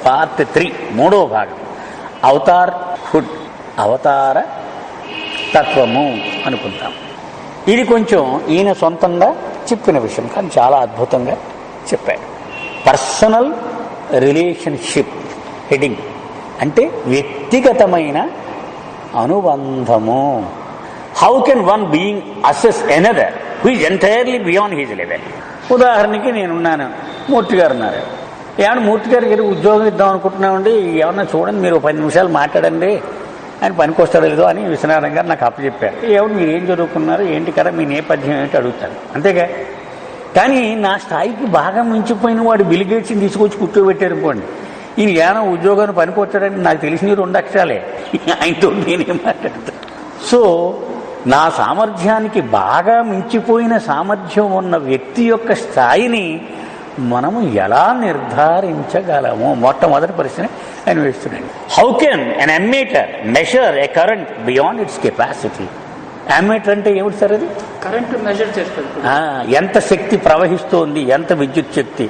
Part 3, 3వ భాగం, Avatar hood, అవతార తత్వము అనుకుంటాం. ఇది కొంచెం ఈయన సొంతంగా చెప్పిన విషయం, కానీ చాలా అద్భుతంగా చెప్పాడు. పర్సనల్ రిలేషన్షిప్ హెడింగ్ అంటే వ్యక్తిగతమైన అనుబంధము. How can one being assess another who is entirely beyond his level. ఉదాహరణకి నేనున్నాను, మూర్తి గారు ఉన్నారు. ఏమన్నా మూర్తి గారికి ఉద్యోగం ఇద్దాం అనుకుంటున్నామండి, ఏమన్నా చూడండి, మీరు 10 నిమిషాలు మాట్లాడండి, ఆయన పనికి వస్తాడో లేదో అని విశ్వనాథం గారు నాకు అప్పచెప్పారు. ఏమన్నా మీరు ఏం చదువుకున్నారు, ఏంటి కదా మీ నేపథ్యం ఏంటి అడుగుతాను, అంతేగా. కానీ నా స్థాయికి బాగా మించిపోయిన వాడు బిల్ గేట్స్ని తీసుకొచ్చి కూర్చోబెట్టారు అనుకోండి, ఈయన ఏమైనా ఉద్యోగాన్ని పనికి వచ్చాడని నాకు తెలిసిన 2 అక్షరాలే, ఆయనతో నేనేం మాట్లాడతాను. సో నా సామర్థ్యానికి బాగా మించిపోయిన సామర్థ్యం ఉన్న వ్యక్తి యొక్క స్థాయిని మనము ఎలా నిర్ధారించగలము? మొట్టమొదటి ప్రశ్న ఆయన వేస్తున్నాడు. How can an ammeter measure A current beyond it's capacity? Ammeter అంటే ఏమిటి సార్? అది కరెంట్ మెజర్ చేస్తుంది. ఎంత శక్తి ప్రవహిస్తోంది, ఎంత విద్యుత్ శక్తి.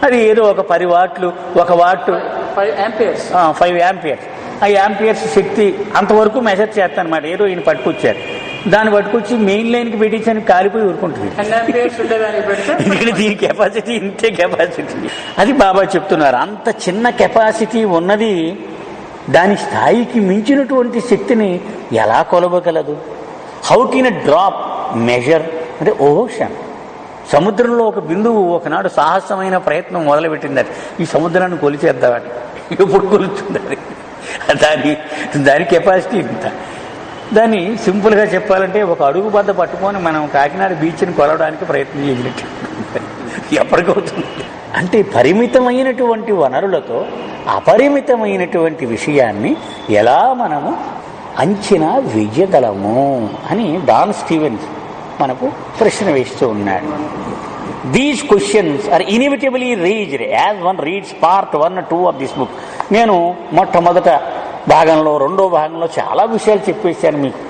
అది ఏదో ఒక 10 వాట్లు, 1 వాట్ 5 యాంపియర్స్, 5 యాంపియర్స్. ఆ యాంపియర్స్ శక్తి అంతవరకు మెజర్ చేస్తానమాట. ఏదో ఈయన పట్టుకొచ్చారు, దాన్ని పట్టుకొచ్చి మెయిన్ లైన్కి పెట్టించని కాలిపోయి ఊరుకుంటుంది. దీని కెపాసిటీ ఇంతే కెపాసిటీ. అది బాబా చెప్తున్నారు. అంత చిన్న కెపాసిటీ ఉన్నది దాని స్థాయికి మించినటువంటి శక్తిని ఎలా కొలవగలదు? How can a drop measure అంటే ఓషన్? సముద్రంలో ఒక బిందువు ఒకనాడు సాహసమైన ప్రయత్నం మొదలుపెట్టింది. ఈ సముద్రాన్ని కొలిచేద్దామని. ఎప్పుడు కొలుస్తుంది అది? దాని కెపాసిటీ ఇంత. దాన్ని సింపుల్గా చెప్పాలంటే ఒక అడుగు బద్ద పట్టుకొని మనం కాకినాడ బీచ్ని కొలవడానికి ప్రయత్నం చేసినట్టు ఎప్పటికవుతుంది. అంటే పరిమితమైనటువంటి వనరులతో అపరిమితమైనటువంటి విషయాన్ని ఎలా మనము అంచనా వేయగలము అని డాన్ స్టీవెన్స్ మనకు ప్రశ్న వేస్తూ ఉన్నాడు. These questions are inevitably raised as one reads part 1 and 2 of this book. నేను మొట్టమొదట భాగంలో, 2వ భాగంలో చాలా విషయాలు చెప్పేశాను మీకు.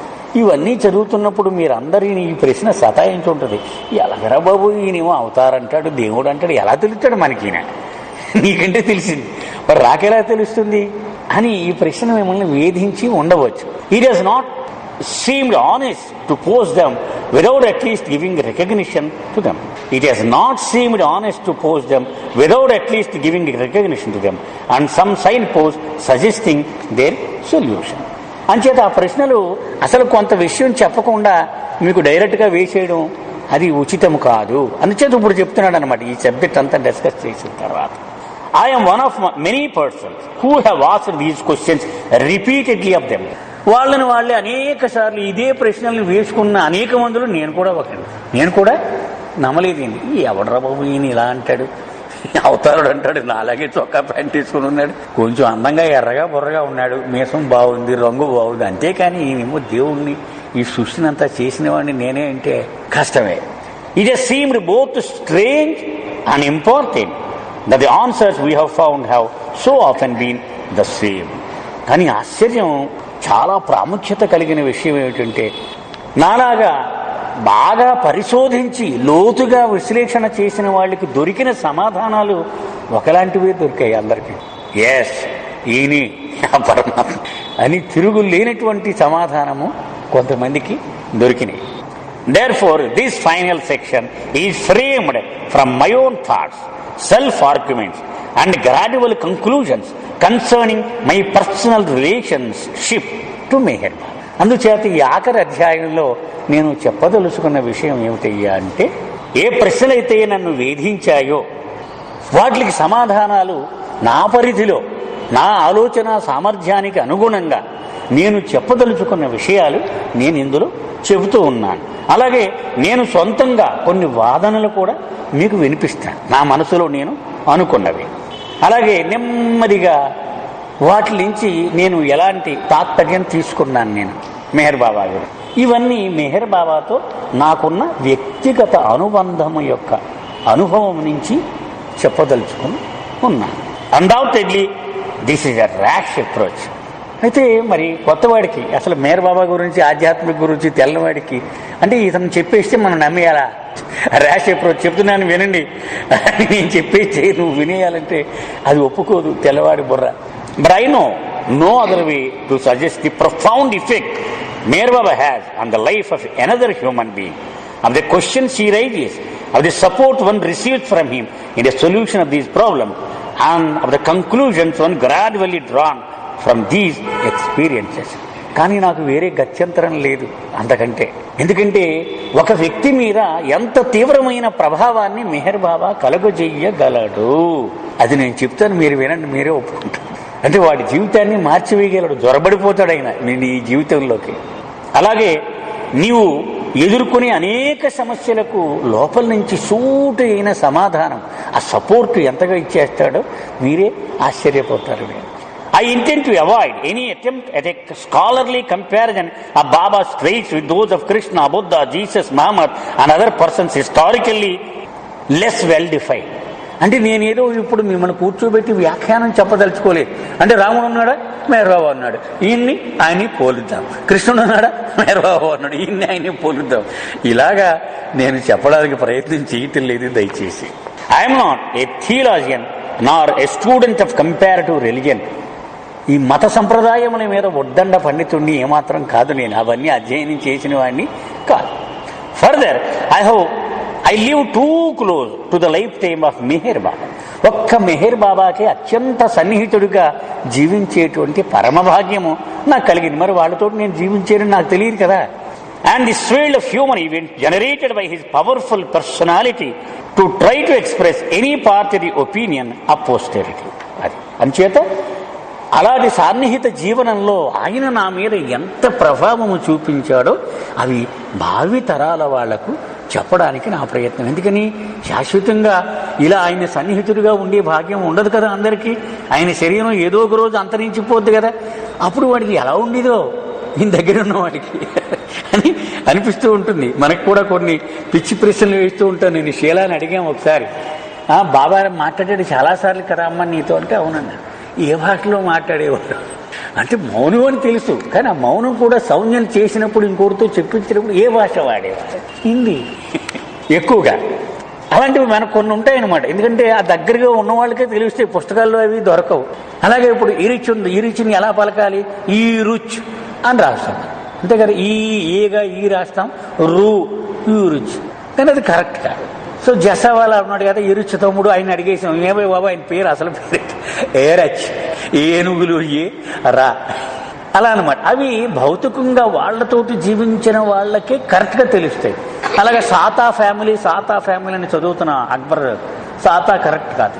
ఇవన్నీ చదువుతున్నప్పుడు మీరందరినీ ఈ ప్రశ్న సతాయించుంటుంది. ఎలాగరా బాబు, ఈయనేమో అవతారంటాడు, దేవుడు అంటాడు, ఎలా తెలుస్తాడు మనకి? ఈయన నీకంటే తెలిసింది, మరి రాకెలా తెలుస్తుంది అని ఈ ప్రశ్న మిమ్మల్ని వేధించి ఉండవచ్చు. It is not seemed honest to post them without at least giving recognition to them. It has not seemed honest to post them without at least giving recognition to them and some signpost suggesting their solution. అంచేత ఆ ప్రశ్నలు అసలు కొంత విషయం చెప్పకుండా మీకు డైరెక్ట్గా వేసేయడం అది ఉచితం కాదు. అందుచేత ఇప్పుడు చెప్తున్నాడు అనమాట ఈ సబ్జెక్ట్ అంతా డిస్కస్ చేసిన తర్వాత. I am one of many persons who have asked these questions repeatedly of them. వాళ్ళే అనేక సార్లు ఇదే ప్రశ్నలను వేసుకున్న అనేక మందులు నేను కూడా ఒకటి. నేను కూడా నమ్మలేదు. ఎవడరా బాబు ఈయన ఇలా అంటాడు, అవతారుడు అంటాడు, నాలాగే చొక్కా ప్యాంట్ తీసుకుని ఉన్నాడు, కొంచెం అందంగా ఎర్రగా బుర్రగా ఉన్నాడు, మీసం బాగుంది, రంగు బాగుంది, అంతేకాని ఈయనేమో దేవుణ్ణి ఈ సృష్టిని అంతా చేసిన వాడిని నేనే అంటే కష్టమే. It has seemed both strange and important that the answers we have found have so often been the same. కానీ ఆశ్చర్యం, చాలా ప్రాముఖ్యత కలిగిన విషయం ఏమిటంటే, నాలాగా బాగా పరిశోధించి లోతుగా విశ్లేషణ చేసిన వాళ్ళకి దొరికిన సమాధానాలు ఒకలాంటివే దొరికాయి అందరికీ. ఎస్, ఈయనే పరమాత్మ అని తిరుగు లేనటువంటి సమాధానము కొంతమందికి దొరికినాయి. Therefore, this final section is framed from my own thoughts, self-arguments and gradual conclusions concerning my personal relationship to Meher Baba. అందుచేత ఈ ఆఖరి అధ్యాయంలో నేను చెప్పదలుచుకున్న విషయం ఏమిటయ్యా అంటే, ఏ ప్రశ్నలైతే నన్ను వేధించాయో వాటికి సమాధానాలు నా పరిధిలో, నా ఆలోచన సామర్థ్యానికి అనుగుణంగా నేను చెప్పదలుచుకున్న విషయాలు నేను ఇందులో చెబుతూ ఉన్నాను. అలాగే నేను సొంతంగా కొన్ని వాదనలు కూడా మీకు వినిపిస్తాను, నా మనసులో నేను అనుకున్నవి. అలాగే నెమ్మదిగా వాటి నుంచి నేను ఎలాంటి తాత్పర్యం తీసుకున్నాను నేను మెహర్ బాబా గారు. ఇవన్నీ మెహర్ బాబాతో నాకున్న వ్యక్తిగత అనుబంధము యొక్క అనుభవం నుంచి చెప్పదలుచుకుని ఉన్నాను. Undoubtedly this is a rash approach. అయితే మరి కొత్తవాడికి, అసలు మెహర్ బాబా గురించి, ఆధ్యాత్మిక గురించి తెల్లవాడికి అంటే ఇతను చెప్పేస్తే మనం నమ్మేయాలా? ర్యాష్ అప్రోచ్ చెప్తున్నాను వినండి, నేను చెప్పేస్తే నువ్వు వినేయాలంటే అది ఒప్పుకోదు తెల్లవాడి బుర్ర. But I know other way to suggest the profound effect Meher Baba has on the life of another human being, of the questions he raises, of the support one receives from him in the solution of these problems, and of the conclusions one gradually drawn from these experiences. కానీ నాకు వేరే గత్యంతరం లేదు అంతకంటే. ఎందుకంటే ఒక వ్యక్తి మీద ఎంత తీవ్రమైన ప్రభావాన్ని మెహర్ బాబా కలుగజేయగలడు అది నేను చెప్తాను, మీరు వినండి, మీరే ఒప్పుకుంటారు. అంటే వాడి జీవితాన్ని మార్చివేయగలడు, జొరబడిపోతాడు ఆయన నీ జీవితంలోకి. అలాగే నీవు ఎదుర్కొనే అనేక సమస్యలకు లోపల నుంచి సూటి అయిన సమాధానం, ఆ సపోర్ట్ ఎంతగా ఇచ్చేస్తాడో మీరే ఆశ్చర్యపోతారు. I intend to avoid any attempt at a scholarly comparison of Baba's traits with those of Krishna, Buddha, Jesus, Muhammad and other persons historically less well defined. అంటే నేనేదో ఇప్పుడు మిమ్మల్ని కూర్చోబెట్టి వ్యాఖ్యానం చెప్పదలుచుకోలేదు. అంటే రాముడు ఉన్నాడా, మెహర్ బాబా ఉన్నాడు, ఈయన్ని ఆయన్ని పోలుద్దాం. కృష్ణుడు ఉన్నాడా, మెహర్ బాబా ఉన్నాడు, ఈయన్ని ఆయన్ని పోలుద్దాం. ఇలాగా నేను చెప్పడానికి ప్రయత్నం చేయటం లేదు దయచేసి. I'm not a theologian Nar A student of comparative religion. ఈ మత సంప్రదాయముల మీద ఉద్దండ పండితుడిని ఏమాత్రం కాదు నేను, అవన్నీ అధ్యయనం చేసిన వాడిని కాదు. Further I live too close to the life time of Meher Baba. ఒక్క మెహర్ బాబాకి అత్యంత సన్నిహితుడిగా జీవించేటువంటి పరమభాగ్యము నాకు కలిగింది. మరి వాళ్ళతో నేను జీవించేదని నాకు తెలియదు కదా. And the swirl of human events generated by his powerful personality to try to express any part of the opinion of posterity. అది అంచేత అలాంటి సాన్నిహిత జీవనంలో ఆయన నా మీద ఎంత ప్రభావము చూపించాడో అవి భావి తరాల వాళ్లకు చెప్పడానికి నా ప్రయత్నం. ఎందుకని శాశ్వతంగా ఇలా ఆయన సన్నిహితుడిగా ఉండే భాగ్యం ఉండదు కదా అందరికీ. ఆయన శరీరం ఏదో ఒక రోజు అంతరించిపోద్ది కదా. అప్పుడు వాడికి ఎలా ఉండేదో ఈయన దగ్గర ఉన్న వాడికి అని అనిపిస్తూ ఉంటుంది. మనకు కూడా కొన్ని పిచ్చి ప్రశ్నలు వేస్తూ ఉంటాను. నేను శీలాన్ని అడిగాము ఒకసారి, బాబా మాట్లాడాడు చాలాసార్లు కదా అమ్మ నీతో అంటే, అవునన్నా. ఏ భాషలో మాట్లాడేవాడు అంటే మౌనం అని తెలుసు, కానీ ఆ మౌనం కూడా సౌజ్ఞం చేసినప్పుడు ఇంకొకరితో చెప్పించినప్పుడు ఏ భాష వాడేవాడు? హిందీ ఎక్కువగా. అలాంటివి మనకు కొన్ని ఉంటాయన్నమాట. ఎందుకంటే ఆ దగ్గరగా ఉన్న వాళ్ళకే తెలుస్తాయి, పుస్తకాల్లో అవి దొరకవు. అలాగే ఇప్పుడు ఈరిచ్ ఉంది, ఈరిచ్ని ఎలా పలకాలి? ఈ రుచ్ అని రాస్తాం అంతే కదా. ఏగా ఈ రాస్తాం, రూ ఈ రుచ్, కానీ అది కరెక్ట్ కాదు. సో జసావాలా ఉన్నాడు కదా ఇరుచ్ తమ్ముడు, ఆయన అడిగేసాం, ఏమై బాబా ఆయన పేరు అసలు పేరు ఏరచ్, ఏనుగులు ఏ రా అలా అనమాట. అవి భౌతికంగా వాళ్లతోటి జీవించిన వాళ్ళకే కరెక్ట్గా తెలుస్తాయి. అలాగే సాతా ఫ్యామిలీ అని చదువుతున్న అక్బర్, సాతా కరెక్ట్ కాదు.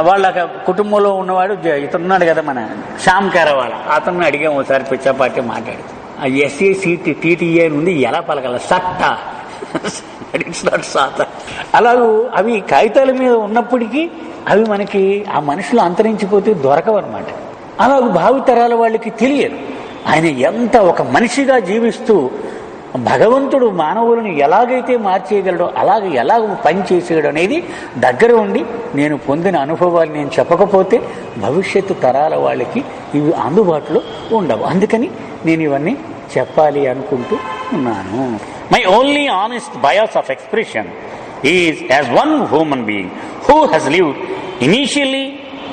వాళ్ళ కుటుంబంలో ఉన్నవాడు ఇతనున్నాడు కదా మన శ్యామ్ కేరవాల, అతన్ని అడిగాము ఒకసారి పిచ్చాపాటి మాట్లాడి, ఆ SACTTA నుండి ఎలా పలకాల సట్టా, ఇట్స్ నాట్ సాతా. అలాగూ అవి కాగితాల మీద ఉన్నప్పటికీ అవి మనకి ఆ మనుషులు అంతరించిపోతే దొరకవన్నమాట. అలాగూ భావితరాల వాళ్ళకి తెలియదు ఆయన ఎంత ఒక మనిషిగా జీవిస్తూ భగవంతుడు మానవులను ఎలాగైతే మార్చేయగలడో అలాగే ఎలాగ పనిచేసేయడం అనేది దగ్గర ఉండి నేను పొందిన అనుభవాలు నేను చెప్పకపోతే భవిష్యత్తు తరాల వాళ్ళకి ఇవి అందుబాటులో ఉండవు. అందుకని నేను ఇవన్నీ చెప్పాలి అనుకుంటూ ఉన్నాను. My only honest bias of expression is as one human being who has lived initially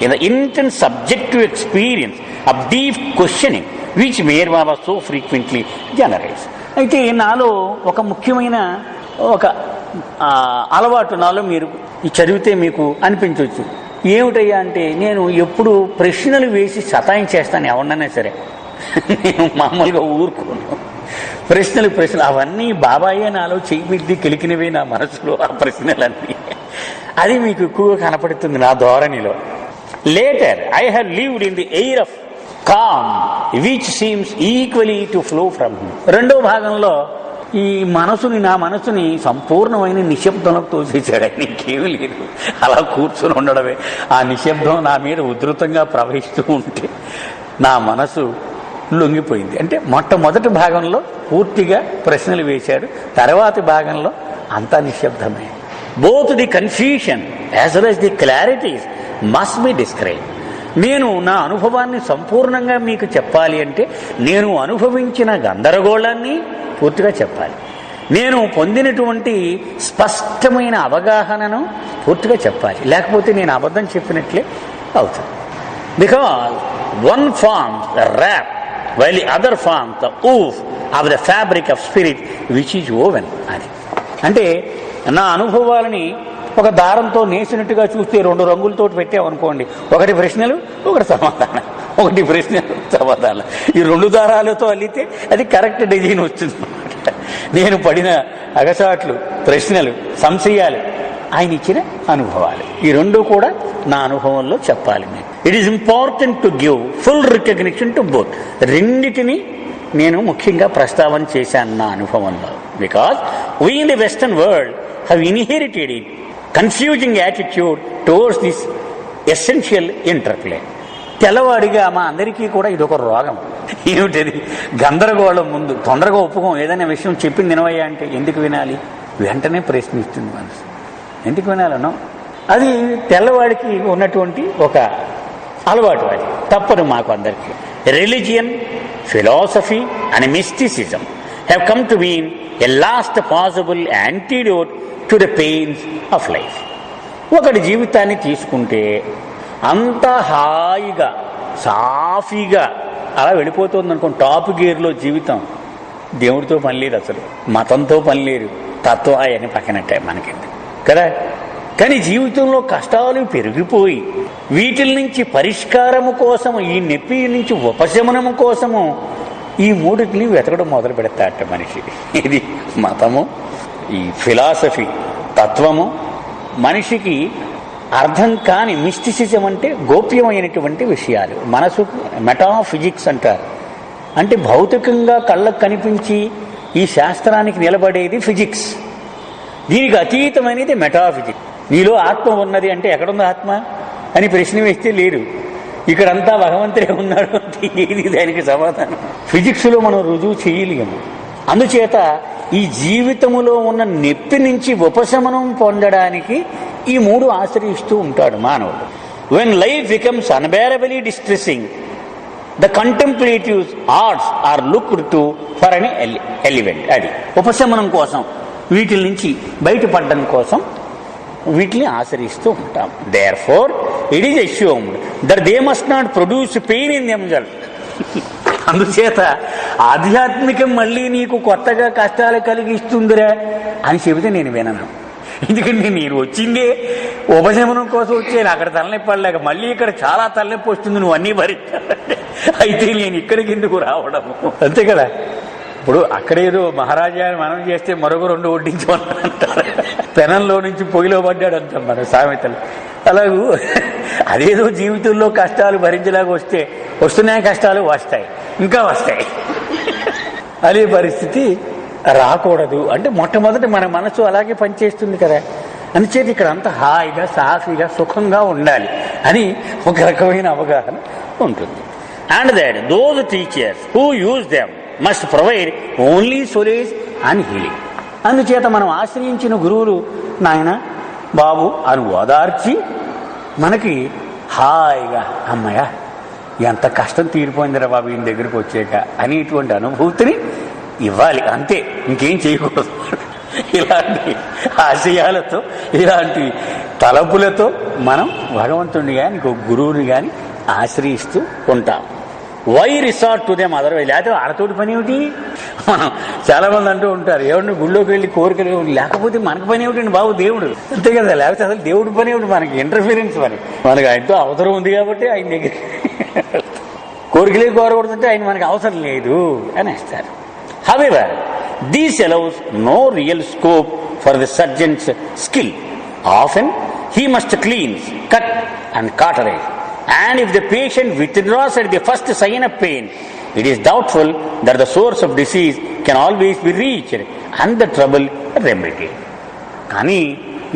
in the intense subjective experience of deep questioning which Meher Baba so frequently generates. అయితే నాలో ఒక ముఖ్యమైన ఒక అలవాటు నాలో మీరు చదివితే మీకు అనిపించవచ్చు. ఏమిటయ్యా అంటే, నేను ఎప్పుడు ప్రశ్నలు వేసి సతాయించేస్తాను ఎవరినైనా సరే. నేను మామూలుగా ఊరుకోను. ప్రశ్నలు అవన్నీ బాబాయే నాలో చెయ్యి కెలికినవే నా మనసులో ఆ ప్రశ్నలన్నీ. అది మీకు ఎక్కువగా కనపడుతుంది నా ధోరణిలో. Later I have lived in the air of calm which seems equally to flow from him. రెండో భాగంలో ఈ నా మనసుని సంపూర్ణమైన నిశ్శబ్దంలోకి తోసేసాడు. ఆయన ఇంకేమీ లేదు, అలా కూర్చొని ఉండడమే. ఆ నిశ్శబ్దం నా మీద ఉధృతంగా ప్రవహిస్తూ ఉంటే నా మనసు లొంగిపోయింది. అంటే మొట్టమొదటి భాగంలో పూర్తిగా ప్రశ్నలు వేశాడు, తర్వాతి భాగంలో అంతా నిశ్శబ్దమే. Both the confusion as well as the clarities must be describe. నేను నా అనుభవాన్ని సంపూర్ణంగా మీకు చెప్పాలి అంటే నేను అనుభవించిన గందరగోళాన్ని పూర్తిగా చెప్పాలి. నేను పొందినటువంటి స్పష్టమైన అవగాహనను పూర్తిగా చెప్పాలి, లేకపోతే నేను అబద్ధం చెప్పినట్లే అవుతుంది. Because one forms the wrap while the other forms the woof of the fabric of spirit which is woven. అది అంటే నా అనుభవాలని ఒక దారంతో నేసినట్టుగా చూస్తే 2 రంగులతో పెట్టామనుకోండి, ఒకటి ప్రశ్నలు ఒకటి సమాధానం, ఒకటి ప్రశ్నలు సమాధానం. ఈ 2 దారాలతో అల్లితే అది కరెక్ట్ డిజైన్ వస్తుంది. నేను పడిన అగసాట్లు, ప్రశ్నలు, సంశయాలు, ఆయన ఇచ్చిన అనుభవాలు, ఈ 2 కూడా నా అనుభవంలో చెప్పాలి. It is important to give full recognition to both. రెండిటిని నేను ముఖ్యంగా ప్రస్తావన చేశాను నా అనుభవంలో. Because we in the western world have inherited it confusing attitude towards this essential interplay. తెల్లవాడిగా మా అందరికీ కూడా ఇదొక రోగం. ఏమిటది? గందరగోళం. ముందు తొందరగా ఒప్పుకోం. ఏదైనా విషయం చెప్పింది వినవయ్యా అంటే ఎందుకు వినాలి? వెంటనే ప్రశ్నిస్తుంది మనసు. ఎందుకు వినాలనో అది తెల్లవాడికి ఉన్నటువంటి ఒక అలవాటు. అది తప్పదు మాకు అందరికీ. Religion, philosophy and mysticism have come to mean a last possible antidote to the pains of life. ఒకటి జీవితాన్ని తీసుకుంటే అంతా హాయిగా సాఫీగా అలా వెళ్ళిపోతుంది అనుకోండి. టాప్ గేర్లో జీవితం. దేవుడితో పని లేదు, అసలు మతంతో పని లేదు, తత్వం అవన్నీ పక్కనట్టే మనకి కదా. కానీ జీవితంలో కష్టాలు పెరిగిపోయి వీటి నుంచి పరిష్కారము కోసము, ఈ నొప్పి నుంచి ఉపశమనము కోసము ఈ 3టిని వెతకడం మొదలు పెడతాట మనిషి. ఇది మతము, ఈ ఫిలాసఫీ తత్వము, మనిషికి అర్థం కాని మిస్టిసిజం అంటే గోప్యమైనటువంటి విషయాలు. మనసు మెటాఫిజిక్స్ అంటారు. అంటే భౌతికంగా కళ్ళకు కనిపించి ఈ శాస్త్రానికి నిలబడేది ఫిజిక్స్, దీనికి అతీతమైనది మెటాఫిజిక్స్. నీలో ఆత్మ ఉన్నది అంటే ఎక్కడుంది ఆత్మ అని ప్రశ్న వేస్తే లేదు, ఇక్కడంతా భగవంతుడే ఉన్నాడు అంటే ఏది దానికి సమాధానం? ఫిజిక్స్లో మనం రుజువు చేయలేము. అందుచేత ఈ జీవితములో ఉన్న నొప్పి నుంచి ఉపశమనం పొందడానికి ఈ 3 ఆశ్రయిస్తూ ఉంటాడు మానవుడు. When life becomes unbearably distressing, the contemplative arts are looked to for an element. అది ఉపశమనం కోసం, వీటి నుంచి బయటపడడం కోసం వీటిని ఆశ్రయిస్తూ ఉంటాం. Therefore it is assumed that they must not produce pain in themselves. అందుచేత ఆధ్యాత్మికం మళ్ళీ నీకు కొత్తగా కష్టాలు కలిగిస్తుందిరా అని చెబితే నేను వినను. ఎందుకంటే నేను వచ్చిందే ఉపశమనం కోసం వచ్చాను. అక్కడ తలనొప్పి పడలేక మళ్ళీ ఇక్కడ చాలా తలనొప్పి వస్తుంది, నువ్వు అన్నీ భరించాలంటే అయితే నేను ఇక్కడికి ఎందుకు రావడం? అంతే కదా. ఇప్పుడు అక్కడేదో మహారాజా మనం చేస్తే మరొక 2 వడ్డించమంటారు. పెనంలో నుంచి పొయ్యిలో పడ్డాడు అంటాం మన సామెతలు. అలాగూ అదేదో జీవితంలో కష్టాలు భరించలాగా వస్తున్నాయి, కష్టాలు వస్తాయి, ఇంకా వస్తాయి. అదే పరిస్థితి రాకూడదు. అంటే మొట్టమొదటి మన మనసు అలాగే పనిచేస్తుంది కదా. అందుచేత ఇక్కడ అంతా హాయిగా సాఫీగా సుఖంగా ఉండాలి అని ఒక రకమైన అవగాహన ఉంటుంది. And that those teachers who use them must provide only solace and healing. అందుచేత మనం ఆశ్రయించిన గురువులు నాయన బాబు అని ఓదార్చి మనకి హాయిగా అమ్మయ్య ఎంత కష్టం తీరిపోయిందిరా బాబు ఈయన దగ్గరికి వచ్చాక అనేటువంటి అనుభూతిని ఇవ్వాలి. అంతే, ఇంకేం చేయకూడదు. ఇలాంటి ఆశయాలతో, ఇలాంటి తలపులతో మనం భగవంతుడిని కానీ ఇంకో గురువుని కానీ ఆశ్రయిస్తూ ఉంటాం. Why resort to them otherwise? లేకపోతే ఆడతోటి పని ఏమిటి? మనం చాలా మంది అంటూ ఉంటారు, ఏమన్నా గుళ్ళోకి వెళ్ళి కోరికలు లేకపోతే మనకు పని ఏమిటండి బాబు, దేవుడు అంతే కదా. లేకపోతే అసలు దేవుడి పని ఏమిటి? మనకి ఇంటర్ఫీరెన్స్ పని. మనకి ఆయనతో అవసరం ఉంది కాబట్టి ఆయన దగ్గర కోరికలే కోరకూడదంటే ఆయన మనకి అవసరం లేదు అనేస్తారు. However these allows no real scope for the surgeon's skill. Often he must cleanse, cut and cauterize. And if the patient withdraws at the first sign of pain, it is doubtful that the source of disease can always be reached and the trouble remedied. కానీ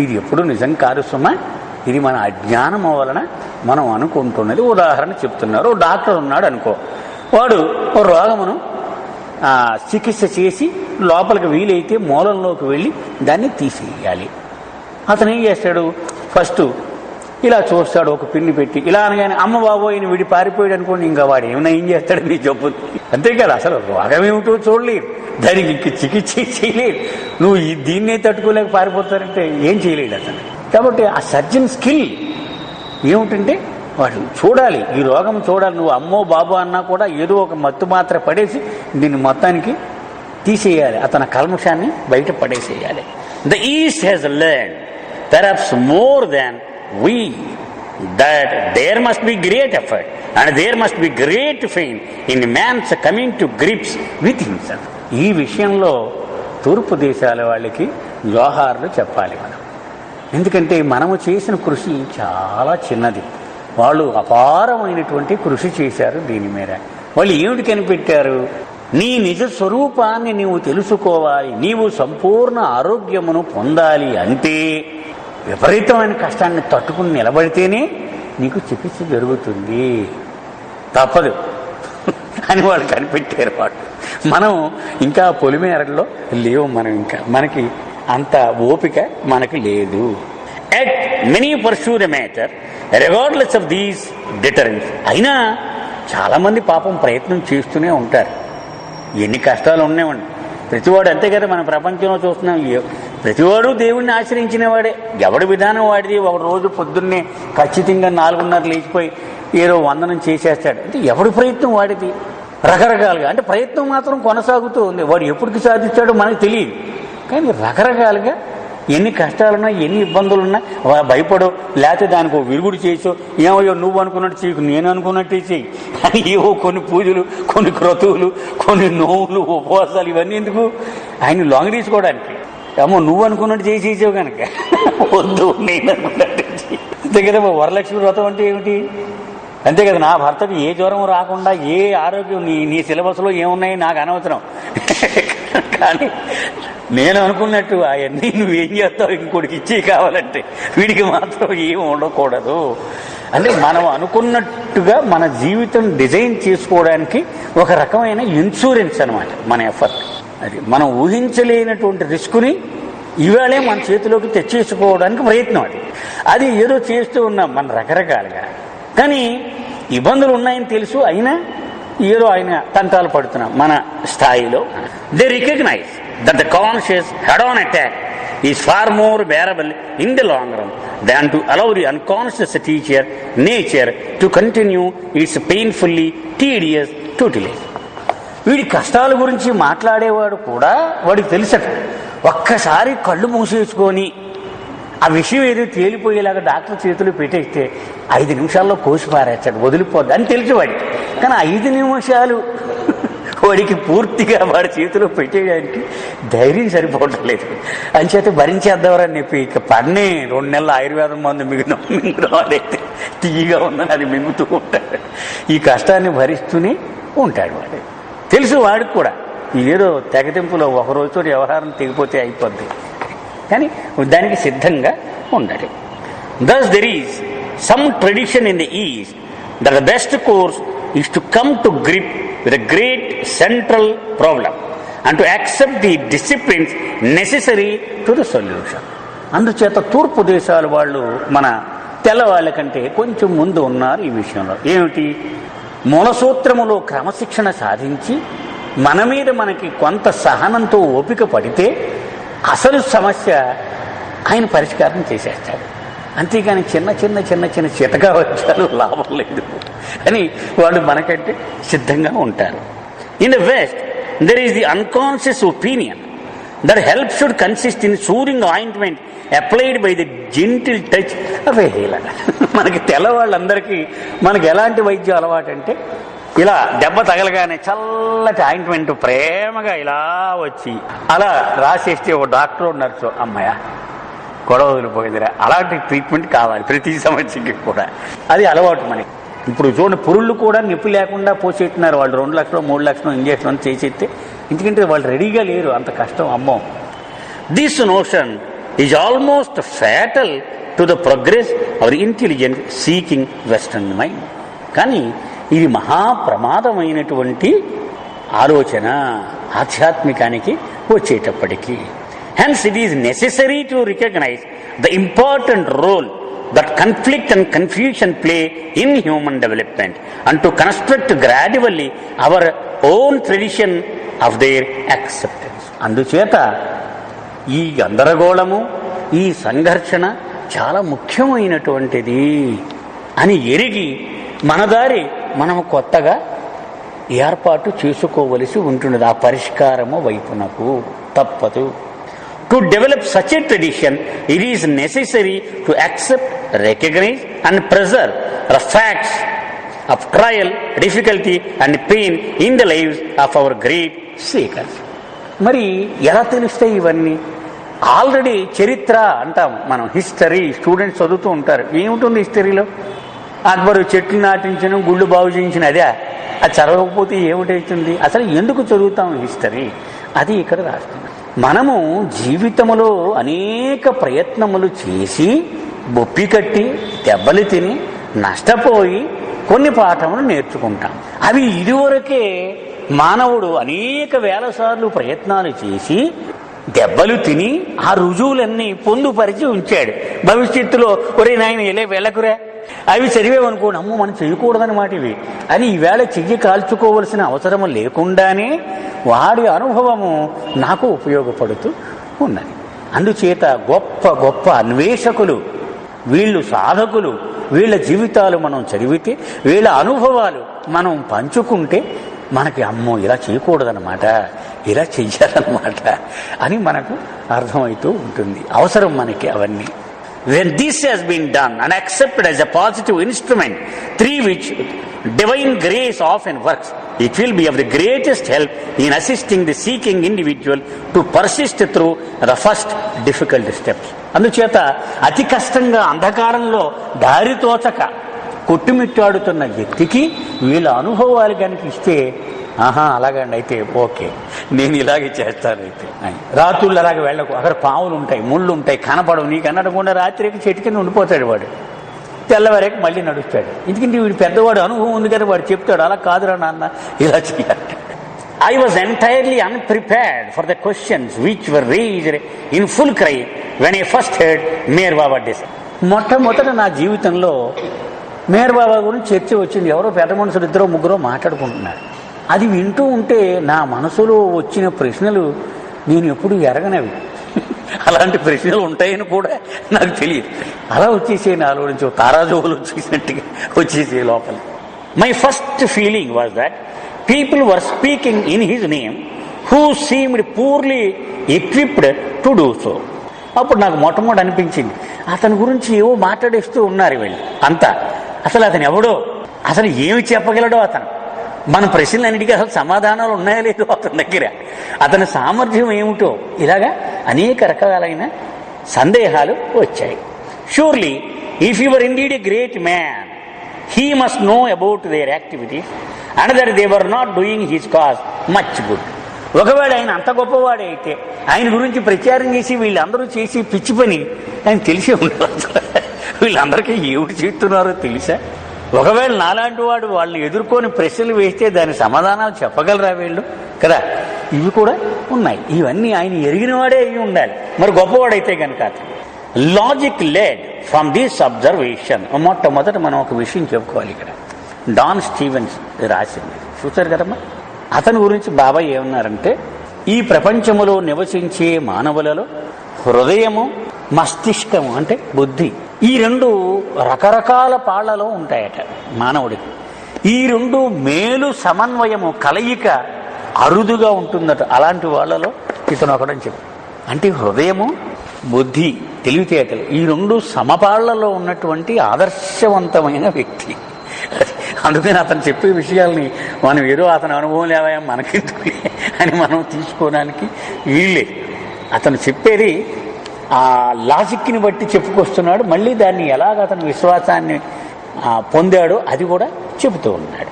ఇది ఎప్పుడు నిజం కాదు సుమా. ఇది మన అజ్ఞానం వలన మనం అనుకుంటున్నది. ఉదాహరణ చెప్తున్నారు, ఓ డాక్టర్ ఉన్నాడు అనుకో, వాడు ఓ రోగమును చికిత్స చేసి లోపలికి వీలైతే మూలంలోకి వెళ్ళి దాన్ని తీసేయాలి. అతను ఏం చేస్తాడు? ఫస్ట్ ఇలా చూస్తాడు, ఒక పిన్ని పెట్టి ఇలా అనగానే అమ్మ బాబో ఈయన విడి పారిపోయాడు అనుకోండి, ఇంకా వాడు ఏమైనా ఏం చేస్తాడు నీ జబ్బు? అంతే కదా. అసలు రోగం ఏమిటో చూడలేరు, దానికి ఇంక చికిత్స చేయలేదు. నువ్వు దీన్నే తట్టుకోలేక పారిపోతారంటే ఏం చేయలేడు అతను. కాబట్టి ఆ సర్జన్ స్కిల్ ఏమిటంటే వాడు చూడాలి, ఈ రోగం చూడాలి. నువ్వు అమ్మో బాబు అన్నా కూడా ఏదో ఒక మత్తు మాత్ర పడేసి దీన్ని మొత్తానికి తీసేయాలి, అతని కల్మషాన్ని బయట పడేసేయాలి. The east has learned perhaps more than we that there must be great effort and there must be great pain in man's coming to grips with himself. ఈ విషయంలో తూర్పు దేశాల వాళ్ళకి జోహార్లు చెప్పాలి మనం. ఎందుకంటే మనము చేసిన కృషి చాలా చిన్నది, వాళ్ళు అపారమైనటువంటి కృషి చేశారు దీని మీద. వాళ్ళు ఏమిటి కనిపెట్టారు? నీ నిజ స్వరూపాన్ని నీవు తెలుసుకోవాలి, నీవు సంపూర్ణ ఆరోగ్యమును పొందాలి అంటే విపరీతమైన కష్టాన్ని తట్టుకుని నిలబడితేనే నీకు చికిత్స జరుగుతుంది, తప్పదు అని వాళ్ళు కనిపెట్టారు. వాళ్ళు మనం ఇంకా పొలిమేరల్లో లేవు, మనం ఇంకా మనకి అంత ఓపిక మనకి లేదు. Yet many pursue the matter regardless of these deterrents. అయినా చాలామంది పాపం ప్రయత్నం చేస్తూనే ఉంటారు. ఎన్ని కష్టాలు ఉన్నాయండి, ప్రతివాడు అంతే కదా. మన ప్రపంచంలో చూస్తున్నాం, ప్రతివాడు దేవుణ్ణి ఆశ్రయించిన వాడే. ఎవడి విధానం వాడిది. ఒక రోజు పొద్దున్నే ఖచ్చితంగా 4:30 లేచిపోయి ఏదో వందనం చేసేస్తాడు అంటే ఎవడి ప్రయత్నం వాడిది. రకరకాలుగా అంటే ప్రయత్నం మాత్రం కొనసాగుతూ ఉంది. వాడు ఎప్పటికి సాధిస్తాడో మనకు తెలియదు. కానీ రకరకాలుగా ఎన్ని కష్టాలున్నా ఎన్ని ఇబ్బందులున్నా భయపడో, లేకపోతే దానికి విరుగుడు చేసో, ఏమయ్యో నువ్వు అనుకున్నట్టు చేయకు నేను అనుకున్నట్టే చెయ్యి అని ఏవో కొన్ని పూజలు, కొన్ని క్రతువులు, కొన్ని నోవులు, ఉపవాసాలు ఇవన్నీ ఎందుకు? ఆయన లాంగ్ తీసుకోవడానికి. ఏమో నువ్వు అనుకున్నట్టు చేసేసావు కనుక వద్దు నేను అనుకున్నట్టు. అంతే కదా వరలక్ష్మి వ్రతం అంటే ఏమిటి? అంతే కదా, నా భర్తకు ఏ జ్వరం రాకుండా ఏ ఆరోగ్యం నీ సిలబస్లో ఏమున్నాయి నాకు అనవసరం. కానీ నేను అనుకున్నట్టు అవన్నీ నువ్వేం చేస్తావు, ఇంకోటికి ఇచ్చి కావాలంటే వీడికి మాత్రం ఏం ఉండకూడదు. అంటే మనం అనుకున్నట్టుగా మన జీవితం డిజైన్ చేసుకోవడానికి ఒక రకమైన ఇన్సూరెన్స్ అనమాట మన ఎఫర్ట్. అది మనం ఊహించలేనటువంటి రిస్కుని ఇవాళే మన చేతిలోకి తెచ్చేసుకోవడానికి ప్రయత్నం. అది ఏదో చేస్తూ ఉన్నాం మన రకరకాలుగా. కానీ ఇబ్బందులు ఉన్నాయని తెలుసు, అయినా ఏదో ఆయన తంటాలు పడుతున్నాం మన స్థాయిలో. They recognize that the conscious head-on attack is far more bearable in the long run than to allow the unconscious nature to continue its painfully tedious tutelage. వీడి కష్టాల గురించి మాట్లాడేవాడు కూడా వాడికి తెలుసట. ఒక్కసారి కళ్ళు మూసేసుకొని ఆ విషయం ఏదో తేలిపోయేలాగా డాక్టర్ చేతులు పెట్టేస్తే 5 నిమిషాల్లో కోసి పారేస్తాడు, వదిలిపోద్ది అని తెలిసి వాడికి. కానీ 5 నిమిషాలు వాడికి పూర్తిగా వాడి చేతిలో పెట్టేయడానికి ధైర్యం సరిపోవటం లేదు. అంచేత భరించేద్దామని చెప్పి ఇక పన్నే 2 నెలల ఆయుర్వేదం మందు మింగడం అదైతే తీయగా ఉందని అది మింగుతూ ఉంటాడు. ఈ కష్టాన్ని భరిస్తూనే ఉంటాడు వాడు. తెలుసు వాడికి కూడా ఏదో తెగతింపులో ఒక రోజుతో వ్యవహారం తెగిపోతే అయిపోద్ది, కానీ దానికి సిద్ధంగా ఉండాలి. Thus there is some tradition in the East that the best course is to come to grip with a great central problem and to accept the disciplines necessary to the solution. అందుచేత తూర్పు దేశాల వాళ్ళు మన తెల్ల వాళ్ళ కంటే కొంచెం ముందు ఉన్నారు ఈ విషయంలో. ఏమిటి? మూలసూత్రములో క్రమశిక్షణ సాధించి మన మీద మనకి కొంత సహనంతో ఓపిక పడితే అసలు సమస్య ఆయన పరిష్కారం చేసేస్తాడు. అంతేగాని చిన్న చిన్న చిన్న చిన్న చితకా వచ్చాలు లాభం లేదు అని వాళ్ళు మనకంటే సిద్ధంగా ఉంటారు. In the west there is the unconscious opinion that help should consist in soothing ointment applied by the gentle touch of a healer. మనకి తెల్లవాళ్ళందరికీ మనకి ఎలాంటి వైద్యం అలవాటు అంటే ఇలా దెబ్బ తగలగానే చల్లటి ఆయింట్మెంట్ ప్రేమగా ఇలా వచ్చి అలా రాసేస్తే ఒక డాక్టర్ నర్సు అమ్మాయ గొడవ వదిలిపోయిందిరా, అలాంటి ట్రీట్మెంట్ కావాలి ప్రతి సమస్యకి కూడా. అది అలవాటు మనకి. ఇప్పుడు చూడండి, పురుళ్ళు కూడా నొప్పి లేకుండా పోసేస్తున్నారు వాళ్ళు. 2 లక్షలు 3 లక్షలు ఇంజక్షన్ చేసేస్తే, ఎందుకంటే వాళ్ళు రెడీగా లేరు, అంత కష్టం. అమ్మో, this notion is almost fatal to the progress of intelligent seeking western mind. కానీ ఇది మహాప్రమాదమైనటువంటి ఆలోచన ఆధ్యాత్మికానికి వచ్చేటప్పటికీ. Hence it is necessary to recognize the important role that conflict and confusion play in human development and to construct gradually our own tradition of their acceptance. అందుచేత ఈ గందరగోళము, ఈ సంఘర్షణ చాలా ముఖ్యమైనటువంటిది అని ఎరిగి మన దారి మనం కొత్తగా ఏర్పాటు చేసుకోవలసి ఉంటున్నది. ఆ పరిష్కారము వైపునకు తప్పదు. To develop such a tradition it is necessary to accept, recognize and preserve the facts of trial, difficulty and pain in the lives of our great seekers. మరి ఎలా తెలుస్తాయి ఇవన్నీ? ఆల్రెడీ చరిత్ర అంటాం మనం, హిస్టరీ స్టూడెంట్స్ చదువుతూ ఉంటారు. ఏముంటుంది హిస్టరీలో? అక్బరు చెట్లు నాటించడం, గుళ్ళు బాగు చేయించిన అదే. అది చదవకపోతే ఏమిటవుతుంది? అసలు ఎందుకు చదువుతాం హిస్టరీ? అది ఇక్కడ రాస్తుంది. మనము జీవితంలో అనేక ప్రయత్నములు చేసి బొప్పి కట్టి దెబ్బలు తిని నష్టపోయి కొన్ని పాఠములు నేర్చుకుంటాం. అవి ఇదివరకే మానవుడు అనేక వేల సార్లు ప్రయత్నాలు చేసి దెబ్బలు తిని ఆ రుజువులన్నీ పొందుపరిచి ఉంచాడు. భవిష్యత్తులో ఒరే నాయన ఇలా వెళ్ళకురా, అవి చదివేవనుకోండి, అమ్మో మనం చేయకూడదన్నమాట ఇవి అని ఈవేళ చెయ్యి కాల్చుకోవలసిన అవసరము లేకుండానే వాడి అనుభవము నాకు ఉపయోగపడుతూ ఉన్నది. అందుచేత గొప్ప గొప్ప అన్వేషకులు, వీళ్ళు సాధకులు, వీళ్ళ జీవితాలు మనం చదివితే, వీళ్ళ అనుభవాలు మనం పంచుకుంటే మనకి అమ్మో ఇలా చేయకూడదన్నమాట, ఇలా చెయ్యాలన్నమాట అని మనకు అర్థమవుతూ ఉంటుంది. అవసరం మనకి అవన్నీ. When this has been done and accepted as a positive instrument through which divine grace often works, it will be of the greatest help in assisting the seeking individual to persist through the first difficult steps. అందుచేత అతి కష్టంగా అంధకారంలో దారి తోచక కొట్టుమిట్టాడుతున్న వ్యక్తికి వీళ్ళ అనుభవాలు కనుక ఇస్తే, ఆహా అలాగండి అయితే ఓకే నేను ఇలాగే చేస్తానైతే. రాత్రులు అలాగే వెళ్ళకు, అక్కడ పావులు ఉంటాయి, ముళ్ళు ఉంటాయి, కనపడవు, నీకు అనడకుండా రాత్రికి చెట్టు కింద ఉండిపోతాడు వాడు. తెల్లవారేకి మళ్ళీ నడుస్తాడు. ఎందుకంటే వీడు పెద్దవాడు, అనుభవం ఉంది కదా, వాడు చెప్తాడు అలా కాదురా నాన్న ఇలా చేయాలి. I was entirely unprepared for the questions which were raised in full cry when I first heard Meher Baba discuss. మొట్టమొదట నా జీవితంలో మేర్ బాబా గురించి చర్చ వచ్చింది. ఎవరో పెద్ద మనుషులు ఇద్దరో ముగ్గురో మాట్లాడుకుంటున్నారు. అది వింటూ ఉంటే నా మనసులో వచ్చిన ప్రశ్నలు నేను ఎప్పుడు ఎరగనవి. అలాంటి ప్రశ్నలు ఉంటాయని కూడా నాకు తెలియదు. అలా వచ్చేసే నాలో నుంచి తారాజోవులు వచ్చేసినట్టుగా వచ్చేసే లోపల. My first feeling was that people were speaking in his name who seemed purely equipped to do so. అప్పుడు నాకు మొట్టమొదటి అనిపించింది, అతని గురించి ఏవో మాట్లాడేస్తూ ఉన్నారు వీళ్ళు అంతా. అసలు అతను ఎవడో, అసలు ఏమి చెప్పగలడో అతను, మన ప్రశ్నలన్నిటికీ అసలు సమాధానాలు ఉన్నాయో లేదో అతని దగ్గర, అతని సామర్థ్యం ఏమిటో, ఇలాగా అనేక రకాలైన సందేహాలు వచ్చాయి. Surely if you were indeed a great man he must know about their activities and that they were not doing his cause much good. ఒకవేళ ఆయన అంత గొప్పవాడే అయితే ఆయన గురించి ప్రచారం చేసి వీళ్ళందరూ చేసి పిచ్చి పని ఆయన తెలిసే ఉండవచ్చు. వీళ్ళందరికీ ఏమిటి చేస్తున్నారో తెలుసా? ఒకవేళ నాలాంటి వాడు వాళ్ళని ఎదుర్కొని ప్రశ్నలు వేస్తే దాని సమాధానాలు చెప్పగలరా వీళ్ళు కదా? ఇవి కూడా ఉన్నాయి. ఇవన్నీ ఆయన ఎరిగిన వాడే అయి ఉండాలి, మరి గొప్పవాడైతే కనుక. Logic led from this observation. మొట్టమొదట మనం ఒక విషయం చెప్పుకోవాలి. ఇక్కడ డాన్ స్టీవెన్స్ రాసింది చూశారు కదమ్మా. అతని గురించి బాబా ఏమన్నారంటే, ఈ ప్రపంచములో నివసించే మానవులలో హృదయము, మస్తిష్కము అంటే బుద్ధి, ఈ రెండు రకరకాల పాళ్లలో ఉంటాయట మానవుడికి. ఈ రెండు మేలు సమన్వయము కలయిక అరుదుగా ఉంటుందట. అలాంటి వాళ్ళలో ఇతను ఒకడని చెప్పి, అంటే హృదయము, బుద్ధి, తెలివితేటలు ఈ రెండు సమపాళ్లలో ఉన్నటువంటి ఆదర్శవంతమైన వ్యక్తి. అందుకని అతను చెప్పే విషయాల్ని మనం ఏదో అతని అనుభవం లేవా మనకెందుకు అని మనం తీసుకోవడానికి వీళ్ళే. అతను చెప్పేది ఆ లాజిక్ని బట్టి చెప్పుకొస్తున్నాడు. మళ్ళీ దాన్ని ఎలాగ అతను విశ్వాసాన్ని పొందాడో అది కూడా చెబుతూ ఉన్నాడు.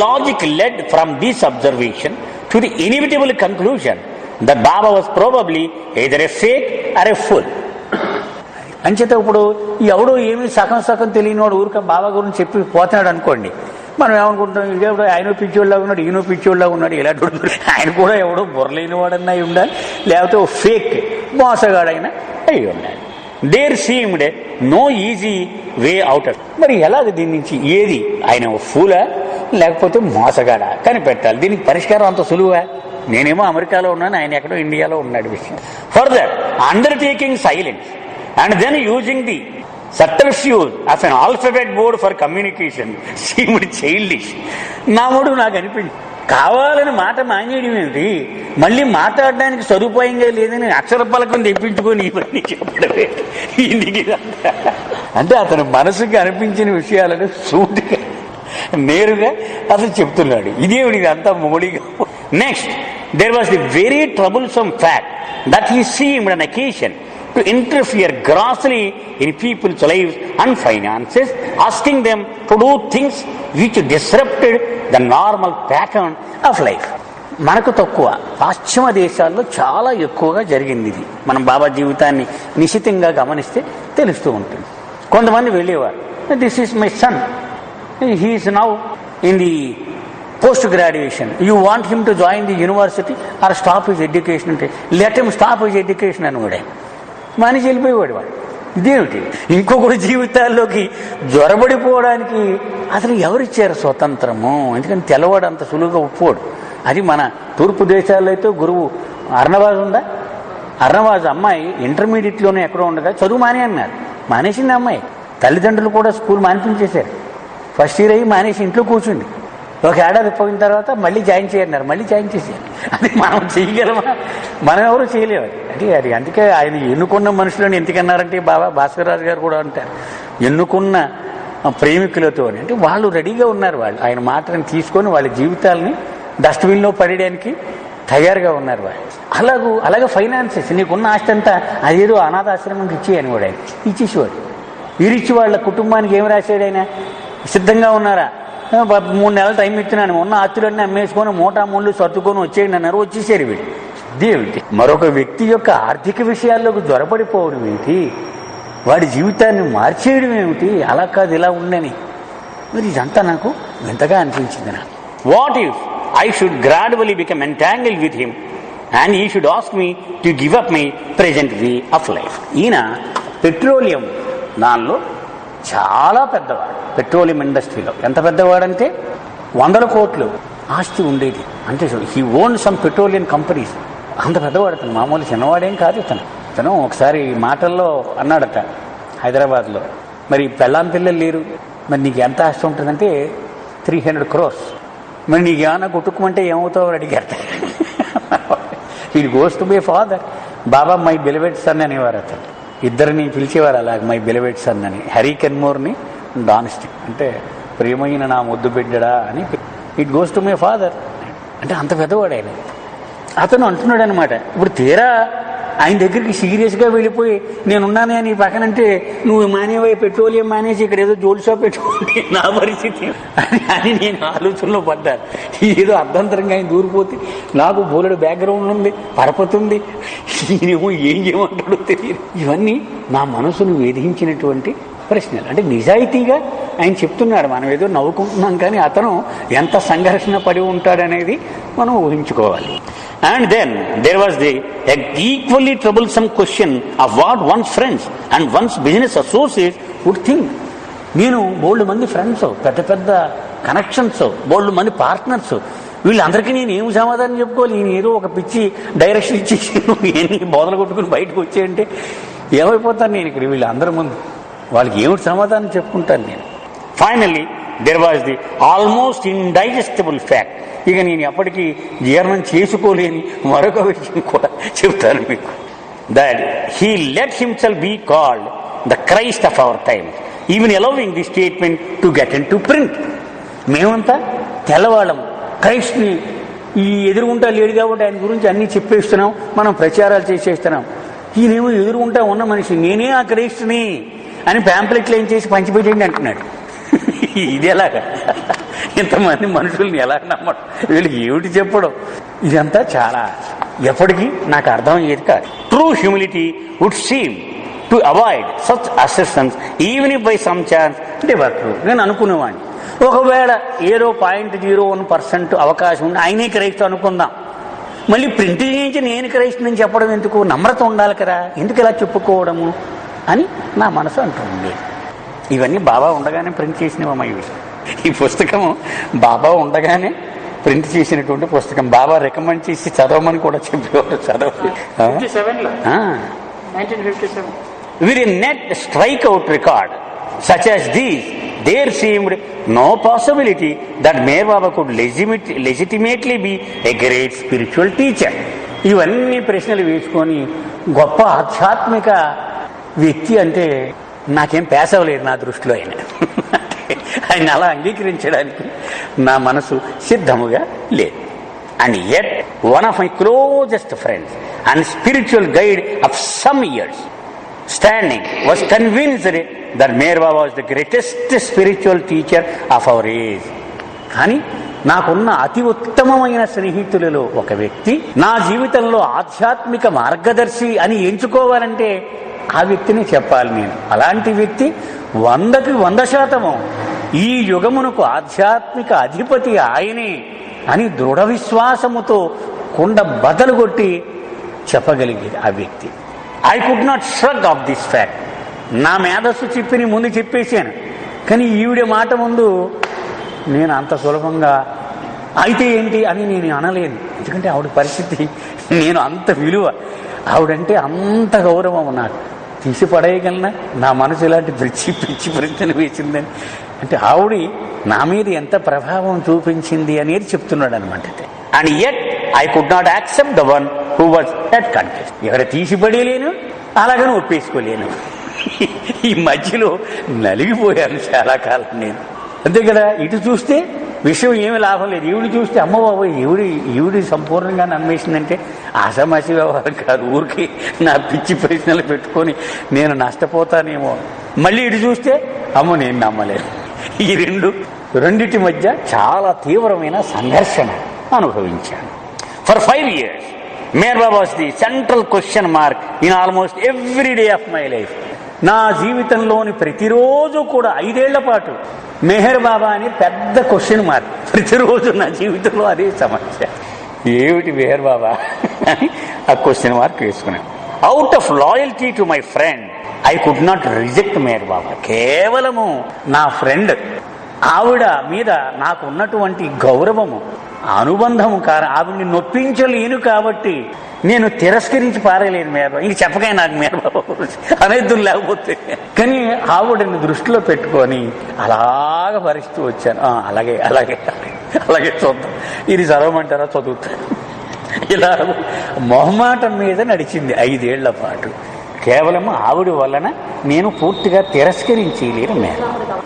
Logic led from this observation to the inevitable conclusion that Baba was probably either a fake or a fool. అంచేత ఇప్పుడు ఎవడో ఏమీ సగం తెలియనివాడు ఊరిక బాబా గురించి చెప్పి పోతున్నాడు అనుకోండి, మనం ఏమనుకుంటాం, ఇదేవిడ ఆయన పిచ్చోళ్ళగా ఉన్నాడు, ఈయన పిచ్చోళ్ళగా ఉన్నాడు, ఇలాంటి ఆయన కూడా ఎవడో బుర్రలేని వాడన్నా అయి ఉండాలి, లేకపోతే ఓ ఫేక్ మోసగాడైనా అయి ఉండాలి. There seemed no easy way out of. మరి ఎలాగ దీని నుంచి ఏది, ఆయన ఫూలా లేకపోతే మోసగాడ కనిపెట్టాలి. దీనికి పరిష్కారం అంత సులువా? నేనేమో అమెరికాలో ఉన్నాను, ఆయన ఎక్కడో ఇండియాలో ఉన్నాడు. విషయం further undertaking silence and then using the subterfuge of an alphabet board for communication seemed childish. నాముడు నాకు అనిపించింది, కావాలని మాట మానేయడం ఏమిటి, మళ్ళీ మాట్లాడడానికి సదుపాయంగా లేదని అక్షర పలకం తెప్పించుకొని ఇవన్నీ చెప్పడమే. అంటే అతని మనసుకి అనిపించిన విషయాలను సూటిగా నేరుగా అతను చెప్తున్నాడు. ఇదేమిటి అంతా మోడీగా. Next, there was the very troublesome fact that he seemed an occasion to interfere grossly in people's lives and finances, asking them to do things which disrupted the normal pattern of life. మనకు తక్కువ, పాశ్చిమ దేశాల్లో చాలా ఎక్కువగా జరిగింది ఇది. మనం బాబా జీవితాన్ని నిశితంగా గమనిస్తే తెలుస్తూ ఉంటుంది. కొంతమంది వెళ్ళేవారు, this is my son, he is now in the post graduation, you want him to join the university or stop his education అంటే let him stop his education అని కూడా మనిషి వెళ్ళిపోయేవాడు. వాడు ఇదేమిటి? ఇంకొకరి జీవితాల్లోకి జ్వరబడిపోవడానికి అసలు ఎవరిచ్చారు స్వతంత్రము? ఎందుకంటే తెల్లవాడు అంత సులువుగా ఒప్పుకోడు. అది మన తూర్పు దేశాల్లో అయితే గురువు అర్ణవాజు ఉందా, అర్ణవాజు అమ్మాయి ఇంటర్మీడియట్లోనే ఎక్కడో ఉండగా చదువు మానే అన్నారు, మానేసింది అమ్మాయి. తల్లిదండ్రులు కూడా స్కూల్ మానిపించేశారు. ఫస్ట్ ఇయర్ అయ్యి మానేసి ఇంట్లో కూర్చుంది. ఒక ఏడాది పోయిన తర్వాత మళ్ళీ జాయిన్ చేయన్నారు, మళ్ళీ జాయిన్ చేసేయాలి. అది మనం చేయగలమా? మనం ఎవరు చేయలేము. అంటే అది అందుకే ఆయన ఎన్నుకున్న మనుషులను ఎందుకన్నారంటే బాబా భాస్కరరాజు గారు కూడా అంటారు, ఎన్నుకున్న ప్రేమికులతో అని. అంటే వాళ్ళు రెడీగా ఉన్నారు, వాళ్ళు ఆయన మాటను తీసుకొని వాళ్ళ జీవితాలని డస్ట్బిన్లో పడేయడానికి తయారుగా ఉన్నారు వాళ్ళు. అలాగే ఫైనాన్సెస్, నీకున్న ఆస్తి అంతా అదేదో అనాథాశ్రమంకి ఇచ్చేయని కూడా ఆయన ఇచ్చేసేవాడు. వీరిచ్చి వాళ్ళ కుటుంబానికి ఏం రాశాడు ఆయన? సిద్ధంగా ఉన్నారా, 3 నెలల టైం ఇస్తున్నాను, ఉన్న ఆస్తులన్నీ అమ్మేసుకొని మూటా ముళ్ళు సర్దుకొని వచ్చేయండి అన్నారు, వచ్చేసారు వీళ్ళు. ఇదేమిటి? మరొక వ్యక్తి యొక్క ఆర్థిక విషయాల్లోకి జ్వరపడిపోవడం ఏంటి, వాడి జీవితాన్ని మార్చేయడం ఏమిటి? అలా కాదు, ఇలా ఉండని. మరి ఇదంతా నాకు వింతగా అనిపించింది. నాకు what if I should gradually become entangled with him and he should ask me to give up my present way of life. ఈయన పెట్రోలియం దానిలో చాలా పెద్దవాడు. పెట్రోలియం ఇండస్ట్రీలో ఎంత పెద్దవాడంటే 100 కోట్లు ఆస్తి ఉండేది. అంటే he own some petroleum companies. అంత పెద్దవాడు అతను, మామూలు చిన్నవాడేం కాదు ఇతను. ఒకసారి మాటల్లో అన్నాడట హైదరాబాద్లో, మరి పెళ్ళాం పిల్లలు లేరు, మరి నీకు ఎంత ఆస్తి ఉంటుందంటే 300 crores. మరి నీకు ఏమైనా కుట్టుకోమంటే ఏమవుతావు అని అడిగారట. ఇది goes to be father. Baba my beloved son అనేవారు అతను. ఇద్దరిని పిలిచేవారు అలాగ మై బిలవెడ్ సన్ అని. హ్యారీ కెన్మోర్ని డాన్స్టిక్ అంటే ప్రియమైన నా ముద్దు బిడ్డడా అని. It goes to my father అంటే అంత పెద్దవాడు ఆయన. అతను అంటున్నాడు అనమాట. ఇప్పుడు తీరా ఆయన దగ్గరికి సీరియస్గా వెళ్ళిపోయి నేనున్నానే అని పక్కనంటే నువ్వు మానేవే పెట్రోలియం మానేసి ఇక్కడ ఏదో జోల్ షాప్ పెట్టుకుంటే నా పరిస్థితి అని నేను ఆలోచనలో పడ్డాను. ఏదో అర్ధంతరంగా ఆయన దూరిపోతే నాకు బోలెడు బ్యాక్గ్రౌండ్ ఉంది, పరపతి ఉంది, ఈయనేమో ఏం చేయమంటాడో తెలియదు. ఇవన్నీ నా మనసును వేధించినటువంటి ప్రశ్నలు. అంటే నిజాయితీగా ఆయన చెప్తున్నాడు, మనం ఏదో నవ్వుకుంటున్నాం, కానీ అతను ఎంత సంఘర్షణ పడి ఉంటాడనేది మనం ఊహించుకోవాలి. And then there was the equally troublesome question of what one's friends and one's business associates would think. నేను బోల్డ్ మంది ఫ్రెండ్స్, పెద్ద పెద్ద కనెక్షన్స్, బోల్డ్ మంది పార్ట్నర్స్, వీళ్ళందరికీ నేను ఏం సమాధానం చెప్పుకోవాలి? నేను ఏదో ఒక పిచ్చి డైరెక్షన్ ఇచ్చేసి నువ్వు ఎన్ని బోధలు కొట్టుకుని బయటకు వచ్చేయంటే ఏమైపోతాను నేను ఇక్కడ వీళ్ళందరి ముందు? వాళ్ళకి ఏమిటి సమాధానం చెప్పుకుంటాను నేను? Finally there was the almost indigestible fact. ఇక నేను ఎప్పటికీ జీర్ణం చేసుకోలేని మరొక విషయం కూడా చెప్తాను మీకు. That he let himself be called the Christ of our time, even allowing the statement to get into print. మేమంతా తెల్లవాళ్ళం, క్రైస్ట్ని ఈ ఎదురుగుంటా లేడు కాబట్టి ఆయన గురించి అన్నీ చెప్పేస్తున్నాం, మనం ప్రచారాలు చేసేస్తున్నాం. ఈయనేమో ఎదురుగుంటా ఉన్న మనిషి, నేనే ఆ క్రైస్ట్ని అని ప్యాంప్లెట్లు ఏం చేసి పంచిపెట్టండి అంటున్నాడు. ఇది ఎలాగా? ఇంతమంది మనుషుల్ని ఎలా నమ్మడం? వీళ్ళకి ఏమిటి చెప్పడం? ఇదంతా చాలా ఎప్పటికీ నాకు అర్థమయ్యేది కాదు. True humility would seem to avoid such assertions even if by some chance they were true. నేను అనుకునేవాడిని, ఒకవేళ ఏదో 0.01% అవకాశం ఉంది ఆయనే క్రైస్తవు అనుకుందాం, మళ్ళీ ప్రింట్ చేయించి నేను క్రైస్తవు అని చెప్పడం ఎందుకు? నమ్రత ఉండాలి కదా, ఎందుకు ఇలా చెప్పుకోవడము అని నా మనసు అంటుంది. ఇవన్నీ బాబా ఉండగానే ప్రింట్ చేసినవమ్మా ఇవి. ఈ పుస్తకం బాబా ఉండగానే ప్రింట్ చేసినటువంటి పుస్తకం. బాబా రికమెండ్ చేసి చదవమని కూడా చెప్పేవారు. చదవాలి. 57లో 1957 With a net strikeout record such as these, there seemed no possibility that Meher Baba could legitimately be a great spiritual teacher. ఇవన్నీ ప్రశ్నలు వేసుకొని గొప్ప ఆధ్యాత్మిక వ్యక్తి అంటే నాకేం పేసవలేదు నా దృష్టిలో ఆయన. ఆయన అలా అంగీకరించడానికి నా మనసు సిద్ధముగా లేదు. And yet, one of my closest friends and spiritual guide of some years standing was convinced that Meher Baba was the greatest spiritual teacher of our age. కానీ నాకున్న అతి ఉత్తమమైన స్నేహితులలో ఒక వ్యక్తి నా జీవితంలో ఆధ్యాత్మిక మార్గదర్శి అని ఎంచుకోవాలంటే ఆ వ్యక్తిని చెప్పాలి నేను. అలాంటి వ్యక్తి 100% ఈ యుగమునకు ఆధ్యాత్మిక అధిపతి ఆయనే అని దృఢ విశ్వాసముతో కుండ బద్దలు కొట్టి చెప్పగలిగేది ఆ వ్యక్తి. I could not షగ్ of this fact. నా మేధస్సు చెప్పి ముందు చెప్పేశాను, కానీ ఈవిడ మాట ముందు నేను అంత సులభంగా అయితే ఏంటి అని నేను అనలేను. ఎందుకంటే ఆవిడ పరిస్థితి, నేను అంత విలువ, ఆవిడంటే అంత గౌరవం నాకు. తీసి పడేయగలనా? నా మనసు ఇలాంటి పిచ్చి ప్రశ్నలు వేసిందని. అంటే ఆవిడ నా మీద ఎంత ప్రభావం చూపించింది అనేది చెప్తున్నాడు అనమాట. And at I could not accept the one who was that contest. ఇక్కడ తీసిపడేయలేను, అలాగని ఒప్పేసుకోలేను. ఈ మధ్యలో నలిగిపోయాను చాలా కాలం నేను. అంతే కదా. ఇటు చూస్తే విషయం ఏమి లాభం లేదు, ఈవిడి చూస్తే అమ్మ బాబు ఈవిడి సంపూర్ణంగా నమ్మేసిందంటే ఆషామాషి వ్యవహారం కాదు. ఊరికి నా పిచ్చి ప్రశ్నలు పెట్టుకొని నేను నష్టపోతానేమో. మళ్ళీ ఇటు చూస్తే అమ్మ నేను నమ్మలేను. ఈ రెండిటి మధ్య చాలా తీవ్రమైన సంఘర్షణ అనుభవించాను. For 5 years Meher Baba was the central question mark in almost every day of my life. నా జీవితంలోని ప్రతిరోజు కూడా 5 ఏళ్ల పాటు మెహర్ బాబా అని పెద్ద క్వశ్చన్ మార్క్. ప్రతిరోజు నా జీవితంలో అదే సమస్య, ఏమిటి మెహర్ బాబా అని ఆ క్వశ్చన్ మార్క్ వేసుకున్నాను. Out of loyalty to my friend I could not reject Meher Baba. కేవలము నా ఫ్రెండ్ ఆవిడ మీద నాకు ఉన్నటువంటి గౌరవము, అనుబంధము ఆవిడ్ని నొప్పించలేను కాబట్టి నేను తిరస్కరించి పారేయలేను మెహర్ బాబా. ఇంక చెప్పగా నాకు మెహర్ బాబా అనేది లేకపోతే. కానీ ఆవిడని దృష్టిలో పెట్టుకొని అలాగ భరిస్తూ వచ్చాను. అలాగే అలాగే అలాగే చూద్దాం, ఇది చదవమంటారా చదువుతాను. ఇలా మొహమాటం మీద నడిచింది 5 ఏళ్ల పాటు. కేవలం ఆవిడ వలన నేను పూర్తిగా తిరస్కరించలేను Meher Baba.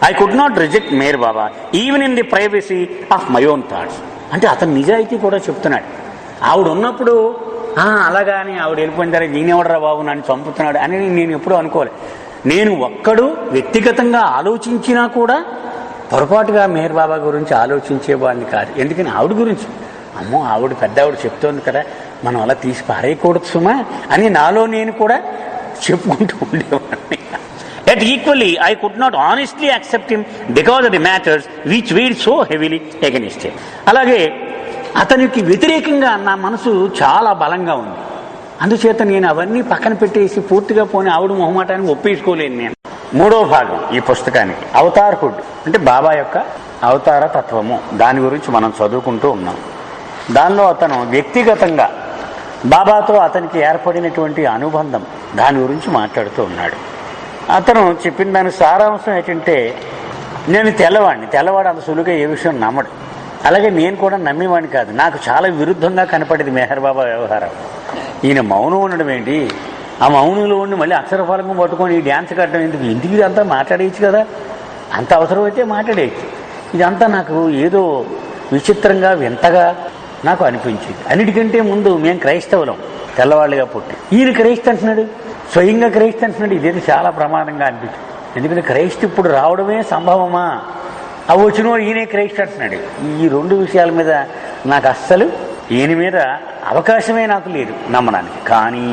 I could not reject Meher Baba even in the privacy of my own thoughts. అంటే అతను నిజాయితీ కూడా చెప్తున్నాడు. ఆవిడ ఉన్నప్పుడు అలాగా అని ఆవిడ వెళ్ళిపోయిన తర్వాత నేనెవడరా బాబు నన్ను చంపుతున్నాడు అని నేను ఎప్పుడూ అనుకోలే. నేను ఒక్కడు వ్యక్తిగతంగా ఆలోచించినా కూడా పొరపాటుగా మెహర్ బాబా గురించి ఆలోచించేవాడిని కాదు. ఎందుకని ఆవిడ గురించి అమ్మో ఆవిడ పెద్ద ఆవిడ చెప్తోంది కదా, మనం అలా తీసి పారేయకూడదు సుమా అని నాలో నేను కూడా చెప్పుకుంటూ ఉండేవాడిని. Yet equally, I could not honestly accept him because of the matters which weighed so heavily against him. అలాగే అతనికి వ్యతిరేకంగా నా మనసు చాలా బలంగా ఉంది. అందుచేత నేను అవన్నీ పక్కన పెట్టేసి పూర్తిగా పోని ఆవిడ మొహమాటానికి ఒప్పేసుకోలేను నేను. 3వ భాగం ఈ పుస్తకానికి అవతార్హుడ్ అంటే బాబా యొక్క అవతార తత్వము, దాని గురించి మనం చదువుకుంటూ ఉన్నాం. దానిలో అతను వ్యక్తిగతంగా బాబాతో అతనికి ఏర్పడినటువంటి అనుబంధం దాని గురించి మాట్లాడుతూ ఉన్నాడు. అతను చెప్పిన దాని సారాంశం ఏంటంటే, నేను తెల్లవాడు అంత సులువుగా ఏ విషయం నమ్మడు. అలాగే నేను కూడా నమ్మేవాడిని కాదు. నాకు చాలా విరుద్ధంగా కనపడేది మెహర్ బాబా వ్యవహారం. ఈయన మౌనం ఉండడం ఏంటి, ఆ మౌనంలో ఉండి మళ్ళీ అక్షరఫలకం పట్టుకొని ఈ డ్యాన్స్ కట్టడం ఎందుకు, ఇంటికి ఇదంతా మాట్లాడేయచ్చు కదా, అంత అవసరం అయితే మాట్లాడేయచ్చు. ఇదంతా నాకు ఏదో విచిత్రంగా వింతగా నాకు అనిపించింది. అన్నిటికంటే ముందు మేము క్రైస్తవులం, తెల్లవాళ్ళుగా పుట్టి. ఈయన క్రైస్త అంటున్నాడు, స్వయంగా క్రైస్త అంటున్నాడు. ఇదేదో చాలా ప్రమాదంగా అనిపించింది. ఎందుకంటే క్రైస్తు ఇప్పుడు రావడమే సంభవమా, అవి వచ్చిన ఈయనే క్రైస్త అంటున్నాడు. ఈ 2 విషయాల మీద నాకు అస్సలు ఈయన మీద అవకాశమే నాకు లేదు నమ్మడానికి. కానీ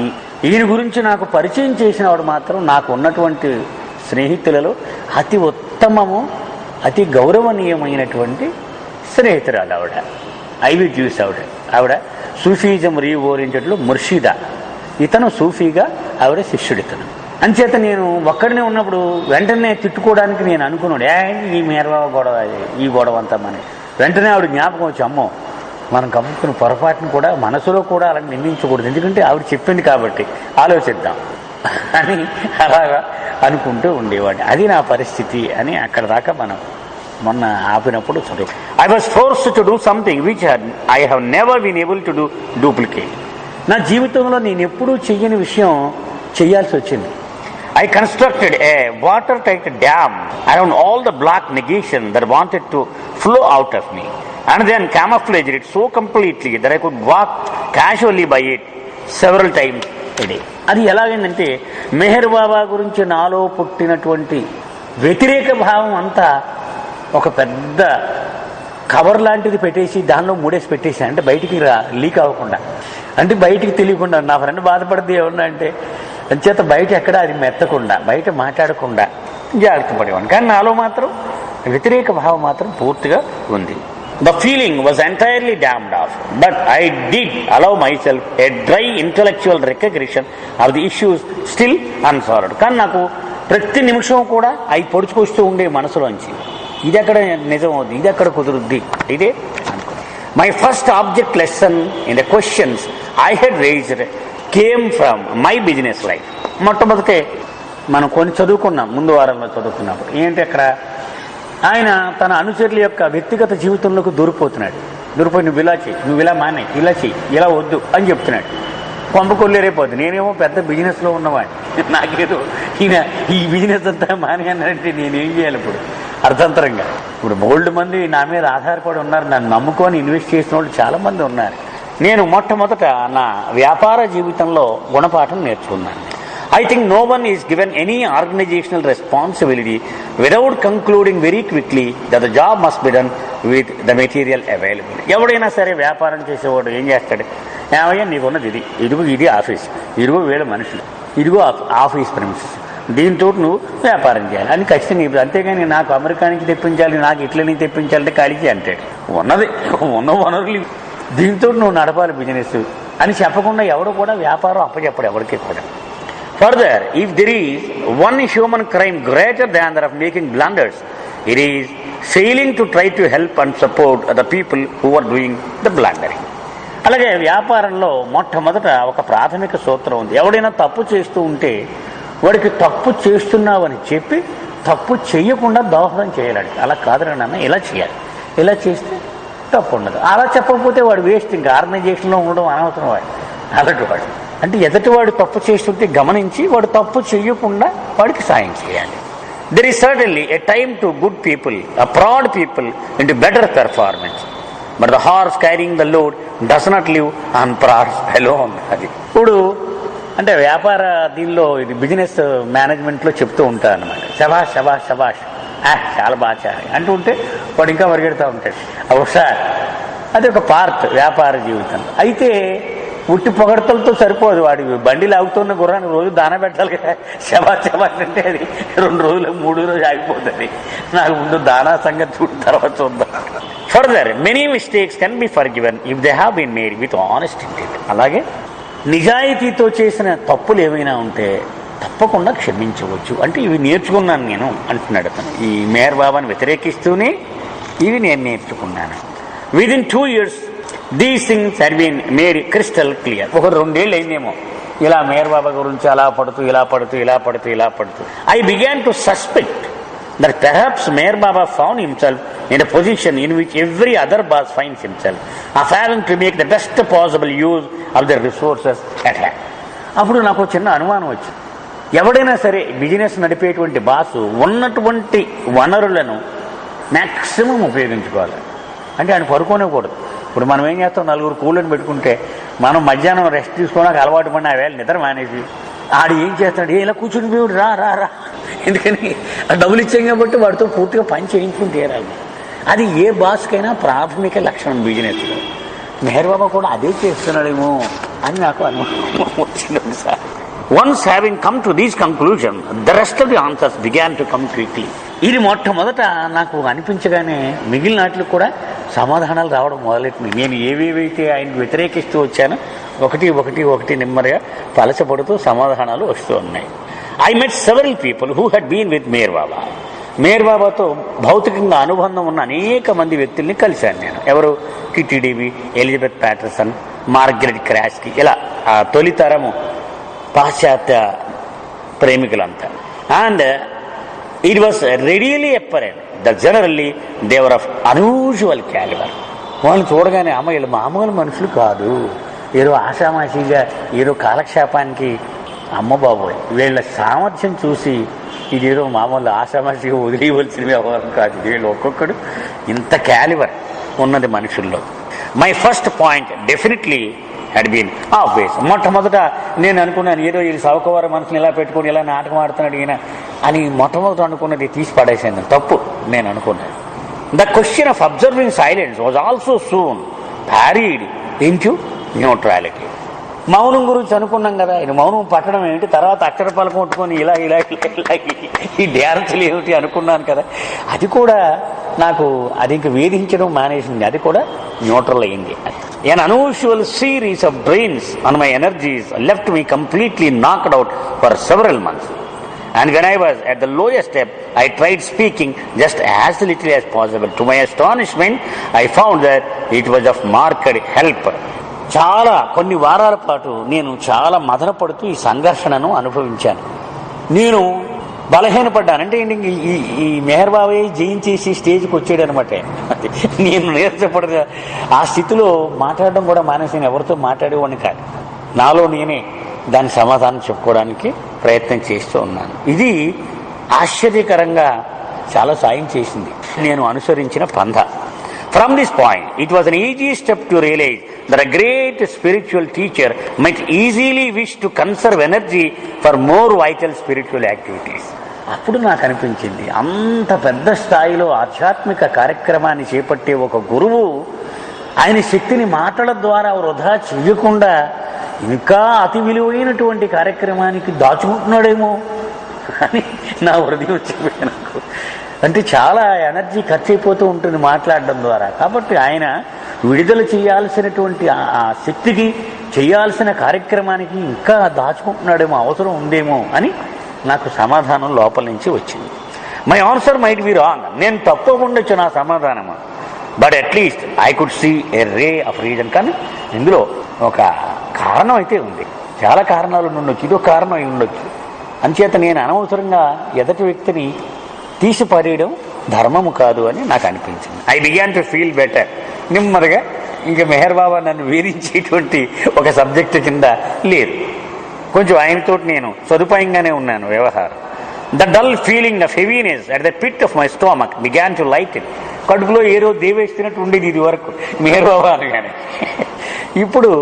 ఈయన గురించి నాకు పరిచయం చేసిన వాడు మాత్రం నాకు ఉన్నటువంటి స్నేహితులలో అతి ఉత్తమము, అతి గౌరవనీయమైనటువంటి స్నేహితురాలు ఆవిడ. ఐవి జ్యూస్ ఆవిడ సూఫీజం రీఓరియంటెడ్లో ముర్షిదా. ఇతను సూఫీగా, ఆవిడ శిష్యుడు. ఇతను అంచేత నేను ఒక్కడినే ఉన్నప్పుడు వెంటనే తిట్టుకోవడానికి నేను అనుకున్నాడు, ఈ మేరబాబు గొడవ, ఈ గొడవ అంతా మన వెంటనే ఆవిడ జ్ఞాపకం వచ్చి, అమ్మో మనం కమ్ముకున్న పొరపాటును కూడా మనసులో కూడా అలా నిందించకూడదు, ఎందుకంటే ఆవిడ చెప్పింది కాబట్టి ఆలోచిద్దాం అని అలాగా అనుకుంటూ ఉండేవాడిని. అది నా పరిస్థితి అని అక్కడ దాకా మనం మొన్న ఆపినప్పుడు చదువు. I was forced to do something which I have never been able to do duplicate. నా జీవితంలో నేను ఎప్పుడూ చెయ్యని విషయం చేయాల్సి వచ్చింది. I constructed a watertight dam around all the black negation that wanted to flow out of me, and then camouflaged it so completely that I could walk casually by it several times a day. అది ఎలాగైందంటే మెహర్ బాబా గురించి నాలో పుట్టినటువంటి వ్యతిరేక భావం అంతా ఒక పెద్ద cover లాంటిది పెట్టేసి దానిలో మూడేసి పెట్టేసి, అంటే బయటికి లీక్ అవ్వకుండా, అంటే బయటికి తెలియకుండా. నా ఫ్రెండ్ బాధపడింది ఏమన్నా అంటే అంచేత బయట ఎక్కడ అది మెత్తకుండా, బయట మాట్లాడకుండా జాగ్రత్త పడేవాడిని. కానీ నాలో మాత్రం వ్యతిరేక భావం మాత్రం పూర్తిగా ఉంది. The feeling was entirely damped off, but I did allow my self a dry intellectual recognition of the issues still unsolved. కానీ నాకు ప్రతి నిమిషం కూడా అవి పొడుచుకొస్తూ ఉండే మనసులోంచి, ఇది ఎక్కడ నిజం అవుతుంది, ఇది ఎక్కడ కుదురుద్ది, ఇదే అనుకో. My first object lesson in the questions I had raised came from my business life. మొట్టమొదటే మనం కొన్ని చదువుకున్నాం, ముందు వారంలో చదువుకున్నప్పుడు ఏంటి, అక్కడ ఆయన తన అనుచరుల యొక్క వ్యక్తిగత జీవితంలోకి దూరిపోతున్నాడు. దూరిపోయి నువ్వు ఇలా చెయ్యి, నువ్వు ఇలా మానే, ఇలా చెయ్యి, ఇలా వద్దు అని చెప్తున్నాడు. కొంప కొల్లేరైపోతుంది. నేనేమో పెద్ద బిజినెస్లో ఉన్నవాడిని, నాకేదో ఈయన ఈ బిజినెస్ అంతా మానే అన్నాడంటే నేనేం చేయాలి ఇప్పుడు అర్థంతరంగా. ఇప్పుడు బోల్డ్ మంది నా మీద ఆధారపడి ఉన్నారు, నన్ను నమ్ముకొని ఇన్వెస్ట్ చేసిన వాళ్ళు చాలామంది ఉన్నారు. నేను మొట్టమొదట నా వ్యాపార జీవితంలో గుణపాఠం నేర్చుకున్నాను. I think no one is given any organisational responsibility without concluding very quickly that the job must be done with the material available. ఎవడైనా సరే వ్యాపారం చేసేవాడు ఏం చేస్తాడు, ఏమయ్యా నీకున్నది ఇది, ఇదిగో ఇది ఆఫీస్, ఇదిగో వేల మనుషులు, ఇదిగో ఆఫీస్ ప్రెమిసెస్, దీంతో నువ్వు వ్యాపారం చేయాలి అని ఖచ్చితంగా ఇప్పుడు. అంతేగాని నాకు అమెరికా నుంచి తెప్పించాలి, నాకు ఇట్లా నుంచి తెప్పించాలంటే ఖాళీకి అంటాడు. ఉన్న వనరులు దీంతో నువ్వు నడపాలి బిజినెస్ అని చెప్పకుండా ఎవడు కూడా వ్యాపారం అప్పచెప్పడు ఎవరికి కూడా. Further, if there is one human crime greater than that of making blunders, it is failing to try to help and support the people who are doing the blundering. అలాగే వ్యాపారంలో మొట్టమొదట ఒక ప్రాథమిక సూత్రం ఉంది. ఎవడైనా తప్పు చేస్తూ ఉంటే వాడికి తప్పు చేస్తున్నావని చెప్పి తప్పు చేయకుండా దోహదం చేయాలి. అలా కాదురా నాన్న, ఇలా చేయాలి, ఇలా చేస్తే తప్పు ఉండదు. అలా చెప్పకపోతే వాడు వేస్ట్, ఇంకా ఆర్గనైజేషన్లో ఉండడం అనవసరం వాడు. అలాంటి వాడు అంటే ఎదుటివాడు తప్పు చేస్తుంటే గమనించి వాడు తప్పు చేయకుండా వాడికి సాయం చేయాలి. There is certainly a time to goad people, a prod people into better performance, but the horse carrying the load does not live on prods alone. అది ఇప్పుడు అంటే వ్యాపార దీనిలో ఇది బిజినెస్ మేనేజ్మెంట్లో చెప్తూ ఉంటారు అన్నమాట. శబాష్ శబాష్ శబాష్, చాలా బాగా అంటూ ఉంటే వాడు ఇంకా పరిగెడుతూ ఉంటాడు. ఒకసారి అది ఒక పార్ట్ వ్యాపార జీవితం. అయితే ఉట్టి పొగడతలతో సరిపోదు. వాడి బండి లాగుతున్న గుర్రానికి రోజు దాన పెట్టాలి కదా. శబాష్ శబాష్ అంటే అది 2 రోజులు 3 రోజులు ఆగిపోతుంది. నాకు ముందు దానా సంగతి చూడు, తర్వాత చూద్దాం. Further, many mistakes can be forgiven if they have been made with honest intent. అలాగే నిజాయితీతో చేసిన తప్పులు ఏమైనా ఉంటే తప్పకుండా క్షమించవచ్చు. అంటే ఇవి నేర్చుకున్నాను నేను అంటున్నాడు అతను. ఈ మేయర్ బాబాని వ్యతిరేకిస్తూనే ఇవి నేను నేర్చుకున్నాను. Within 2 years these things had been made crystal clear. ఒక 2 ఏళ్ళు అయిందేమో ఇలా మేయర్ బాబా గురించి అలా పడుతూ I began to suspect that perhaps Meher Baba found himself in a position in which every other boss finds himself, of having to make the best possible use of the resources at hand. అప్పుడు నాకు చిన్న అనుమానం వచ్చింది. ఎవడైనా సరే business నడిపేటువంటి boss ఉన్నటువంటి వనరులను maximum ఉపయోగించుకోవాలి. అంటే ఆయన పడుకోనివ్వకూడదు. ఇప్పుడు మనం ఏం చేస్తాం, 4 కూళ్ళని పెట్టుకుంటే మనం మధ్యాహ్నం రెస్ట్ తీసుకోవడానికి అలవాటు పడిన వేళ నిద్ర మానేసి ఆడు ఏం చేస్తాడు, ఇలా కూర్చుని పోయాడు, రా రా రా, ఎందుకని డబ్బులు ఇచ్చాం కాబట్టి వాడితో పూర్తిగా పని చేయించుకుని తీరాలి. అది ఏ బాస్కైనా ప్రాథమిక లక్షణం బిజినెస్లో. మెహర్ బాబా కూడా అదే చేస్తున్నాడేమో అని నాకు అనుమానం వచ్చింది ఒకసారి. Once having come to these conclusions, the rest of the answers began to come quickly. ఇది మొట్టమొదట నాకు అనిపించగానే మిగిలిన వాటికి కూడా సమాధానాలు రావడం మొదలెట్టింది. నేను ఏవేవైతే ఆయనకు వ్యతిరేకిస్తూ వచ్చానో ఒకటి నెమ్మదిగా పలచబడుతూ సమాధానాలు వస్తూ ఉన్నాయి. I met several people who had been with Meher Baba. Meher బాబాతో భౌతికంగా అనుబంధం ఉన్న అనేక మంది వ్యక్తుల్ని కలిశాను నేను. ఎవరు? Kitty Davy, Elizabeth Patterson, Margaret Craske, ఇలా ఆ తొలితరము పాశ్చాత్య ప్రేమికులంతా. And it was readily apparent that generally they were of unusual calibre. వాళ్ళని చూడగానే అమ్మ వీళ్ళు మామూలు మనుషులు కాదు, ఏదో ఆషామాషిగా ఏదో కాలక్షేపానికి, అమ్మ బాబోయ్ వీళ్ళ సామర్థ్యం చూసి ఇదేదో మామూలు ఆషామాషిగా వదిలేయవలసిన వ్యవహారం కాదు, వీళ్ళు ఒక్కొక్కడు ఇంత క్యాలిబర్ ఉన్నది మనుషుల్లో. My first point definitely had been obvious. మొట్టమొదట నేను అనుకున్నాను ఏదో ఈ సౌకవార మనసుని ఇలా పెట్టుకుని ఇలా నాటకం ఆడుతున్నాడు ఈయన అని మొట్టమొదట అనుకున్నది తీసి పడేసాను. తప్పు నేను అనుకున్నాను. The question of observing silence was also soon parried into neutrality. మౌనం గురించి అనుకున్నాం కదా, ఇది మౌనం పట్టడం ఏమిటి, తర్వాత అక్షరపాలు కొట్టుకొని ఇలా ఇలా ఇలా ఇలా ఈ డ్యాన్సులు ఏమిటి అనుకున్నాను కదా, అది కూడా నాకు అది ఇంక వేధించడం మానేసింది, అది కూడా న్యూట్రల్ అయింది. An unusual series of drains on my energies left me completely knocked out for several months. And when I was at the lowest step, I tried speaking just as little as possible. To my astonishment, I found that it was of marked help. చాలా కొన్ని వారాల పాటు నేను చాలా మదనపడుతూ ఈ సంఘర్షణను అనుభవించాను. నేను బలహీనపడ్డాను. అంటే ఈ మెహర్ బాబాయ్ జయించేసి స్టేజ్కి వచ్చాడు అనమాట. నేను నీరసపడగా ఆ స్థితిలో మాట్లాడడం కూడా మానేసి ఎవరితో మాట్లాడేవాడిని కాదు. నాలో నేనే దాని సమాధానం చెప్పుకోవడానికి ప్రయత్నం చేస్తూ ఉన్నాను. ఇది ఆశ్చర్యకరంగా చాలా సాయం చేసింది నేను అనుసరించిన పంథ. From this point, it was an easy step to realize that a great spiritual teacher might easily wish to conserve energy for more vital spiritual activities. అప్పుడు నాకు అనిపించింది, అంత పెద్ద స్థాయిలో ఆధ్యాత్మిక కార్యక్రమాన్ని చేపట్టే ఒక గురువు ఆయన శక్తిని మాటల ద్వారా వృధా చేయకుండా ఇంకా అతి విలువైనటువంటి కార్యక్రమానికి దాచుకుంటున్నాడేమో అని నా హృదయం చెప్పాను నాకు. అంటే చాలా ఎనర్జీ ఖర్చు అయిపోతూ ఉంటుంది మాట్లాడడం ద్వారా. కాబట్టి ఆయన విడుదల చేయాల్సినటువంటి ఆ శక్తికి, చేయాల్సిన కార్యక్రమానికి ఇంకా దాచుకుంటున్నాడేమో, అవసరం ఉందేమో అని నాకు సమాధానం లోపల నుంచి వచ్చింది. My answer might be wrong, నేను తప్పకుండొచ్చు నా సమాధానము, but at least I could see a ray of reason. కానీ ఇందులో ఒక కారణం అయితే ఉంది, చాలా కారణాలు ఉండొచ్చు, ఇదో కారణం అయి ఉండొచ్చు. అంచేత నేను అనవసరంగా ఎదటి వ్యక్తిని తీసి పడేయడం ధర్మము కాదు అని నాకు అనిపించింది. I began to feel better. నెమ్మదిగా ఇంకా మెహర్ బాబా నన్ను వేధించేటువంటి ఒక సబ్జెక్టు కింద లేదు, కొంచెం ఆయనతో నేను సదుపాయంగానే ఉన్నాను వ్యవహారం. The dull feeling of heaviness at the pit of my stomach began to lighten. కడుపులో ఏదో దేవేస్తున్నట్టు ఉండేది ఇది వరకు మెహర్ బాబా అనగానే. ఇప్పుడు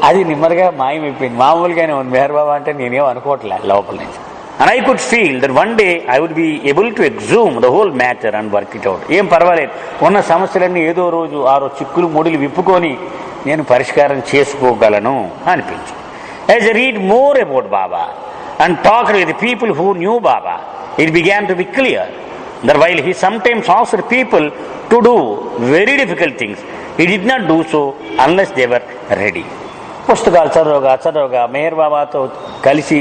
అది నెమ్మదిగా మాయమైపోయింది, మామూలుగానే ఉంది. మెహర్ బాబా అంటే నేనేం అనుకోవట్లే లోపల నుంచి. And I could feel that one day I would be able to exhume the whole matter and work it out. ఏం పర్వాలేదు, ఉన్న సమస్యలన్నీ ఏదో రోజు ఆరో చిక్కులు ముడిలు విప్పుకొని నేను పరిష్కారం చేసుకోగలను అనిపించింది. As I read more about Baba and talked with the people who knew Baba, it began to be clear that while he sometimes asked people to do very difficult things, he did not do so unless they were ready. పుస్తకాలు చదవగా మెహర్ బాబాతో కలిసి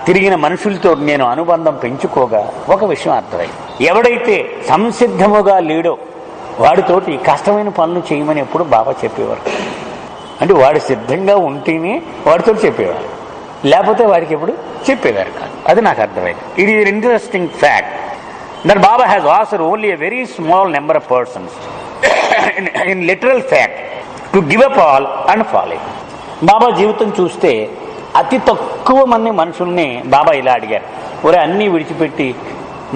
తిరిగిన మనుషులతో నేను అనుబంధం పెంచుకోగా ఒక విషయం అర్థమైంది. ఎవడైతే సంసిద్ధముగా లేడో వాడితోటి కష్టమైన పనులు చేయమని ఎప్పుడు బాబా చెప్పేవారు. అంటే వాడు సిద్ధంగా ఉంటేనే వాడితో చెప్పేవారు, లేకపోతే వాడికి ఎప్పుడు చెప్పేవారు కాదు. అది నాకు అర్థమైంది. It is interesting fact that Baba has asked only a very small number of persons in literal fact to give up all and follow. Baba జీవితం చూస్తే అతి తక్కువ మంది మనుషుల్ని బాబా ఇలా అడిగారు, ఒరే అన్నీ విడిచిపెట్టి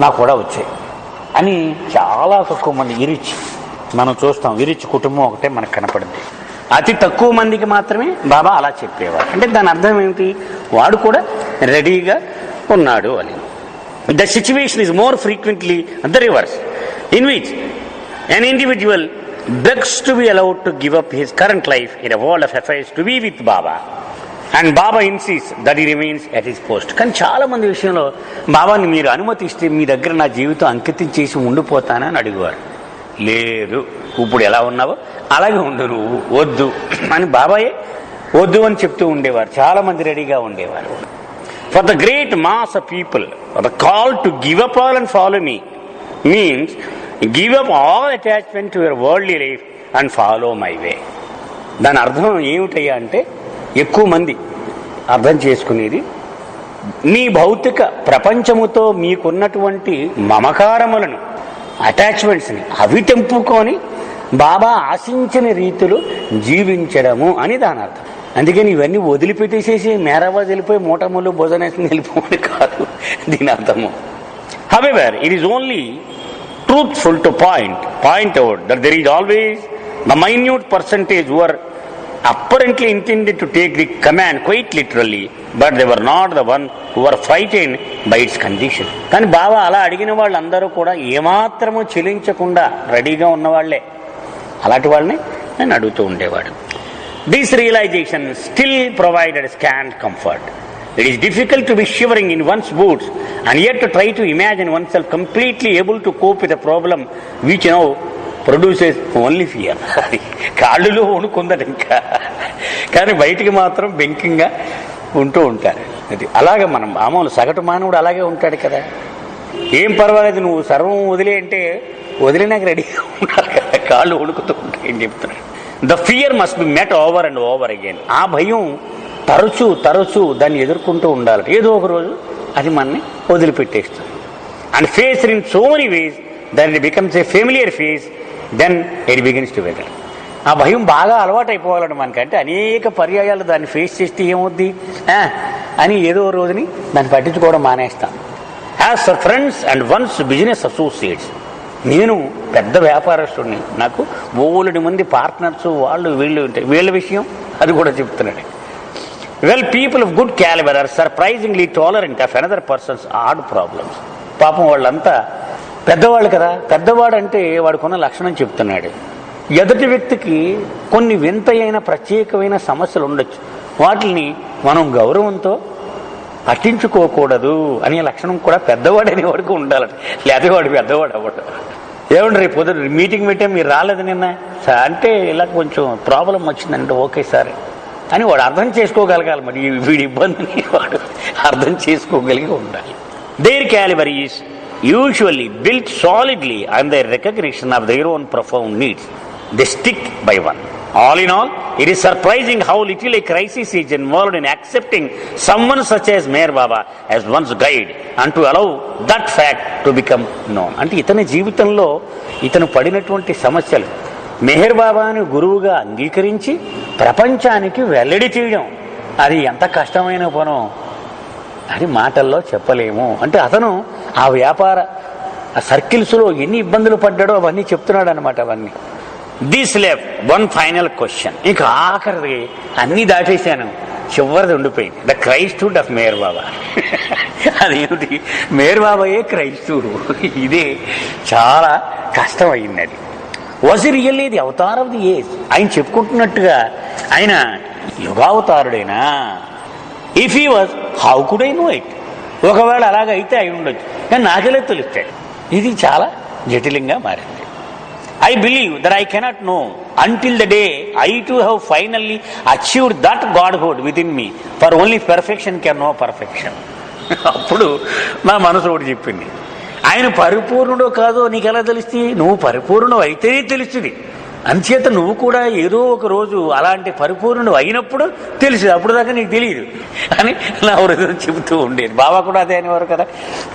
నాకు కూడా వచ్చాయి అని. చాలా తక్కువ మంది విరిచి మనం చూస్తాం, విరిచి కుటుంబం ఒకటే మనకు కనపడింది. అతి తక్కువ మందికి మాత్రమే బాబా అలా చెప్పేవారు. అంటే దాని అర్థం ఏమిటి, వాడు కూడా రెడీగా ఉన్నాడు అని. The situation is more frequently the reverse, in which an individual begs to be allowed to give up his current life in a world of affairs to be with Baba. And Baba insist that ఈ remains at his post. కానీ చాలా మంది విషయంలో బాబాని మీరు అనుమతిస్తే మీ దగ్గర నా జీవితం అంకితం చేసి ఉండిపోతానని అడిగేవారు. లేదు, ఇప్పుడు ఎలా ఉన్నావో అలాగే ఉండు, నువ్వు వద్దు అని బాబాయే వద్దు అని చెప్తూ ఉండేవారు. చాలా మంది రెడీగా ఉండేవారు. For the great mass of people, the call to give up all and follow me means give up all attachment to your worldly life and follow my way. దాని అర్థం ఏమిటయ్యా అంటే, ఎక్కువ మంది అర్థం చేసుకునేది, నీ భౌతిక ప్రపంచముతో మీకున్నటువంటి మమకారములను, అటాచ్మెంట్స్ని అవి తెంపుకొని బాబా ఆశించిన రీతిలో జీవించడము అని దాని అర్థం. అందుకని ఇవన్నీ వదిలిపెట్టేసేసి మేరాబాద్ వెళ్ళిపోయి మూటములు భోజనేసి వెళ్ళిపోవని కాదు దీని అర్థము. However, it is only truthful to point out that there is always the minute percentage who are apparently intended to take the command quite literally, but they were not the one who were frightened by its condition. కానీ బాబా అలా అడిగిన వాళ్ళందరూ కూడా ఏమాత్రము చెలించకుండా రెడీగా ఉన్నవాళ్లే. అలాంటి వాళ్ళని నేను అడుగుతూ ఉండేవాడు. This realization still provided scant comfort. It is difficult to be shivering in one's boots and yet to try to imagine oneself completely able to cope with a problem which now produces only fear. కాళ్ళులో వణుకుందట ఇంకా, కానీ బయటికి మాత్రం బెంకింగా ఉంటూ ఉంటారు. అది అలాగే మనం మామూలు సగటు మానవుడు అలాగే ఉంటాడు కదా. ఏం పర్వాలేదు, నువ్వు సర్వం వదిలే అంటే వదిలినాక రెడీగా ఉన్నారు కదా, కాళ్ళు వణుకుతూ ఉంటాయని చెప్తున్నాడు. The fear must be met over and over again. ఆ భయం తరచూ దాన్ని ఎదుర్కొంటూ ఉండాలి. ఏదో ఒక రోజు అది మనని వదిలిపెట్టేస్తుంది. And face in so many ways that it becomes a familiar face, then it begins to wither. ఆ భయం బాగా అలవాటు అయిపోవాలండి మనకంటే. అనేక పర్యాయాలు దాన్ని ఫేస్ చేస్తే ఏమవుద్ది అని ఏదో రోజుని దాన్ని పట్టించుకోవడం మానేస్తాం. As for friends and one's business associates, నేను పెద్ద వ్యాపారస్తుడిని, నాకు బోలెడు మంది పార్ట్నర్స్ వాళ్ళు వీళ్ళు ఉంటాయి. వీళ్ళ విషయం అది కూడా చెప్తున్నాడు. Well, people of good calibre are surprisingly tolerant of another person's odd problems. పాపం వాళ్ళంతా పెద్దవాళ్ళు కదా. పెద్దవాడు అంటే వాడికున్న లక్షణం చెప్తున్నాడు. ఎదుటి వ్యక్తికి కొన్ని వింతైన ప్రత్యేకమైన సమస్యలు ఉండొచ్చు, వాటిని మనం గౌరవంతో పట్టించుకోకూడదు అనే లక్షణం కూడా పెద్దవాడు అనేవాడికి ఉండాలంట. లేకపోతే వాడు పెద్దవాడు అవ్వడు. ఏమండి రేపు పొద్దున మీటింగ్ పెట్టే మీరు రాలేదు నిన్న అంటే ఇలా కొంచెం ప్రాబ్లం వచ్చిందంటే ఓకే సార్ అని వాడు అర్థం చేసుకోగలగాలి. మరి వీడి ఇబ్బందిని వాడు అర్థం చేసుకోగలిగి ఉండాలి. Their calibre is usually built solidly on their recognition of their own profound needs. They stick by one. All in all, it is surprising how little a crisis is involved in accepting someone such as Meher Baba as one's guide and to allow that fact to become known. అంటే ఇతని జీవితంలో ఇతను పడినటువంటి సమస్యలు మెహర్ బాబాను గురువుగా అంగీకరించి ప్రపంచానికి వెల్లడి చేయడం, అది ఎంత కష్టమైన పనో అది మాటల్లో చెప్పలేము. అంటే అతను ఆ వ్యాపార సర్కిల్స్లో ఎన్ని ఇబ్బందులు పడ్డాడో అవన్నీ చెప్తున్నాడు అనమాట. అవన్నీ this left one final question. ఇంకా ఆఖరిది అన్నీ దాటేశాను, చివరిది ఉండిపోయింది. The Christhood of Meher Baba. అదేమిటి? మెహర్ బాబాయే క్రైస్తవుడు. ఇదే చాలా కష్టమైంది. అది was really the avatar of the age. ఆయన చెప్పుకుంటున్నట్టుగా ఆయన యుగావతారుడైనా? If he was, how could I know it? ఒకవేళ అలాగైతే అయి ఉండొచ్చు, కానీ నాకెలా తెలుస్తాడు? ఇది చాలా జటిలంగా మారింది. I believe that I cannot know until the day I too have finally achieved that Godhood within me, for only perfection can know perfection. అప్పుడు నా మనసు ఒకటి చెప్పింది, ఆయన పరిపూర్ణుడో కాదో నీకు ఎలా తెలుస్తుంది? నువ్వు పరిపూర్ణుడు అయితేనే తెలుస్తుంది. అంచేత నువ్వు కూడా ఏదో ఒక రోజు అలాంటి పరిపూర్ణుడు అయినప్పుడు తెలుసు, అప్పుడు దాకా నీకు తెలియదు అని నా హృదయం చెబుతూ ఉండేది. బాబా కూడా అదే అనేవారు కదా,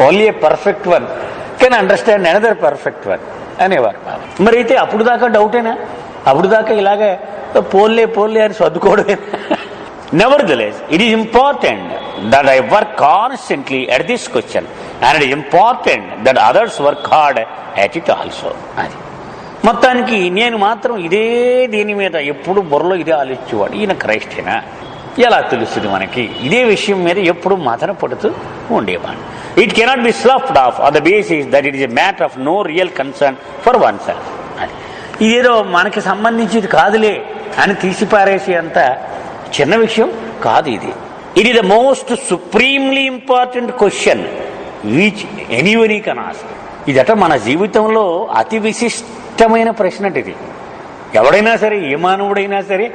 only a perfect one can understand another perfect one అనేవారు బాబా. మరి అయితే అప్పుడు దాకా డౌటేనా? అప్పుడు దాకా ఇలాగే పోన్లే అని సర్దుకోవడమేనా? Nevertheless, it is important that I work constantly at this question, and it is important that others work hard at it also. అది మొత్తానికి నేను మాత్రం ఇదే దీని మీద ఎప్పుడు బుర్రలో ఇదే ఆలోచించేవాడు. ఈయన క్రైస్తేనా, ఎలా తెలుస్తుంది మనకి? ఇదే విషయం మీద ఎప్పుడు మదన పడుతూ ఉండేవాడు. It cannot be sloughed off on the basis that it is a matter of no real concern for one self. అది ఇదేదో మనకి సంబంధించింది కాదులే అని తీసిపారేసి అంత చిన్న విషయం కాదు ఇది. It is the most supremely important question which anyone can ask. ఇదట మన జీవితంలో అతి విశిష్టమైన ప్రశ్న. ఇది ఎవడైనా సరే, ఏ మానవుడైనా సరే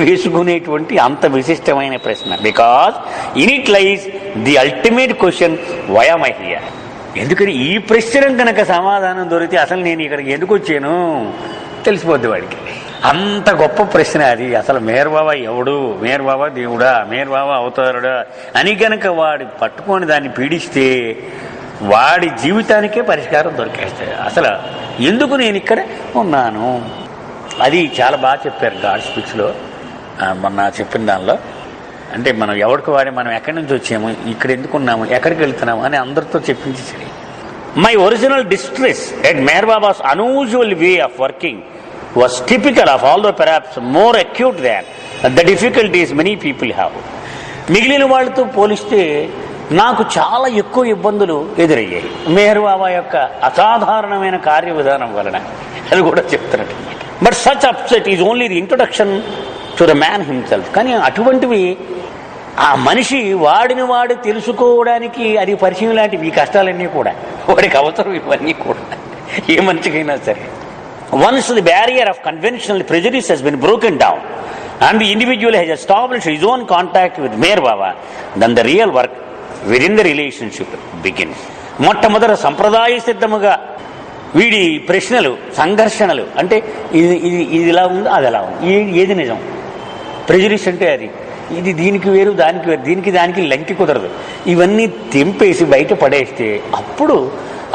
వేసుకునేటువంటి అంత విశిష్టమైన ప్రశ్న. Because in it lies the ultimate question, why am I here. ఎందుకని ఈ ప్రశ్న కనుక సమాధానం దొరికితే అసలు నేను ఇక్కడికి ఎందుకు వచ్చాను తెలిసిపోద్ది వాడికి. అంత గొప్ప ప్రశ్న అది. అసలు మేర్ బాబా ఎవడు, మేర్ బాబా దేవుడా, మేర్ బాబా అవతారుడా అని కనుక వాడి పట్టుకొని దాన్ని పీడిస్తే వాడి జీవితానికే పరిష్కారం దొరికేస్తాయి. అసలు ఎందుకు నేను ఇక్కడ ఉన్నాను, అది చాలా బాగా చెప్పారు గాడ్ స్పీక్స్లో మొన్న చెప్పిన దానిలో. అంటే మనం ఎవరికి వాడి మనం ఎక్కడి నుంచి వచ్చాము, ఇక్కడ ఎందుకున్నాము, ఎక్కడికి వెళ్తున్నాము అని అందరితో చెప్పించేసి. My original distress at Meher Baba's unusual way of working was typical of, although perhaps more acute than the difficulties many people have. మిగిలిన వాళ్ళతో పోలిస్తే నాకు చాలా ఎక్కువ ఇబ్బందులు ఎదురయ్యాయి మేర్ బాబా యొక్క అసాధారణమైన కార్య విధానం వలన, అది కూడా చెప్తున్నట్టు. But such upset is only the introduction to the man himself. కానీ అటువంటివి ఆ మనిషి వాడిని వాడు తెలుసుకోవడానికి అది పరిచయం లాంటివి. ఈ కష్టాలన్నీ కూడా వాడికి అవసరం, ఇవన్నీ కూడా ఏ మనిషికైనా సరే. Once the barrier of conventional prejudice has been broken down and the individual has established his own contact with Meher Baba, then the real work within the relationship begins. మొట్టమొదట సంప్రదాయ సిద్ధముగా వీడి ప్రశ్నలు, సంఘర్షణలు, అంటే ఇది ఇలా ఉంది, అది ఎలా ఉంది, ఏది నిజం. ప్రెజుడిస్ అంటే అది, ఇది దీనికి వేరు, దానికి వేరు, దీనికి దానికి లంకి కుదరదు, ఇవన్నీ తెంపేసి బయట పడేస్తే అప్పుడు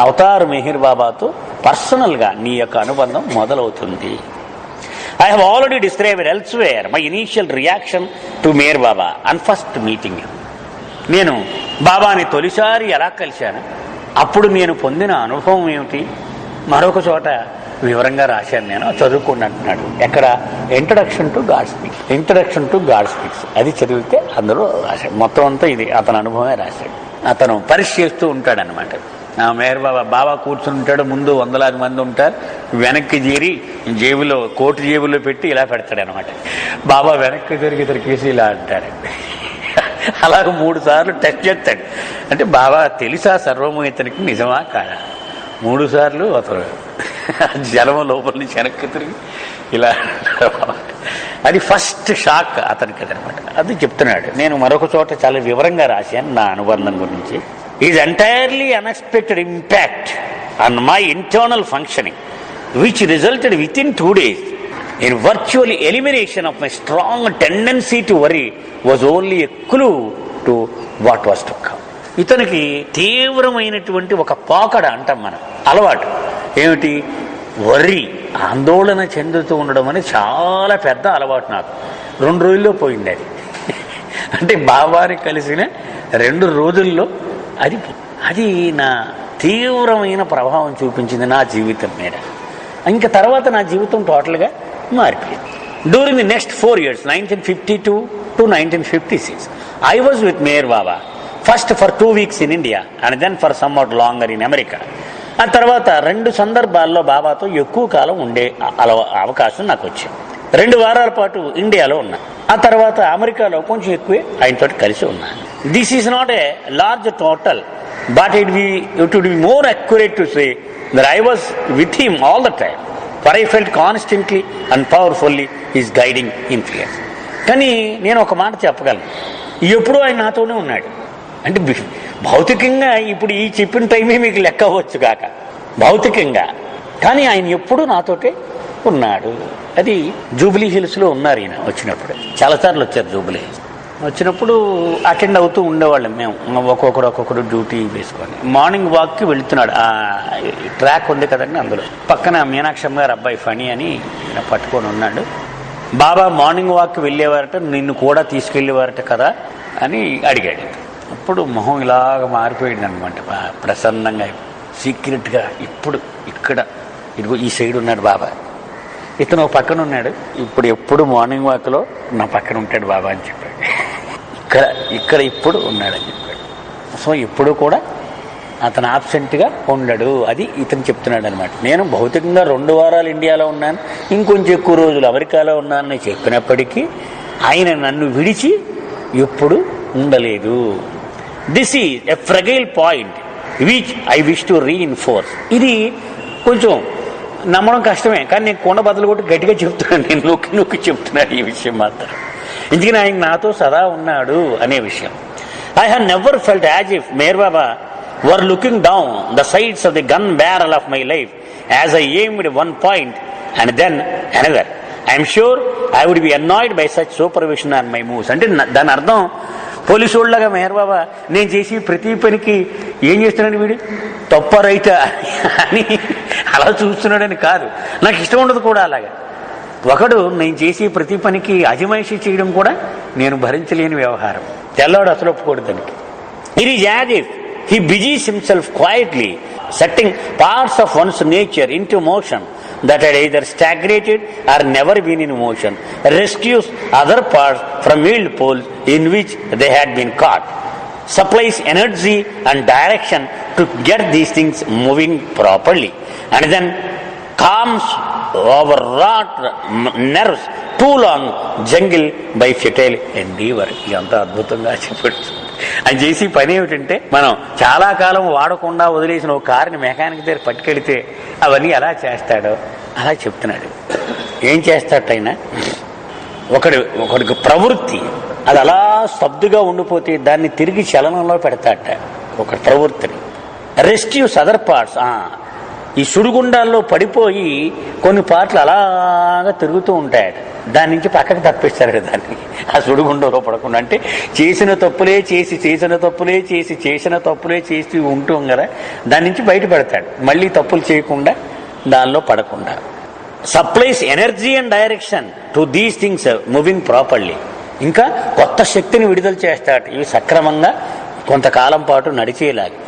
అవతార్ మెహర్ బాబాతో పర్సనల్గా నీ యొక్క అనుబంధం మొదలవుతుంది. I have already described elsewhere my initial reaction to Meher Baba and first meeting. నేను బాబాని తొలిసారి ఎలా కలిశాను, అప్పుడు నేను పొందిన అనుభవం ఏమిటి, మరొక చోట వివరంగా రాశాను. నేను చదువుకున్నట్టున్నాడు. ఎక్కడ? Introduction to God speaks. Introduction to God speaks అది చదివితే అందులో రాశాడు. మొత్తం అంతా ఇది అతని అనుభవమే రాశాడు. అతను పరీక్ష చేస్తూ ఉంటాడనమాట. మేర్ బాబా కూర్చుని ఉంటాడు, ముందు వందలాది మంది ఉంటారు, వెనక్కి చేరి జేబులో, కోటు జేబులో పెట్టి ఇలా పెడతాడు అనమాట. బాబా వెనక్కి తిరిగి ఇతరికేసి ఇలా అంటాడు. అలాగ 3 సార్లు టెస్ట్ చేస్తాడు. అంటే బాబా తెలుసా సర్వము ఇతనికి, నిజమా కాదా? 3 సార్లు అతను జలము లోపల నుంచి వెనక్కి తిరిగి ఇలా. అది ఫస్ట్ షాక్ అతనికి అనమాట. అది చెప్తున్నాడు. నేను మరొక చోట చాలా వివరంగా రాశాను నా అనుబంధం గురించి. is entirely unexpected impact on my internal functioning, which resulted within 2 days in virtual elimination of my strong tendency to worry, was only a clue to what was to come. ఇతనికి తీవ్రమైనటువంటి ఒక పోకడ అంటాం మనం, అలవాటు. ఏమిటి? వర్రీ, ఆందోళన చెందుతూ ఉండడం అనేది చాలా పెద్ద అలవాటు నాకు. 2 రోజుల్లో పోయింది అది. అంటే బాబాని కలిసిన 2 రోజుల్లో అది నా తీవ్రమైన ప్రభావం చూపించింది నా జీవితం మీద. ఇంకా తర్వాత నా జీవితం టోటల్గా మారిపోయింది. During the next 4 years, 1952 to 1956, I was with Meher Baba, first for 2 weeks in India and then for somewhat longer in America. ఆ తర్వాత 2 సందర్భాల్లో బాబాతో ఎక్కువ కాలం ఉండే అవకాశం నాకు వచ్చింది. 2 వారాల పాటు ఇండియాలో ఉన్నా. ఆ తర్వాత అమెరికాలో కొంచెం ఎక్కువే ఆయనతో కలిసి ఉన్నాను. This is not a large total, but it would be more accurate to say that I was with him all the time, for I felt constantly and powerfully his guiding influence. కానీ నేను ఒక మాట చెప్పగలను, ఎప్పుడూ ఆయన నాతోనే ఉన్నాడు. అంటే భౌతికంగా ఇప్పుడు ఈ చెప్పిన టైమే మీకు లెక్క అవ్వచ్చు కాక భౌతికంగా, కానీ ఆయన ఎప్పుడూ నాతోటే ఉన్నాడు. అది జూబ్లీ హిల్స్లో ఉన్నారు ఈయన వచ్చినప్పుడు. చాలాసార్లు వచ్చారు జూబ్లీ హిల్స్. వచ్చినప్పుడు అటెండ్ అవుతూ ఉండేవాళ్ళం మేము, ఒక్కొక్కడు డ్యూటీ వేసుకొని. మార్నింగ్ వాక్కి వెళుతున్నాడు, ఆ ట్రాక్ ఉంది కదండి, అందులో పక్కన మీనాక్షమ్మ గారు అబ్బాయి ఫణి అని పట్టుకొని ఉన్నాడు. బాబా మార్నింగ్ వాక్కి వెళ్ళేవారట, నిన్ను కూడా తీసుకెళ్ళేవారట కదా అని అడిగాడు. అప్పుడు మొహం ఇలాగ మారిపోయింది అనమాట, ప్రసన్నంగా సీక్రెట్గా. ఇప్పుడు ఇక్కడ ఇదిగో ఈ సైడ్ ఉన్నాడు బాబా, ఇతను పక్కన ఉన్నాడు, ఇప్పుడు ఎప్పుడు మార్నింగ్ వాక్లో నా పక్కన ఉంటాడు బాబా అని చెప్పాడు. ఇక్కడ ఇప్పుడు ఉన్నాడని చెప్పాడు. సో ఎప్పుడు కూడా అతను ఆబ్సెంట్గా ఉండడు, అది ఇతను చెప్తున్నాడు అనమాట. నేను భౌతికంగా 2 వారాలు ఇండియాలో ఉన్నాను, ఇంకొంచెం ఎక్కువ రోజులు అమెరికాలో ఉన్నానని చెప్పినప్పటికీ ఆయన నన్ను విడిచి ఎప్పుడు ఉండలేదు. This is a fragile point which I wish to reinforce. ఇది కొంచెం నమ్మడం కష్టమే, కానీ నేను కొండ బదులు కొట్టి గట్టిగా చెప్తున్నాను, నేను నొక్కి నొక్కి చెప్తున్నాను ఈ విషయం మాత్రం. ఎందుకని ఆయన నాతో సదా ఉన్నాడు అనే విషయం. I have never felt as if Meher Baba were looking down the sides of the gun barrel of my life as I aimed one point and then another. I am sure I would be annoyed by such supervision on my moves. అంటే దాని అర్థం police వాళ్ళగా మెహర్ బాబా నేను చేసి ప్రతి పనికి ఏం చేస్తున్నాడు వీడు తప్ప రైట అని అలా చూస్తున్నాడని కాదు, నాకు ఇష్టం ఉండదు కూడా అలాగా. ఒకడు నేను చేసి ప్రతి పనికి అజమాయిషీ చేయడం కూడా నేను భరించలేని వ్యవహారం. తెల్లవాడు అసలు ఒప్పుకోడు దానికి. It is as if he busies himself quietly, setting parts of one's nature into motion that had either stagnated or never been in motion, rescues other parts from wild poles in which they had been caught, supplies energy and direction to get these things moving properly, and then calms overwrought nerves too long jungle by futile endeavor. ఇదంతా అద్భుతంగా చెప్పాడు. ఆయన చేసి పని ఏమిటంటే, మనం చాలా కాలం వాడకుండా వదిలేసిన ఒక కారుని మెకానిక్ దగ్గర పట్టుకెడితే అవన్నీ ఎలా చేస్తాడో అలా చెప్తున్నాడు. ఏం చేస్తాడట ఆయన, ఒకడికి ప్రవృత్తి అది అలా స్తబ్దుగా ఉండిపోతే దాన్ని తిరిగి చలనంలో పెడతాడట ఒక ప్రవృత్తిని. రెస్క్యూస్ అదర్ పార్ట్స్, ఈ సుడిగుండాల్లో పడిపోయి కొన్ని పాటలు అలాగా తిరుగుతూ ఉంటాయట, దాని నుంచి పక్కకు తప్పిస్తారు దాన్ని, ఆ సుడిగుండంలో పడకుండా. అంటే చేసిన తప్పులే చేసి ఉంటాం కదా, దాని నుంచి బయటపడతాడు, మళ్ళీ తప్పులు చేయకుండా దానిలో పడకుండా. Supplies energy and direction to these things moving properly. ఇంకా కొత్త శక్తిని విడుదల చేస్తాడు ఇవి సక్రమంగా కొంతకాలం పాటు నడిచేలాగా.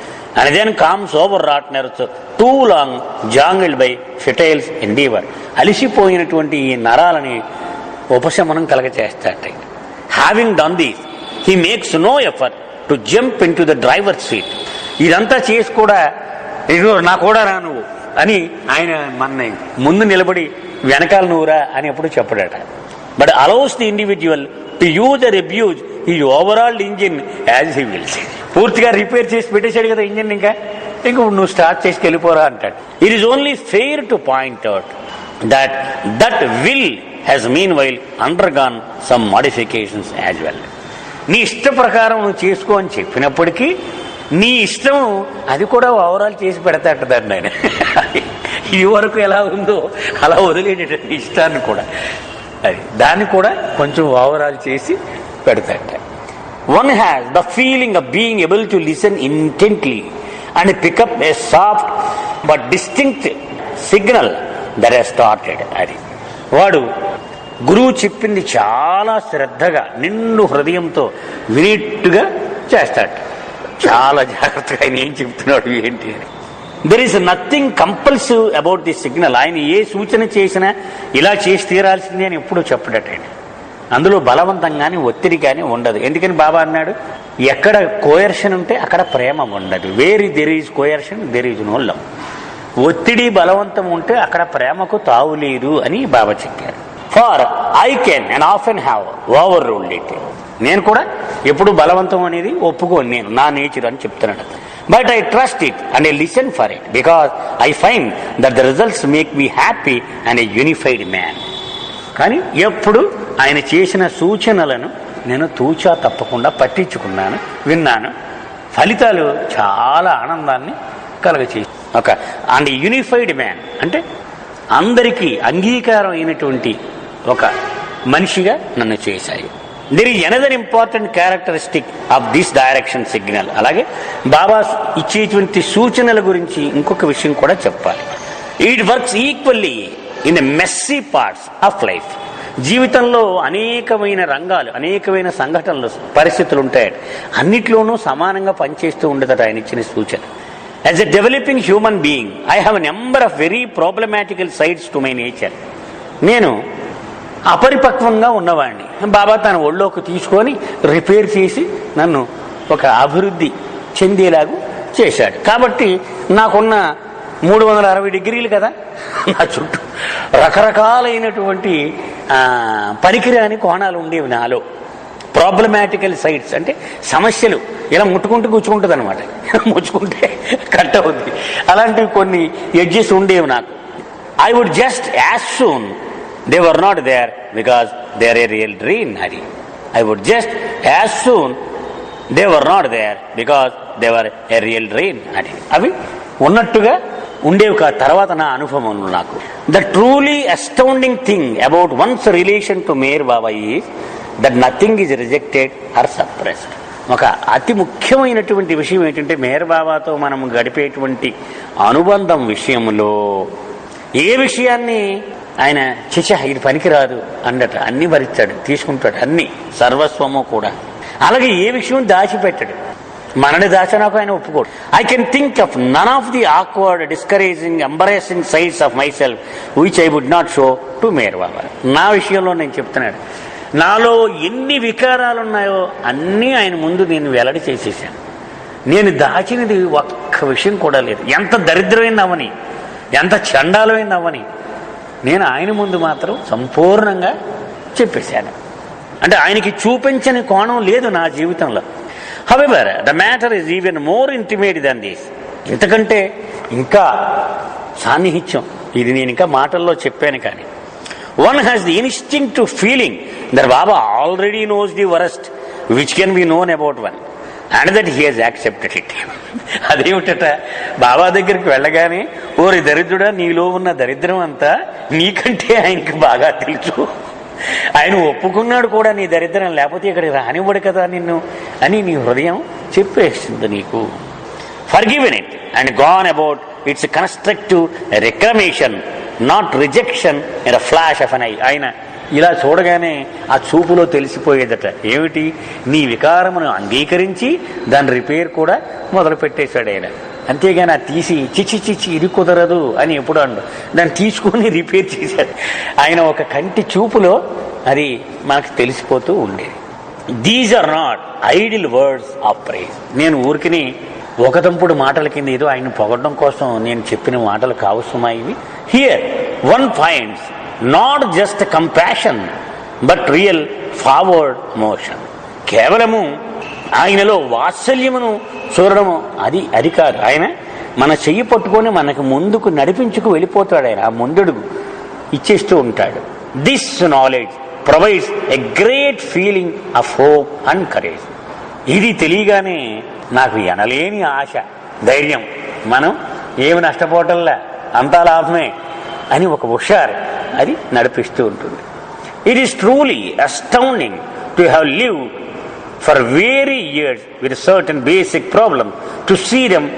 And then comes overwrought nerves too long jangled by futile endeavor. అలిసిపోయినటువంటి ఈ నరాలని ఉపశమనం కలగచేస్తాట. Having done this, he makes no effort to jump into the driver's seat. ఇదంతా చేసి కూడా ఇదిగో నా కూడా రా నువ్వు అని ఆయన మన ముందు నిలబడి వెనకాల నువ్వురా అని ఎప్పుడు చెప్పడట. But allows the individual to use or abuse his overall engine as he wills. పూర్తిగా రిపేర్ చేసి పెట్టేశాడు కదా ఇంజిన్, ఇంకా నువ్వు స్టార్ట్ చేసి వెళ్ళిపోరా అంటాడు. It is only fair to point out that will has mean while undergone some modifications as well. నీ ఇష్ట ప్రకారం నువ్వు చేసుకో అని చెప్పినప్పటికీ నీ ఇష్టం అది కూడా ఓవరాల్ చేసి పెడతాట దాన్ని ఆయన. ఇది వరకు ఎలా ఉందో అలా వదిలేటటువంటి ఇష్టాన్ని కూడా దాన్ని కూడా కొంచెం ఓవరాల్ చేసి పెడతాట. One has the feeling of being able to listen intently and pick up a soft but distinct signal that has started. అది వాడు గురువు చెప్పింది చాలా శ్రద్ధగా నిండు హృదయంతో వినీట్టుగా చేస్తాడు, చాలా జాగ్రత్తగా ఆయన ఏం చెప్తున్నాడు ఏంటి అని. There is nothing compulsive about the signal. ఆయన ఏ సూచన చేసినా ఇలా చేసి తీరాల్సిందే అని ఎప్పుడూ చెప్పడట ఆయన. అందులో బలవంతం కానీ ఒత్తిడి కానీ ఉండదు. ఎందుకని బాబా అన్నాడు, ఎక్కడ కోయర్షన్ ఉంటే అక్కడ ప్రేమ ఉండదు. Where there is coercion there is no love. ఒత్తిడి బలవంతం ఉంటే అక్కడ ప్రేమకు తావు లేదు అని బాబా చెప్పారు. Far I can and often have overruled it. నేను కూడా ఎప్పుడు బలవంతం అనేది ఒప్పుకోను, నేను నా నేచర్ అని చెప్తున్నాడు. But I trust it and I listen for it because I find that the results make me happy and A unified man. కానీ ఎప్పుడు ఆయన చేసిన సూచనలను నేను తూచా తప్పకుండా పట్టించుకున్నాను, విన్నాను. ఫలితాలు చాలా ఆనందాన్ని కలగచేసి ఒక అండ్ యూనిఫైడ్ మ్యాన్ అంటే అందరికీ అంగీకారం అయినటువంటి ఒక మనిషిగా నన్ను చేశాయి. There is another important characteristic of this direction signal. అలాగే బాబా ఇచ్చేటువంటి సూచనల గురించి ఇంకొక విషయం కూడా చెప్పాలి. It works equally in the messy parts of life. జీవితంలో అనేకమైన రంగాలు, అనేకమైన సంఘటనలు, పరిస్థితులు ఉంటాయి. అన్నిట్లోనూ సమానంగా పనిచేస్తూ ఉండదట ఆయన ఇచ్చిన సూచన. As a developing human being I have a number of very problematical sides to my nature. నేను అపరిపక్వంగా ఉన్నవాడిని. బాబా తన ఒళ్ళోకి తీసుకొని రిపేర్ చేసి నన్ను ఒక అభివృద్ధి చెందేలాగా చేశాడు. కాబట్టి నాకున్న 360 డిగ్రీలు కదా నా చుట్టూ రకరకాలైనటువంటి పనికిరాని కోణాలు ఉండేవి నాలో. ప్రాబ్లమాటికల్ సైడ్స్ అంటే సమస్యలు ఇలా ముట్టుకుంటూ కూర్చుకుంటుంది అనమాట, ముచ్చుకుంటే కట్ అవుద్ది. అలాంటివి కొన్ని ఎడ్జెస్ ఉండేవి నాకు. I would just as soon they were not there because they are a real dream, Hari. I would just as soon they were not there because they were a real dream, Hari. అవి ఉన్నట్టుగా ఉండేవి కాదు. తర్వాత నా అనుభవం నాకు the truly astounding thing about one's relation to Meher Baba is that nothing is rejected or suppressed. ఒక అతి ముఖ్యమైనటువంటి విషయం ఏంటంటే మేర్ బాబాతో మనం గడిపేటువంటి అనుబంధం విషయంలో ఏ విషయాన్ని ఆయన చిచ ఇది పనికిరాదు అన్నట్టు అన్ని భరిస్తాడు, తీసుకుంటాడు, అన్ని సర్వస్వము కూడా. అలాగే ఏ విషయం దాచిపెట్టాడు, మనని దాచనాకు ఆయన ఒప్పుకోడు. I can think of none of the awkward discouraging embarrassing sides of my self which I would not show to Meher Baba. నా విషయంలో నేను చెప్తున్నాడు, నాలో ఎన్ని వికారాలు ఉన్నాయో అన్నీ ఆయన ముందు నేను వెల్లడి చేసేసాను. నేను దాచినది ఒక్క విషయం కూడా లేదు. ఎంత దరిద్రమైన అవని, ఎంత చండాలమైన అవని నేను ఆయన ముందు మాత్రం సంపూర్ణంగా చెప్పేశాను. అంటే ఆయనకి చూపించని కోణం లేదు నా జీవితంలో. However the matter is even more intimate than this. ఇంతకంటే ఇంకా సాన్నిహిత్యం ఇది నేను ఇంకా మాటల్లో చెప్పాను. కానీ one has the instinctive feeling that Baba already knows the worst which can be known about one and that he has accepted it. అదేమిటట, బాబా దగ్గరికి వెళ్ళగానే ఓరి దరిద్రుడా నీలో ఉన్న దరిద్రం అంతా నీకంటే ఆయనకి బాగా తెలుసు, ఆయన ఒప్పుకున్నాడు కూడా నీ దరిద్రం, లేకపోతే ఇక్కడికి రానివ్వడు కదా నిన్ను అని నీ హృదయం చెప్పేస్తుంది నీకు. Forgiven it and gone about its constructive reclamation, not rejection in a flash of an eye. ఆయన ఇలా చూడగానే ఆ చూపులో తెలిసిపోయేదట ఏమిటి, నీ వికారమును అంగీకరించి దాని రిపేర్ కూడా మొదలు పెట్టేశాడు ఆయన. అంతేగాని అది తీసి చిచి ఇది కుదరదు అని ఎప్పుడు అండు, దాన్ని తీసుకుని రిపేర్ చేశాడు ఆయన. ఒక కంటి చూపులో అది మనకు తెలిసిపోతూ ఉండేది. These are not idle words of praise. నేను ఊరికిని ఒక తంపుడు మాటల కింద ఏదో ఆయన పొగడడం కోసం నేను చెప్పిన మాటలు కావు సుమా ఇవి. Here one finds not just compassion but real forward motion. కేవలము ఆయనలో వాత్సల్యమును చూడడము అది కాదు. ఆయన మన చెయ్యి పట్టుకొని మనకు ముందుకు నడిపించుకు వెళ్ళిపోతాడు. ఆయన ఆ ముందడుగు ఇచ్చేస్తూ ఉంటాడు. This knowledge provides a great feeling of hope and courage. ఇది తెలియగానే నాకు ఎనలేని ఆశ, ధైర్యం, మనం ఏమి నష్టపోవటంలా అంతా లాభమే అని ఒక హుషారు అది నడిపిస్తూ ఉంటుంది. It is truly astounding to have lived for very years with certain basic problem to see them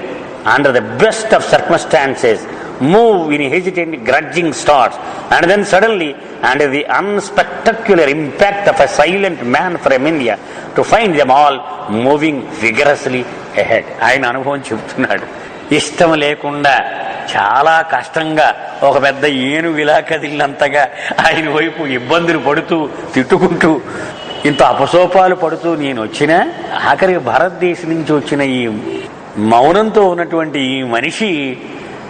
under the best of circumstances move in hesitant grudging starts and then suddenly under the unspectacular impact of a silent man from India to find them all moving vigorously ahead. ఆయన అనుభవం చెబుతున్నాడు. ఇష్టం లేకుండా చాలా కష్టంగా ఒక పెద్ద ఏనుగు ఇలా కదిలినంతగా ఆయన వైపు ఇబ్బందులు పడుతూ తిట్టుకుంటూ ఇంత అపసోపాలు పడుతూ నేను వచ్చినా ఆఖరికి భారతదేశం నుంచి వచ్చిన ఈ మౌనంతో ఉన్నటువంటి ఈ మనిషి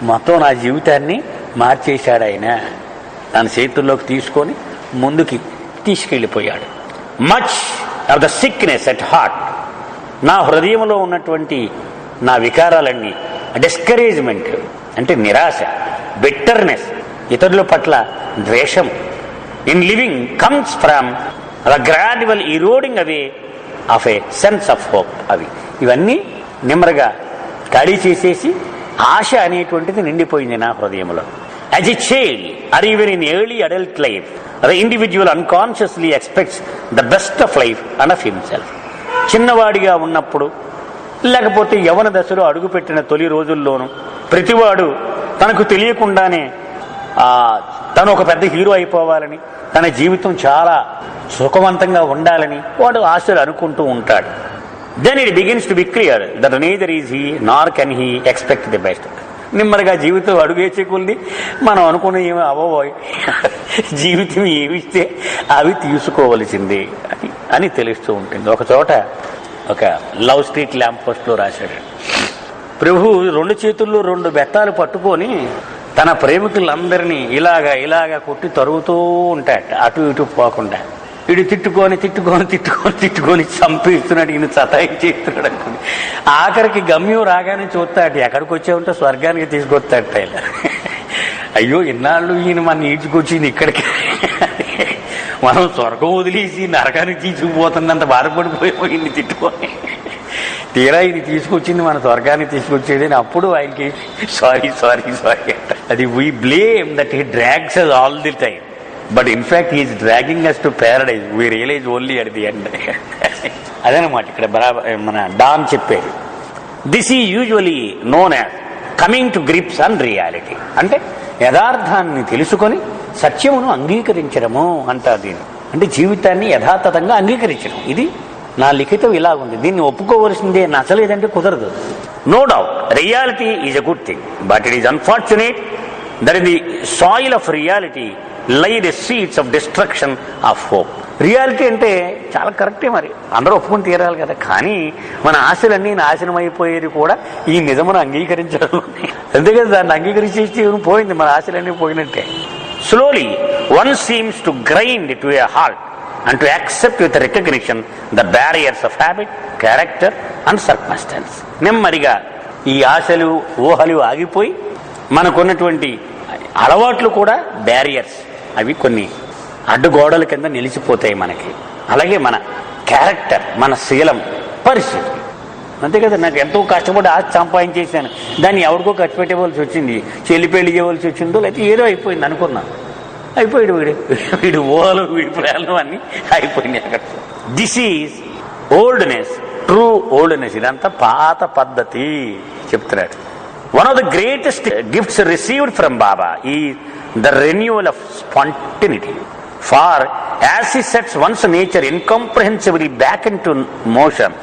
మొత్తం నా జీవితాన్ని మార్చేశాడు. ఆయన తన చేతుల్లోకి తీసుకొని ముందుకి తీసుకెళ్ళిపోయాడు. Much of the sickness at heart, నా హృదయంలో ఉన్నటువంటి నా వికారాలన్నీ, డిస్కరేజ్మెంట్ అంటే నిరాశ, బిట్టర్నెస్, ఇతరుల పట్ల ద్వేషం, in living comes from the gradual eroding away of a sense of hope. ఇవన్నీ నిమ్మరగా ఖాళీ చేసేసి ఆశ అనేటువంటిది నిండిపోయింది నా హృదయంలో. As a child or even in early adult life the individual unconsciously expects the best of life and of himself. చిన్నవాడిగా ఉన్నప్పుడు లేకపోతే యవన దశలో అడుగుపెట్టిన తొలి రోజుల్లోనూ ప్రతివాడు తనకు తెలియకుండానే తను ఒక పెద్ద హీరో అయిపోవాలని, తన జీవితం చాలా సుఖవంతంగా ఉండాలని వాడు ఆశలు అనుకుంటూ ఉంటాడు. Then it begins to be clear that neither is he nor can he expect the best. నిమ్మదిగా జీవితం అడుగేసే కొద్ది మనం అనుకున్న ఏమి అవ్వబోయ్, జీవితం ఏమిస్తే అవి తీసుకోవలసిందే అని తెలుస్తూ ఉంటుంది. ఒక చోట ఒక లవ్ స్ట్రీట్ ల్యాంప్ పోస్ట్లో రాశాడు, ప్రభు 2 చేతుల్లో 2 బెత్తాలు పట్టుకొని తన ప్రేమికులందరినీ ఇలాగా కొట్టి తరుగుతూ ఉంటాడు, అటు ఇటు పోకుండా. వీడు తిట్టుకొని చంపేస్తున్నాడు, ఈయన సతాయించేస్తున్నాడు అనుకుని ఆఖరికి గమ్యం రాగానే చూస్తాడు, ఎక్కడికి వచ్చావుంటే స్వర్గానికి తీసుకొస్తాడట. ఇలా అయ్యో ఇన్నాళ్ళు ఈయన మన ఈడ్చుకొచ్చింది ఇక్కడికి, మనం స్వర్గం వదిలేసి నరకానికి తీసుకుపోతున్నంత బాధపడిపోయింది తిట్టుకొని, తీరా ఇది తీసుకొచ్చింది మన స్వర్గాన్ని తీసుకొచ్చేది అని అప్పుడు ఆయనకి సారీ సారీ సారీ అంట. అది we blame that he drags us all the time, but in fact he is dragging us to paradise, we realise only at the end. అదనమాట ఇక్కడ మన డాన్ చెప్పారు. This is usually known as coming to grips on reality, అంటే యథార్థాన్ని తెలుసుకొని సత్యమును అంగీకరించడము అంటారు దీన్ని. అంటే జీవితాన్ని యథాతథంగా అంగీకరించడం. ఇది నా లిఖితం ఇలా ఉంది, దీన్ని ఒప్పుకోవలసిందే, నచ్చలేదంటే కుదరదు. No doubt reality is a good thing, but it is unfortunate that in the soil of reality lie the seeds of destruction of hope. Reality అంటే చాలా కరెక్టే, మరి అందరూ ఒప్పుకొని తీరాలి కదా. కానీ మన ఆశలన్నీ నాశనం అయిపోయేది కూడా ఈ నిజమును అంగీకరించడం. అంతే కదా, దాన్ని అంగీకరించేసి పోయింది, మన ఆశలన్నీ పోయినట్టే. Slowly one seems to grind to A halt and to accept with recognition the barriers of habit, character and circumstance. నెమ్మదిగా ఈ ఆశలు ఊహలు ఆగిపోయి మనకున్నటువంటి అలవాట్లు కూడా బ్యారియర్స్, అవి కొన్ని అడ్డుగోడల కింద నిలిచిపోతాయి మనకి. అలాగే మన క్యారెక్టర్, మన శీలం, పరిస్థితి. అంతే కదా, నాకు ఎంతో కష్టపడి ఆశ సంపాదించేసాను, దాన్ని ఎవరికో ఖర్చు పెట్టేవలసి వచ్చింది, చెల్లి పెళ్లి చేయవలసి వచ్చిందో, లేకపోతే ఏదో అయిపోయింది అనుకున్నాను, అయిపోయాడు వీడు ఓలు, వీడి ప్రాణం అన్ని అయిపోయింది అక్కడ. This is oldness, true oldness. ఇదంతా పాత పద్ధతి చెప్తున్నాడు. One of the greatest gifts received from Baba is the renewal of spontaneity. Far as he sets one's nature incomprehensibly back in to motion,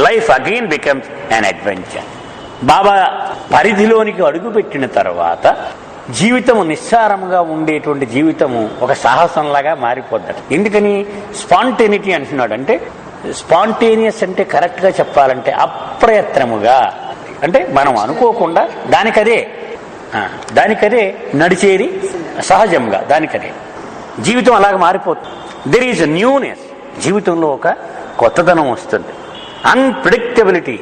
life again becomes an adventure. Baba పరిధిలోనికి అడుగుపెట్టిన తర్వాత జీవితము నిస్సారముగా ఉండేటువంటి జీవితము ఒక సాహసంలాగా మారిపోద్దాడు. ఎందుకని స్పాంటేనిటీ అంటున్నాడు అంటే, స్పాంటేనియస్ అంటే కరెక్ట్గా చెప్పాలంటే అప్రయత్నముగా, అంటే మనం అనుకోకుండా దానికదే నడిచేది సహజంగా, దానికదే జీవితం అలాగ మారిపోతుంది. దెర్ ఈజ్ న్యూనెస్, జీవితంలో ఒక కొత్తదనం వస్తుంది. అన్ప్రిడిక్టబిలిటీ,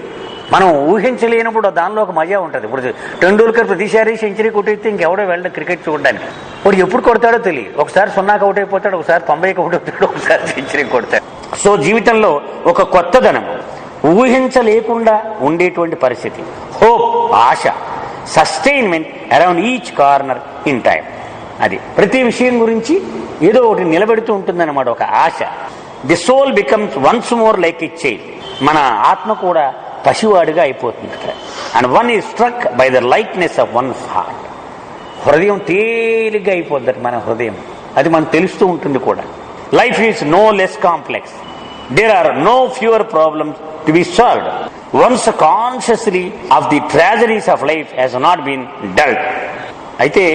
మనం ఊహించలేనప్పుడు దానిలో ఒక మజా ఉంటుంది. ఇప్పుడు టెండూల్కర్ ప్రతిసారి సెంచరీ కొట్టేస్తే ఇంకెవడో వెళ్ళడం క్రికెట్ చూడడానికి. ఇప్పుడు ఎప్పుడు కొడతాడో తెలియదు, ఒకసారి 0కి అవుట్ అయిపోతాడు, ఒకసారి 90కి అవుట్ అవుతాడు, ఒకసారి సెంచరీ కొడతాడు. సో జీవితంలో ఒక కొత్తదనం, ఊహించలేకుండా ఉండేటువంటి పరిస్థితి, హోప్, ఆశ, sustainment around each corner in time. అది ప్రతి విషయం గురించి ఏదో ఒకటి నిలబెడుతూ ఉంటుందన్నమాట, ఒక ఆశ. The soul becomes once more like it child, మన ఆత్మ కూడా పసివాడిగా అయిపోతుంది. And one is struck by the lightness of one's heart. హృదయం తేలిగ్గా అయిపోద్ది మన హృదయం, అది మనకు తెలుస్తూ ఉంటుంది కూడా. Life is no less complex, there are no fewer problems to be solved one's consciously of the tragedies of life has not been dulled. అయితే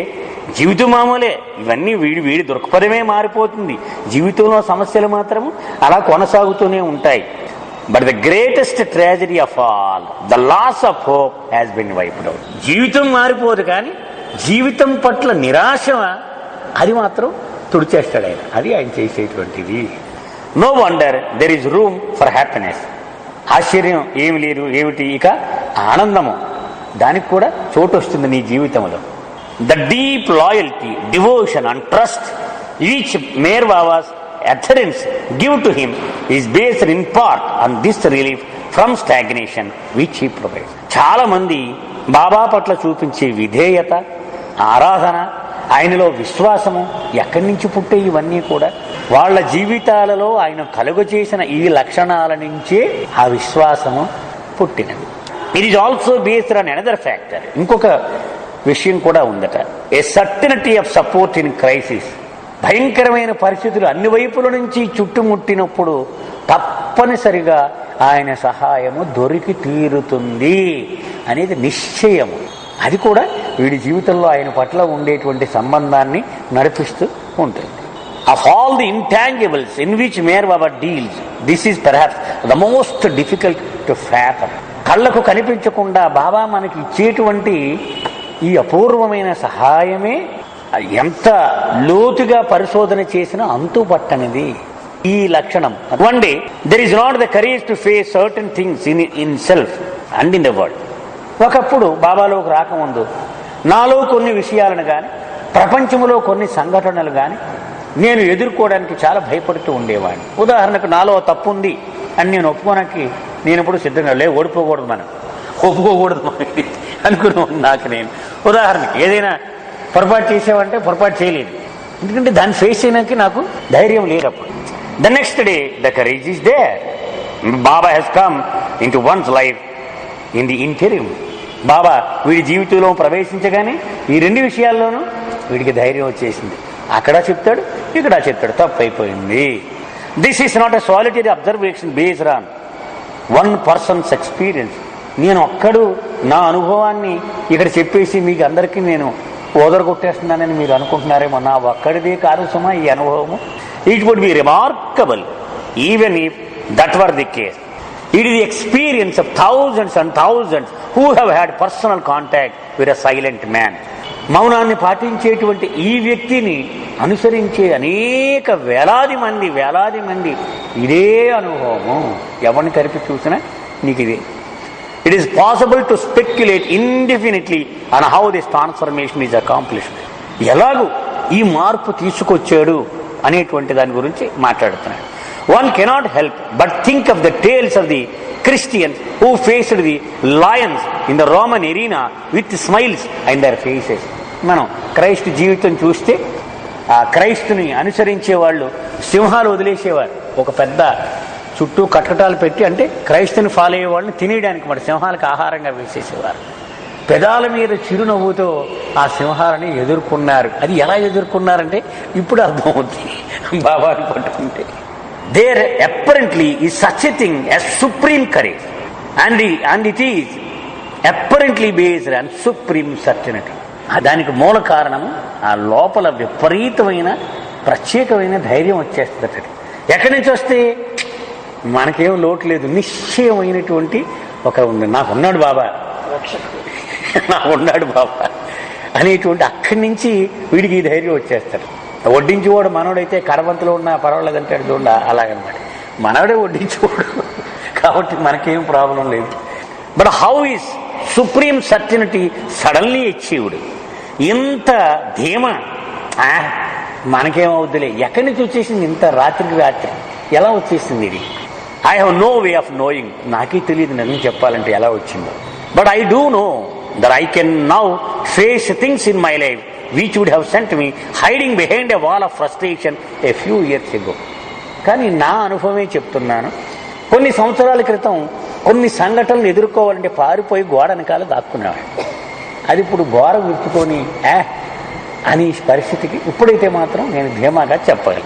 జీవితం మామూలే, ఇవన్నీ వీడి దృక్పథమే మారిపోతుంది, జీవితంలో సమస్యలు మాత్రము అలా కొనసాగుతూనే ఉంటాయి. But the greatest tragedy of all, the loss of hope has been wiped out. జీవితం మారిపోదు కానీ జీవితం పట్ల నిరాశ అది మాత్రం తుడిచేస్తాడు ఆయన, అది ఆయన చేసేటువంటిది. No wonder there is room for happiness. ఆశ్చర్యం ఏమి లేదు, ఏమిటి ఇక ఆనందము, దానికి కూడా చోటు వస్తుంది నీ జీవితంలో. The deep loyalty, devotion and trust each Meher Baba's adherents give to him is based in part on this relief from stagnation which he provides. చాలా మంది బాబా పట్ల చూపించే విధేయత, ఆరాధన, ఆయనలో విశ్వాసము ఎక్కడి నుంచి పుట్టే ఇవన్నీ కూడా వాళ్ళ జీవితాలలో ఆయన కలుగజేసిన ఈ లక్షణాల నుంచే ఆ విశ్వాసము పుట్టినది. It is also based on another factor. ఇంకొక విషయం కూడా ఉందట, a certainty of support in crisis. భయంకరమైన పరిస్థితులు అన్ని వైపుల నుంచి చుట్టుముట్టినప్పుడు తప్పనిసరిగా ఆయన సహాయము దొరికి తీరుతుంది అనేది నిశ్చయము. అది కూడా వీడి జీవితంలో ఆయన పట్ల ఉండేటువంటి సంబంధాన్ని నడిపిస్తూ ఉంటుంది. Of all the intangibles in which Meher Baba deals, this is perhaps the most difficult to fathom. కళ్ళకు కనిపించకుండా బాబా మనకి ఇచ్చేటువంటి ఈ అపూర్వమైన సహాయమే ఎంత లోతుగా పరిశోధన చేసినా అంతు పట్టనిది ఈ లక్షణం. One day there is not the courage to face certain things in self and in the world. ఒకప్పుడు బాబాలోకి రాకముందు నాలో కొన్ని విషయాలను కానీ ప్రపంచంలో కొన్ని సంఘటనలు కానీ నేను ఎదుర్కోవడానికి చాలా భయపడుతూ ఉండేవాడిని. ఉదాహరణకు నాలో తప్పు ఉంది అని నేను ఒప్పుకోవడానికి నేను ఎప్పుడు సిద్ధంగా ఓడిపోకూడదు, ఒప్పుకోకూడదు అనుకున్నాను. నాకు నేను ఉదాహరణకి ఏదైనా పొరపాటు చేసావంటే పొరపాటు చేయలేదు, ఎందుకంటే దాన్ని ఫేస్ చేయడానికి నాకు ధైర్యం లేదు అప్పుడు. The next day the courage is there. Baba has come in to one's life in the interim. Baba వీడి జీవితంలో ప్రవేశించగానే ఈ రెండు విషయాల్లోనూ వీడికి ధైర్యం వచ్చేసింది. అక్కడ చెప్తాడు, ఇక్కడ చెప్తాడు, తప్పు అయిపోయింది. This is not a solitary observation based on one persons experience. నేను ఒక్కడు నా అనుభవాన్ని ఇక్కడ చెప్పేసి మీకు అందరికీ నేను ఓదరగొట్టేస్తున్నానని మీరు అనుకుంటున్నారేమో. నా ఒక్కడిదే కాదు సుమా ఈ అనుభవము. It would be remarkable even if that were the case. It is the experience of thousands and thousands who have had personal contact with a silent man. మౌనాన్ని పాటించేటువంటి ఈ వ్యక్తిని అనుసరించే అనేక వేలాది మంది ఇదే అనుభవము. ఎవరిని కలిపి చూసినా నీకు ఇదే. It is possible to speculate indefinitely on how this transformation is accomplished. ఎలాగూ ఈ మార్పు తీసుకొచ్చాడు అనేటువంటి దాని గురించి మాట్లాడుతున్నాడు. One cannot help but think of the tales of the Christians who faced the lions in the Roman arena with smiles in their faces. మనం క్రైస్తు జీవితం చూస్తే ఆ క్రైస్తుని అనుసరించే వాళ్ళు సింహాలు వదిలేసేవారు. ఒక పెద్ద చుట్టూ కటకటాలు పెట్టి, అంటే క్రైస్తుని ఫాలో అయ్యే వాళ్ళని తినేయడానికి మరి సింహాలకు ఆహారంగా వేసేసేవారు. పెదాల మీద చిరునవ్వుతో ఆ సింహాలని ఎదుర్కొన్నారు. అది ఎలా ఎదుర్కొన్నారంటే ఇప్పుడు అర్థమవుతుంది బాబాని పట్టుకుంటే. There apparently is such a thing as supreme courage and it is apparently based and supreme certainty. దానికి మూల కారణము ఆ లోపల విపరీతమైన ప్రత్యేకమైన ధైర్యం వచ్చేస్తుంది. ఎక్కడి నుంచి వస్తే మనకేం లోటు లేదు, నిశ్చయమైనటువంటి ఒక ఉంది. నాకున్నాడు బాబా అనేటువంటి అక్కడి నుంచి వీడికి ఈ ధైర్యం వచ్చేస్తాడు. వడ్డించేవాడు మనోడైతే కడబంతలో ఉన్నా పర్వాలేదంటాడు చూడ, అలాగనమాట. మనోడే వడ్డించేవాడు కాబట్టి మనకేం ప్రాబ్లం లేదు. But how is supreme certainty suddenly achieved? ఇంత ధీమా మనకేమవుద్దులే, ఎక్కడి నుంచి వచ్చేసింది ఇంత రాత్రికి రాత్రి ఎలా వచ్చేసింది ఇది? I have no way of knowing. నాకే తెలియదు నన్ను చెప్పాలంటే ఎలా వచ్చిందో. But I do know that I can now face things in my life which would have sent me hiding behind a wall of frustration a few years ago. కానీ నా అనుభవమే చెప్తున్నాను. కొన్ని సంవత్సరాల క్రితం కొన్ని సంఘటనలు ఎదుర్కోవాలంటే పారిపోయి గోడ వెనకాల దాక్కున్నాడు. అది ఇప్పుడు గోడ విప్పుకొని అని పరిస్థితికి ఇప్పుడైతే మాత్రం నేను ధీమాగా చెప్పాలి.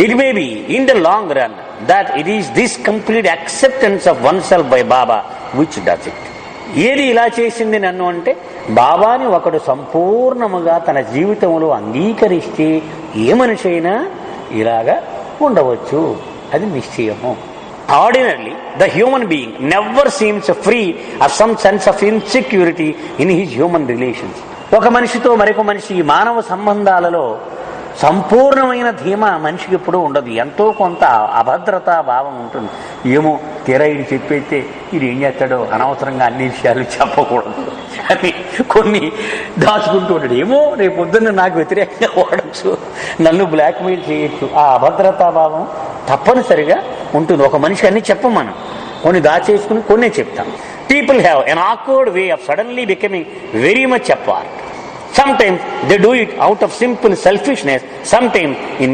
It may be in the long run that it is this complete acceptance of oneself by Baba which does it. ఏది ఇలా చేసింది నన్ను అంటే, బాబాని ఒకడు సంపూర్ణముగా తన జీవితంలో అంగీకరిస్తే ఏ మనిషి అయినా ఇలాగా ఉండవచ్చు, అది నిశ్చయము. Ordinarily, the human being never seems free of some sense of insecurity in his human relations. ఒక మనిషితో మరొక మనిషి మానవ సంబంధాలలో సంపూర్ణమైన ధీమా మనిషికి ఎప్పుడూ ఉండదు. ఎంతో కొంత అభద్రతా భావం ఉంటుంది. ఏమో తీరా ఇది చెప్పైతే ఇది ఏం చేస్తాడో, అనవసరంగా అన్ని విషయాలు చెప్పకూడదు అని కొన్ని దాచుకుంటూ ఉంటాడు. ఏమో రేపు పొద్దున్న నాకు వ్యతిరేకంగా వాడచ్చు, నన్ను బ్లాక్మెయిల్ చేయొచ్చు. ఆ అభద్రతా భావం తప్పనిసరిగా ఉంటుంది. ఒక మనిషి అన్ని చెప్పం, మనం కొన్ని దాచేసుకుని కొన్నే చెప్తాం. People have an awkward way of suddenly becoming very much apart. Sometimes they do it out of simple selfishness, sometimes in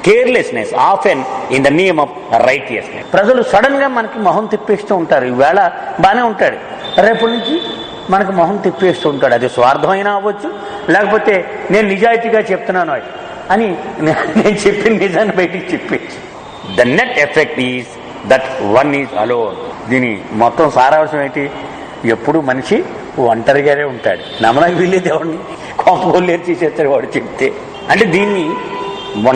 carelessness, often in the name of righteousness. ప్రజలు సడన్ గా మనకి మొహం తిప్పేస్తూ ఉంటారు. ఈవేళ బాగానే ఉంటాడు, రేపటి నుంచి మనకు మొహం తిప్పేస్తూ ఉంటాడు. అది స్వార్థమైనా అవ్వచ్చు, లేకపోతే నేను నిజాయితీగా చెప్తున్నాను అని నేను చెప్పిన నిజాన్ని బయటికి చెప్పేసి. The net effect is that one is alone. దీని మొత్తం సారాంశం ఏంటి? ఎప్పుడు మనిషి ఒంటరిగానే ఉంటాడు. నమ్మడానికి వీళ్ళేది ఎవరిని కొంపలేరు తీసేస్తాడు వాడు చెప్తే. అంటే దీన్ని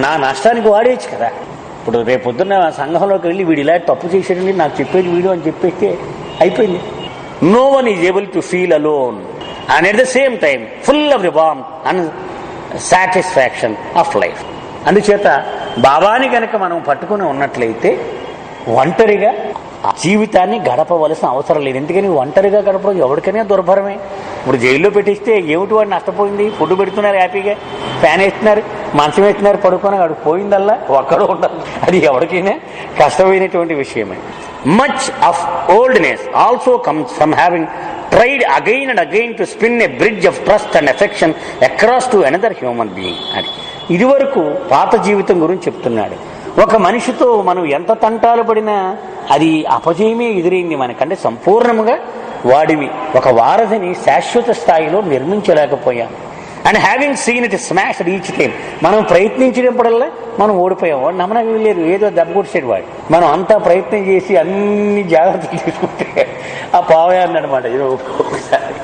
నా నష్టానికి వాడేయచ్చు కదా. ఇప్పుడు రేపొద్దున్న సంఘంలోకి వెళ్ళి వీడు ఇలా తప్పు చేసేటండి నాకు చెప్పేది వీడు అని చెప్పేస్తే అయిపోయింది. No one is able to feel alone and at the same time full of the warm and satisfaction of life. అందుచేత బాబాని కనుక మనం పట్టుకుని ఉన్నట్లయితే ఒంటరిగా ఆ జీవితాన్ని గడపవలసిన అవసరం లేదు. ఎందుకని ఒంటరిగా గడపడం ఎవరికైనా దుర్భరమే. ఇప్పుడు జైల్లో పెట్టిస్తే ఏమిటి వాడు నష్టపోయింది? ఫుడ్ పెడుతున్నారు, హ్యాపీగా ఫ్యాన్ వేస్తున్నారు, మంచం వేస్తున్నారు, పడుకొని వాడు పోయిందల్లా ఒక్కడు ఉండదు. అది ఎవరికైనా కష్టమైనటువంటి విషయమే. Much of oldness also comes from having tried again and again to spin a bridge of trust and affection across to another human being. అని ఇదివరకు పాత జీవితం గురించి చెప్తున్నాడు. ఒక మనిషితో మనం ఎంత తంటాలు పడినా అది అపజయమే ఎదురైంది మనకంటే సంపూర్ణముగా వాడివి ఒక వారధిని శాశ్వత స్థాయిలో నిర్మించలేకపోయాం. And having seen it smashed each time, మనం ప్రయత్నించినప్పుడల్లా మనం ఓడిపోయాం. వాడు నమ్మనవి లేదు, ఏదో దెబ్బ కొట్టేసాడు వాడు. మనం అంతా ప్రయత్నం చేసి అన్ని జాగ్రత్తలు తీసుకుంటే ఆ పావయాన్ని అనమాట ఇది ఒక్కొక్కసారి.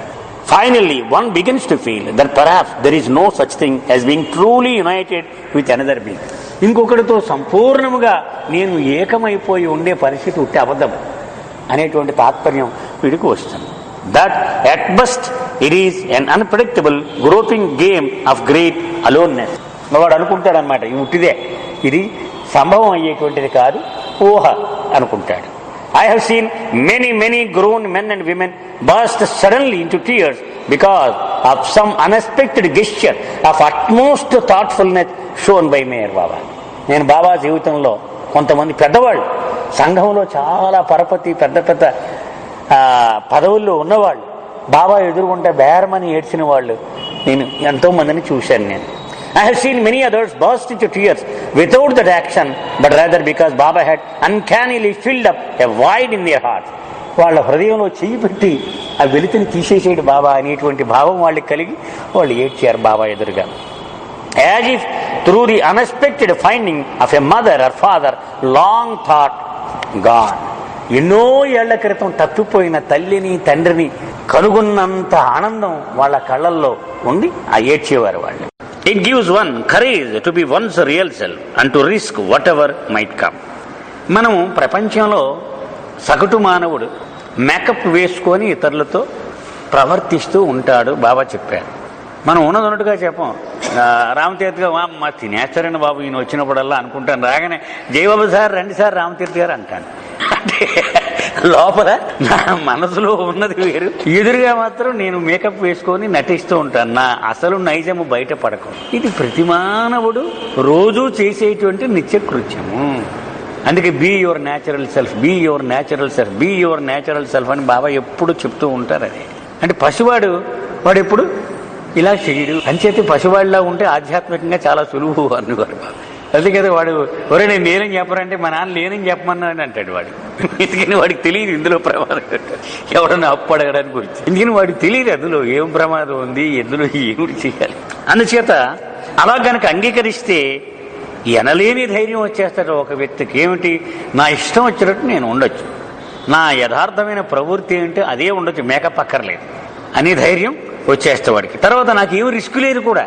Finally, one begins to feel that perhaps there is no such thing as being truly united with another being. ఇంకొకరితో సంపూర్ణముగా నేను ఏకమైపోయి ఉండే పరిస్థితి ఉంటే అబద్ధం అనేటువంటి తాత్పర్యం వీడికి వస్తుంది. That at best it is an unpredictable groping game of great aloneness. వాడు అనుకుంటాడనమాట ఇది ఉట్టిదే, ఇది సంభవం అయ్యేటువంటిది కాదు, ఊహ అనుకుంటాడు. I have seen many grown men and women burst suddenly into tears because of some unexpected gesture of utmost thoughtfulness shown by Meher Baba. నేను బాబా జీవితంలో కొంతమంది పెద్దవాళ్ళు, సంఘంలో చాలా పరపతి పెద్ద పెద్ద పదవుల్లో ఉన్నవాళ్ళు, బాబా ఎదురుగుంటే బేరమని ఏడ్చిన వాళ్ళు నేను ఎంతో మందిని చూశాను. నేను I have seen many others burst into tears without that action, but rather because Baba had uncannily filled up a void in their hearts. వాళ్ళ హృదయంలో చెయ్యి పెట్టి ఆ వెలితిని తీసేసేడు బాబా అనేటువంటి భావం వాళ్ళకి కలిగి వాళ్ళు ఏడ్చారు బాబా ఎదురుగా. As if through the unexpected finding of a mother or father long thought gone. ఎన్నో ఏళ్ల క్రితం తప్పిపోయిన తల్లిని తండ్రిని కనుగొన్నంత ఆనందం వాళ్ళ కళ్ళల్లో ఉండి ఆ ఏడ్చేవారు వాళ్ళు. It gives one courage to be one's real self and to risk whatever might come. మనము ప్రపంచంలో సగటు మానవుడు మేకప్ వేసుకొని ఇతరులతో ప్రవర్తిస్తూ ఉంటాడు బాబా చెప్పారు. మనం ఉన్నదన్నట్టుగా చెప్పం. రామతీర్థగా మా తినేస్తారని బాబు ఈయన వచ్చినప్పుడల్లా అనుకుంటాను, రాగానే జయబాబు సార్ రండి సార్ రామతీర్థ గారు అంటాను. అంటే లోపల నా మనసులో ఉన్నది వేరు, ఎదురుగా మాత్రం నేను మేకప్ వేసుకొని నటిస్తూ ఉంటాను. నా అసలు నైజము బయట పడకు. ఇది ప్రతి మానవుడు రోజూ చేసేటువంటి నిత్య కృత్యము. అందుకే be your natural self, be your natural self, be your natural self అని బాబా ఎప్పుడు చెప్తూ ఉంటారు. అది అంటే పసివాడు వాడు ఎప్పుడు ఇలా చేయడు అంచేతి పసివాడిలా ఉంటే ఆధ్యాత్మికంగా చాలా సులువు అన్నవారు బాబా. అందుకదే వాడు ఒరే నేను లేనని చెప్పరంటే మా నాన్న లేనని చెప్పమన్నాడని అంటాడు వాడు. ఎందుకని వాడికి తెలియదు ఇందులో ప్రమాదం, ఎవడన్నా అప్పు అడగడానికి వచ్చి. ఎందుకని వాడికి తెలియదు అందులో ఏం ప్రమాదం ఉంది, ఎందులో ఏమిటి చేయాలి. అందుచేత అలా కనుక అంగీకరిస్తే ఎనలేని ధైర్యం వచ్చేస్తాడు ఒక వ్యక్తికి. ఏమిటి, నా ఇష్టం వచ్చినట్టు నేను ఉండొచ్చు, నా యథార్థమైన ప్రవృత్తి ఏంటో అదే ఉండొచ్చు, మేకప్ అక్కర్లేదు అనే ధైర్యం వచ్చేస్తే వాడికి. తర్వాత నాకు ఏమి రిస్క్ లేదు కూడా,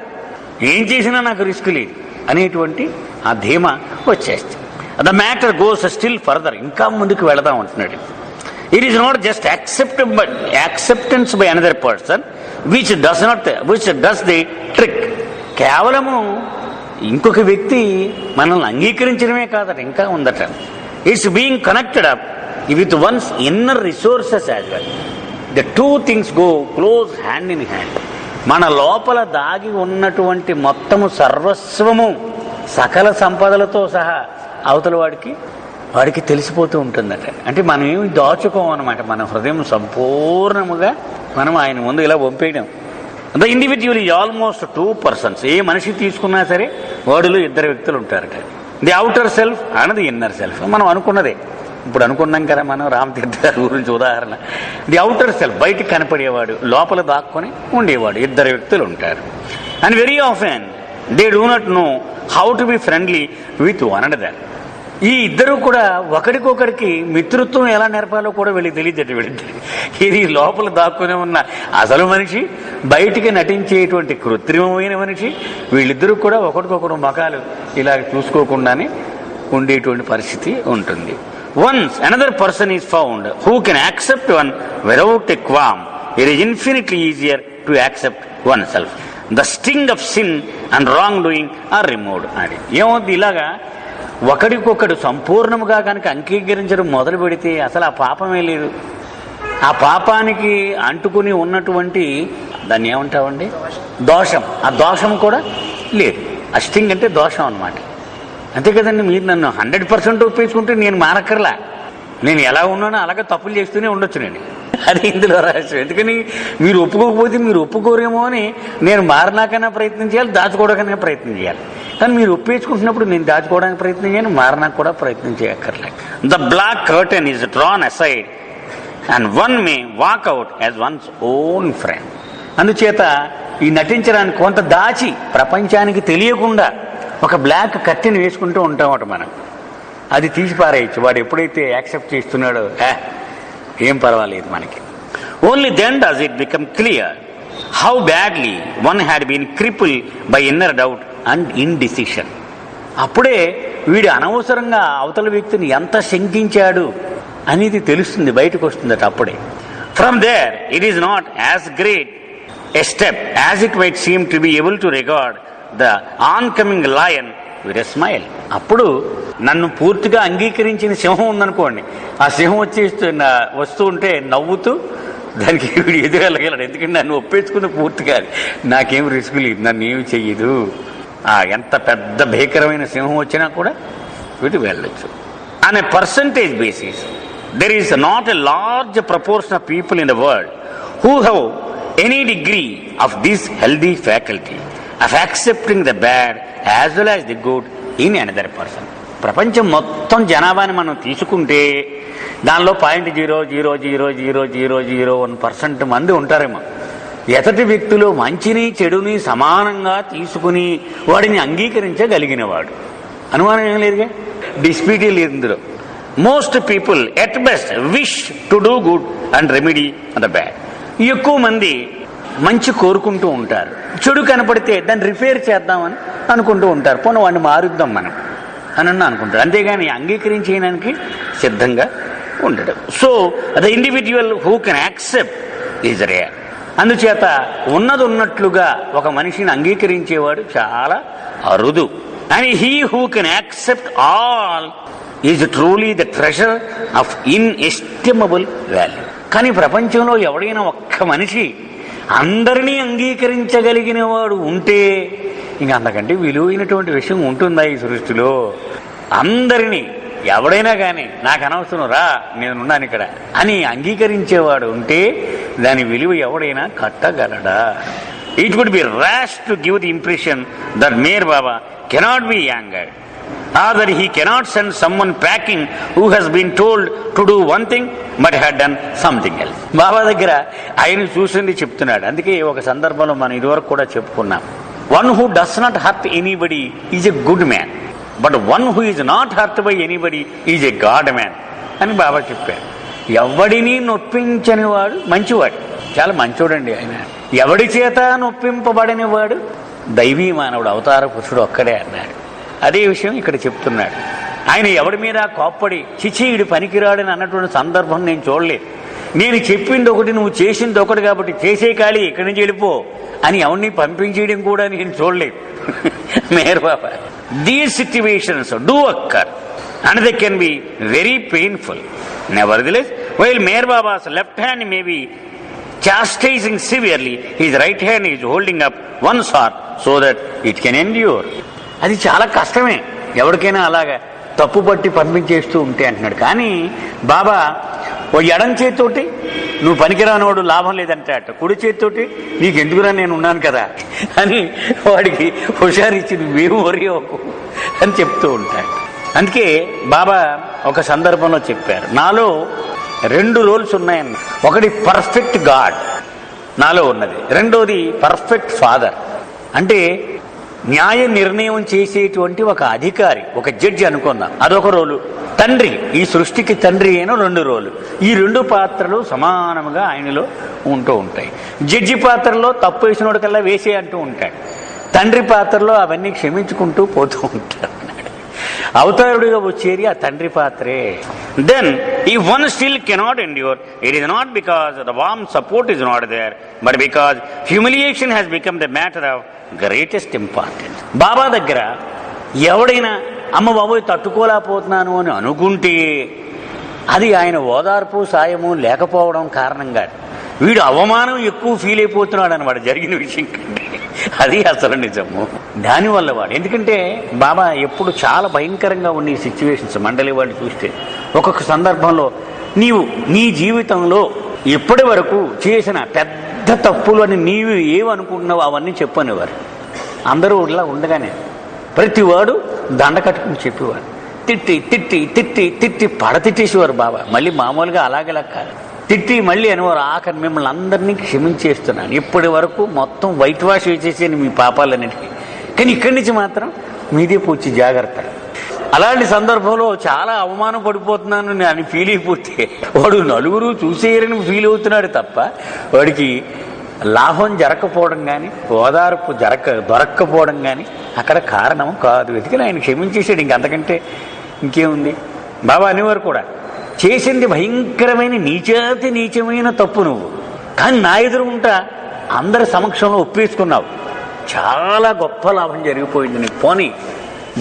ఏం చేసినా నాకు రిస్క్ లేదు అనేటువంటి ఆ ధీమా వచ్చేస్తే the matter goes still further, ఇంకా ముందుకు వెళదాం అంటున్నాడు. It is not just acceptance by another person which does the trick. కేవలము ఇంకొక వ్యక్తి మనల్ని అంగీకరించడమే కాదట, ఇంకా ఉందట. It's being connected up with once inner resources as well. The two things go close hand in hand. మన లోపల దాగి ఉన్నటువంటి మొత్తము సర్వస్వము సకల సంపదలతో సహా అవతల వాడికి తెలిసిపోతూ ఉంటుందట. అంటే మనం ఏమి దాచుకోం అనమాట, మన హృదయం సంపూర్ణముగా మనం ఆయన ముందు ఇలా పంపేయడం. The individual is almost 2 persons. ఏ మనిషి తీసుకున్నా సరే వాడిలో 2 వ్యక్తులు ఉంటారట. The outer self and the inner self. మనం అనుకున్నదే ఇప్పుడు అనుకున్నాం కదా మనం రామతీర్థ గారి గురించి ఉదాహరణ. ది అవుటర్ సెల్ఫ్ బయటికి కనపడేవాడు, లోపల దాక్కొని ఉండేవాడు, 2 వ్యక్తులు ఉంటారు. And very often they do not know how to be friendly with one another. ఈ ఇద్దరు కూడా ఒకరికొకరికి మిత్రుత్వం ఎలా నేర్పాలో కూడా వీళ్ళకి తెలియదు. వీళ్ళిద్దరికి ఇది లోపల దాక్కునే ఉన్న అసలు మనిషి, బయటికి నటించేటువంటి కృత్రిమమైన మనిషి, వీళ్ళిద్దరూ కూడా ఒకరికొకరు ముఖాలు ఇలా చూసుకోకుండానే ఉండేటువంటి పరిస్థితి ఉంటుంది. Once another person is found who can accept one without a qualm, it is infinitely easier to accept oneself. The sting of sin and wrongdoing are removed. ఏమవుతుంది, ఇలాగా ఒకడికొకడు సంపూర్ణముగా కనుక అంగీకరించడం మొదలు పెడితే అసలు ఆ పాపమే లేదు. ఆ పాపానికి అంటుకుని ఉన్నటువంటి దాన్ని ఏమంటామండి, దోషం. ఆ దోషం కూడా లేదు. అస్టింగ్ అంటే దోషం అన్నమాట. అంతే కదండి. మీరు నన్ను 100% ఒప్పించుకుంటే నేను మానక్కర్లా. నేను ఎలా ఉన్నానో అలాగే తప్పులు చేస్తూనే ఉండొచ్చు నేను. అది ఇందులో రహస్యం. ఎందుకని మీరు ఒప్పుకోకపోతే మీరు ఒప్పుకోరేమో అని నేను మారనాకైనా ప్రయత్నం చేయాలి, దాచుకోవడానికైనా ప్రయత్నం చేయాలి. కానీ మీరు ఒప్పేసుకుంటున్నప్పుడు నేను దాచుకోవడానికి ప్రయత్నం చేయను, మారనాకు కూడా ప్రయత్నం చేయక్కర్లేదు. The black curtain is drawn aside and one may walk out as one's own friend. అందుచేత ఈ నటించడానికి కొంత దాచి ప్రపంచానికి తెలియకుండా ఒక బ్లాక్ కర్టెన్ వేసుకుంటూ ఉంటామట మనం. అది తీసి పారేయచ్చు. వాడు ఎప్పుడైతే యాక్సెప్ట్ చేస్తున్నాడో ఏం పర్వాలేదు మనకి. Only then does it become clear how badly one had been cripple by inner doubt and indecision. అప్పుడే వీడు అనవసరంగా అవతల వ్యక్తిని ఎంత శంకించాడు అనేది తెలుస్తుంది, బయటకు వస్తుందట అప్పుడే. From there it is not as great a step as it might seem to be able to regard the oncoming lion with a smile. అప్పుడు నన్ను పూర్తిగా అంగీకరించిన సింహం ఉందనుకోండి, ఆ సింహం వస్తూ ఉంటే నవ్వుతూ దానికి వీడు ఎదురెళ్ళగలడు. ఎందుకంటే నన్ను ఒప్పేసుకున్న పూర్తిగా నాకేం రిస్క్ లేదు, నన్ను ఏమి చెయ్యదు. ఎంత పెద్ద భీకరమైన సింహం వచ్చినా కూడా వీటి వెళ్ళొచ్చు. On a percentage basis there is not a large proportion of people in the world who have any degree of this healthy faculty of accepting the bad as well as the good in another person. ప్రపంచం మొత్తం జనాభాని మనం తీసుకుంటే దానిలో 0.0000001% మంది ఉంటారేమో ఎతటి వ్యక్తులు మంచిని చెడుని సమానంగా తీసుకుని వాడిని అంగీకరించగలిగినవాడు. అనుమానం ఏం లేదుగా, డిస్ప్యూటే లేదు ఇందులో. Most people at best wish to do good and remedy the bad. ఎక్కువ మంది మంచి కోరుకుంటూ ఉంటారు, చెడు కనపడితే దాన్ని రిపేర్ చేద్దామని అనుకుంటూ ఉంటారు. పోనీ వాడిని మారుద్దాం మనం అని అనుకుంటారు, అంతేగాని అంగీకరించడానికి సిద్ధంగా ఉండడం. So the individual who can accept is rare. అందుచేత ఉన్నది ఉన్నట్లుగా ఒక మనిషిని అంగీకరించేవాడు చాలా అరుదు. And he who can accept all is truly the treasure of inestimable value. కానీ ప్రపంచంలో ఎవడైనా ఒక్క మనిషి అందరినీ అంగీకరించగలిగిన వాడు ఉంటే ఇంక అంతకంటే విలువైనటువంటి విషయం ఉంటుందా ఈ సృష్టిలో? అందరినీ ఎవడైనా కానీ నాకు అనవసరం రా, నేనున్నాను ఇక్కడ అని అంగీకరించేవాడు ఉంటే దాని విలువ ఎవడైనా కట్టగలడా? It would be rash to give the impression that Meher Baba cannot be angered or that he cannot send someone packing who has been told to do one thing but had done something else. బాబా దగ్గర ఆయన చూసింది చెప్తున్నాడు. అందుకే ఒక సందర్భంలో మనం ఇదివరకు కూడా చెప్పుకున్నాం, one who does not hurt anybody is a good man, but one who is not hurt by anybody is a God man అని బాబా చెప్పారు. ఎవడిని నొప్పించని వాడు మంచివాడు, చాలా మంచోడండి ఆయన. ఎవడి చేత నొప్పింపబడని వాడు దైవీ మానవుడు, అవతార పురుషుడు ఒక్కడే అన్నాడు. అదే విషయం ఇక్కడ చెప్తున్నాడు. ఆయన ఎవడి మీద కోప్పడి చిచీయుడు పనికిరాడని అన్నటువంటి సందర్భం నేను చూడలేదు. నేను చెప్పింది ఒకటి, నువ్వు చేసింది ఒకటి, కాబట్టి చేసే ఖాళీ ఇక్కడి నుంచి వెళ్ళిపో అని ఎవరిని పంపించేయడం కూడా నేను చూడలేదు. Meher Baba, these situations do occur and they can be very painful. Nevertheless, while Meher Baba's left hand may be chastising severely, his right hand is holding up one sword so that it can endure. అది చాలా కష్టమే ఎవరికైనా అలాగా తప్పు పట్టి పంపించేస్తూ ఉంటే అంటున్నాడు. కానీ బాబా ఓ ఎడం చేతితోటి నువ్వు పనికిరానోడు లాభం లేదంటే అట, కుడి చేతితోటి నీకు ఎందుకురా నేను ఉన్నాను కదా అని వాడికి హుషారిచ్చి నువ్వేం వరియకు అని చెప్తూ ఉంటాడు. అందుకే బాబా ఒక సందర్భంలో చెప్పారు, నాలో 2 రోల్స్ ఉన్నాయన్న. ఒకటి పర్ఫెక్ట్ గాడ్ నాలో ఉన్నది, రెండోది పర్ఫెక్ట్ ఫాదర్ అంటే న్యాయ నిర్ణయం చేసేటువంటి ఒక అధికారి, ఒక జడ్జి అనుకుందాం, అదొక రోలు. తండ్రి, ఈ సృష్టికి తండ్రి అయిన 2 రోలు. ఈ 2 పాత్రలు సమానముగా ఆయనలో ఉంటూ ఉంటాయి. జడ్జి పాత్రలో తప్పు వేసినోడు కల్లా వేసే అంటూ ఉంటాడు, తండ్రి పాత్రలో అవన్నీ క్షమించుకుంటూ పోతూ ఉంటాడు. అవతారుడిగా వచ్చేది ఆ తండ్రి పాత్రే. Then if one still cannot endure, it is not because the warm support is not there, but because humiliation has become the matter of greatest importance. Baba దగ్గర ఎవడైనా అమ్మ బాబోయ్ తట్టుకోలేకపోతున్నాను అని అనుకుంటే అది ఆయన ఓదార్పు సాయము లేకపోవడం కారణంగా వీడు అవమానం ఎక్కువ ఫీల్ అయిపోతున్నాడు అనమాట జరిగిన విషయం కంటే. అది అసలు నిజము. దానివల్ల వాడు, ఎందుకంటే బాబా ఎప్పుడు చాలా భయంకరంగా ఉన్న ఈ సిచ్యువేషన్స్ మండలి వాళ్ళు చూస్తే ఒక్కొక్క సందర్భంలో నీవు నీ జీవితంలో ఎప్పటి వరకు చేసిన పెద్ద తప్పులు అని నీవు ఏమనుకుంటున్నావు అవన్నీ చెప్పనేవారు. అందరూ ఇలా ఉండగానే ప్రతివాడు దండ కట్టుకుని చెప్పేవారు. తిట్టి తిట్టి తిట్టి తిట్టి పడతిట్టేసేవారు బాబా. మళ్ళీ మామూలుగా అలాగేలా కాదు, తిట్టి మళ్ళీ అనేవారు ఆఖరి మిమ్మల్ని అందరినీ క్షమించేస్తున్నాను, ఇప్పటి వరకు మొత్తం వైట్ వాష్ వేసేసాను మీ పాపాలన్నిటికీ, కానీ ఇక్కడి నుంచి మాత్రం మీదే పూచి జాగ్రత్త. అలాంటి సందర్భంలో చాలా అవమానం పడిపోతున్నాను అని ఫీల్ అయిపోతే వాడు నలుగురు చూసేయరని ఫీల్ అవుతున్నాడు తప్ప వాడికి లాభం జరగకపోవడం కానీ ఓదార్పు దొరక్కపోవడం కానీ అక్కడ కారణం కాదు. ఎందుకని ఆయన క్షమించేసాడు, ఇంకంతకంటే ఇంకేముంది. బాబా అనేవారు కూడా, చేసింది భయంకరమైన నీచమైన తప్పు నువ్వు, కానీ నా ఎదురుగుంటా అందరి సమక్షంలో ఒప్పేసుకున్నావు, చాలా గొప్ప లాభం జరిగిపోయింది నీకు, పోనీ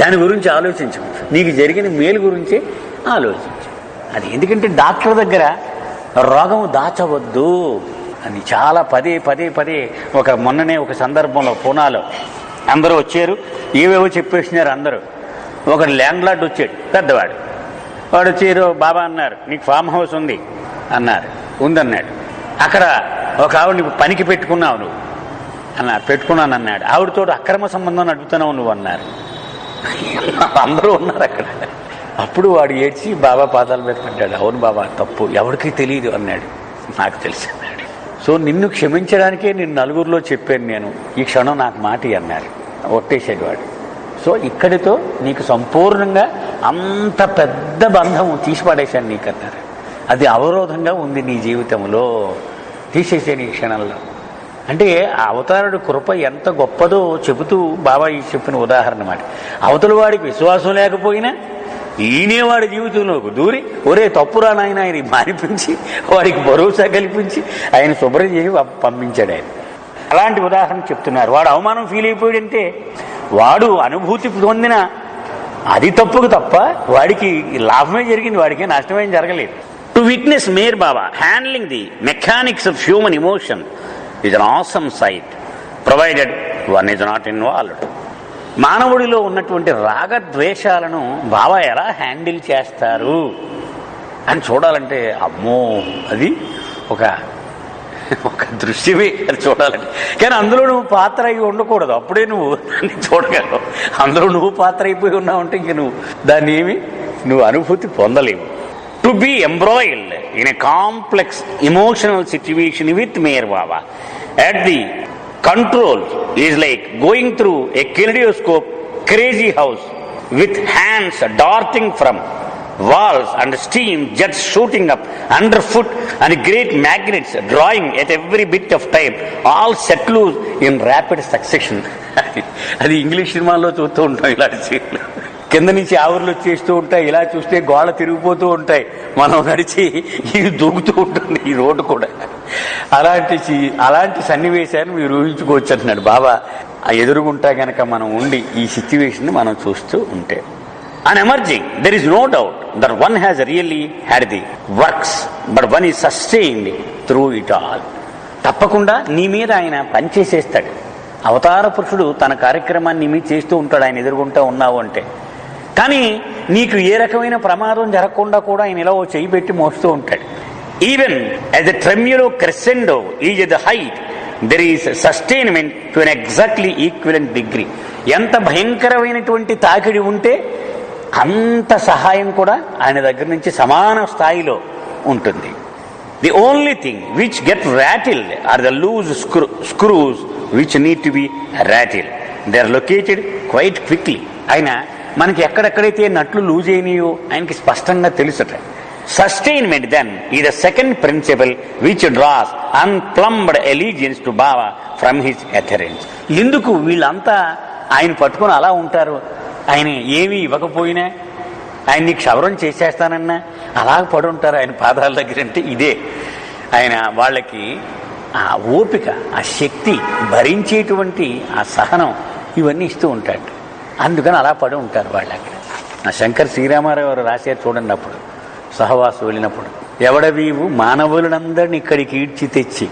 దాని గురించి ఆలోచించు, నీకు జరిగిన మేలు గురించి ఆలోచించు. అది ఎందుకంటే డాక్టర్ దగ్గర రోగం దాచవద్దు అని చాలా పదే పదే పదే మొన్ననే ఒక సందర్భంలో పూనాలో అందరూ వచ్చారు, ఏవేవో చెప్పేసినారు అందరూ. ఒక ల్యాండ్ లార్డ్ వచ్చాడు పెద్దవాడు, వాడు వచ్చారు, బాబా అన్నారు నీకు ఫామ్ హౌస్ ఉంది అన్నారు. ఉందన్నాడు. అక్కడ ఒక ఆవిడ నీకు పనికి పెట్టుకున్నావు నువ్వు అన్నారు. పెట్టుకున్నాను అన్నాడు. ఆవిడతో అక్రమ సంబంధం నడుపుతున్నావు నువ్వు అన్నారు. అందరూ ఉన్నారు అక్కడ. అప్పుడు వాడు ఏడ్చి బాబా పాదాల మీద పడ్డాడు. అవును బాబా తప్పు, ఎవరికి తెలియదు అన్నాడు. నాకు తెలుసు అన్నాడు. సో నిన్ను క్షమించడానికే నేను నలుగురిలో చెప్పాను నేను, ఈ క్షణం నాకు మాటి అన్నారు. ఒట్టేసాడు వాడు. సో ఇక్కడితో నీకు సంపూర్ణంగా అంత పెద్ద బంధం తీసిపడేశాను నీకు అన్నారు. అది అవరోధంగా ఉంది నీ జీవితంలో, తీసేసాను ఈ క్షణంలో. అంటే ఆ అవతారుడు కృప ఎంత గొప్పదో చెబుతూ బాబా ఈ చెప్పిన ఉదాహరణ మాట. అవతల వాడికి విశ్వాసం లేకపోయినా ఈయనే వాడి జీవితంలోకి దూరి ఒరే తప్పురా నాయన ఆయన మానిపించి వాడికి భరోసా కల్పించి ఆయన శుభ్రం చేసి పంపించాడు ఆయన. అలాంటి ఉదాహరణ చెప్తున్నారు. వాడు అవమానం ఫీల్ అయిపోయాడంటే వాడు అనుభూతి పొందిన అది తప్పుకు తప్ప వాడికి లాభమే జరిగింది, వాడికి నష్టమేం జరగలేదు. To witness Meher Baba handling the mechanics of human emotion is an awesome sight, provided one is not involved. మానవుడిలో ఉన్నటువంటి రాగద్వేషాలను బాబా ఎలా హ్యాండిల్ చేస్తారు అని చూడాలంటే అమ్మో అది ఒక దృశ్యమే, అది చూడాలంటే. కానీ అందులో నువ్వు పాత్ర అయి ఉండకూడదు, అప్పుడే నువ్వు దాన్ని చూడగలవు. అందులో నువ్వు పాత్ర అయిపోయి ఉన్నావు అంటే ఇంక నువ్వు అనుభూతి పొందలేవు. To be embroiled in a complex emotional situation with Meher Baba at the controls is like going through a kaleidoscope crazy house with hands darting from walls and steam jets shooting up underfoot and great magnets drawing at every bit of time, all set loose in rapid succession. అది English సినిమాల్లో చూస్తూ ఉంటాం ఇలాంటి సీన్లు. కింద నుంచి ఆవుర్లు వచ్చేస్తూ ఉంటాయి, ఇలా చూస్తే గోడ తిరిగిపోతూ ఉంటాయి, మనం నడిచి ఇది దూకుతూ ఉంటుంది ఈ రోడ్డు కూడా. అలాంటి సన్నివేశాన్ని మీరు ఊహించుకోవచ్చు అంటున్నాడు బాబా. ఆ ఎదురుగుంటా గనక మనం ఉండి ఈ సిచ్యువేషన్ మనం చూస్తూ ఉంటే. And emerging there is no doubt that one has really had the works but one is sustained through it all. తప్పకుండా నీ మీద ఆయన పనిచేసేస్తాడు. అవతార పురుషుడు తన కార్యక్రమాన్ని నీ మీద చేస్తూ ఉంటాడు ఆయన ఎదురుగుంటా ఉన్నావు అంటే. కానీ నీకు ఏ రకమైన ప్రమాదం జరగకుండా కూడా ఆయన ఇలా ఓ చెయ్యి పెట్టి మోస్తూ ఉంటాడు. Even as the tremolo crescendo is at the height there is sustainment to an exactly equivalent degree. ఎంత భయంకరమైనటువంటి తాకిడి ఉంటే అంత సహాయం కూడా ఆయన దగ్గర నుంచి సమాన స్థాయిలో ఉంటుంది. The only thing which get rattled are the loose screws which need to be rattled. They are located quite quickly. ఆయన మనకి ఎక్కడెక్కడైతే నట్లు లూజ్ అయినాయో ఆయనకి స్పష్టంగా తెలుసట. Sustainment then is the second principle which draws unplumbed allegiance to Baba from his adherents. ఎందుకు వీళ్ళంతా ఆయన పట్టుకుని అలా ఉంటారు? ఆయన ఏమీ ఇవ్వకపోయినా ఆయన్ని క్షవరం చేసేస్తానన్నా అలా పడుంటారు ఆయన పాదాల దగ్గర. అంటే ఇదే ఆయన వాళ్ళకి ఆ ఓపిక, ఆ శక్తి, భరించేటువంటి ఆ సహనం ఇవన్నీ ఇస్తూ ఉంటాడు. అందుకని అలా పడి ఉంటారు వాళ్ళు అక్కడ. ఆ శంకర్ శ్రీరామారావు గారు రాశారు చూడండి, అప్పుడు సహవాసు వెళ్ళినప్పుడు, ఎవడవీవు మానవులందరినీ ఇక్కడికి ఈడ్చి తెచ్చి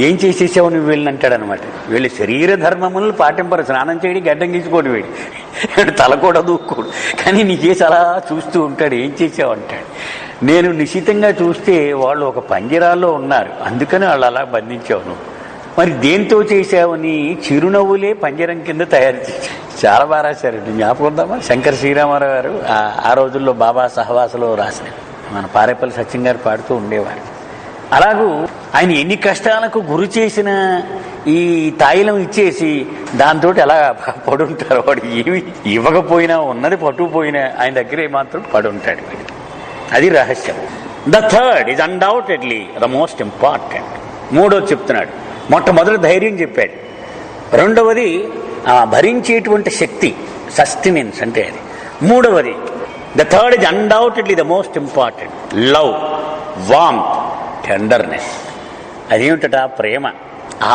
ఏం చేసేసావు నువ్వు వెళ్ళి అంటాడనమాట. వీళ్ళు శరీర ధర్మములను పాటింపరు, స్నానం చేయడం గడ్డం గీచుకోడు, వీడు తల కూడా దూక్కోడు, కానీ నీ చేసి అలా చూస్తూ ఉంటాడు. ఏం చేసావు అంటాడు. నేను నిశ్చితంగా చూస్తే వాళ్ళు ఒక పంజరాల్లో ఉన్నారు, అందుకని వాళ్ళు అలా బంధించావు నువ్వు. మరి దేంతో చేసావు? నీ చిరునవ్వులే పంజరం కింద తయారు చేశావు. చాలా బాగా రాశారండి. జ్ఞాపకం ఉందామా? శంకర్ శ్రీరామారావు గారు ఆ రోజుల్లో బాబా సహవాసలో రాసిన, మన పారేపల్లి సత్యం గారు పాడుతూ ఉండేవారు. అలాగూ ఆయన ఎన్ని కష్టాలకు గురి చేసిన ఈ తాయిలం ఇచ్చేసి దాంతో అలా పడుంటారు. వాడు ఏమి ఇవ్వకపోయినా, ఉన్నది పట్టుకుపోయినా ఆయన దగ్గరే మాత్రం పడుంటాడు. అది రహస్యం. The third is undoubtedly the most important. మూడోది చెప్తున్నాడు. మొట్టమొదటి ధైర్యం చెప్పాడు, రెండవది భరించేటువంటి శక్తి, సస్టినెన్స్ అంటే అది. మూడవది the third is undoubtedly the most important, love, warmth, tenderness. అదేమిటట? ప్రేమ,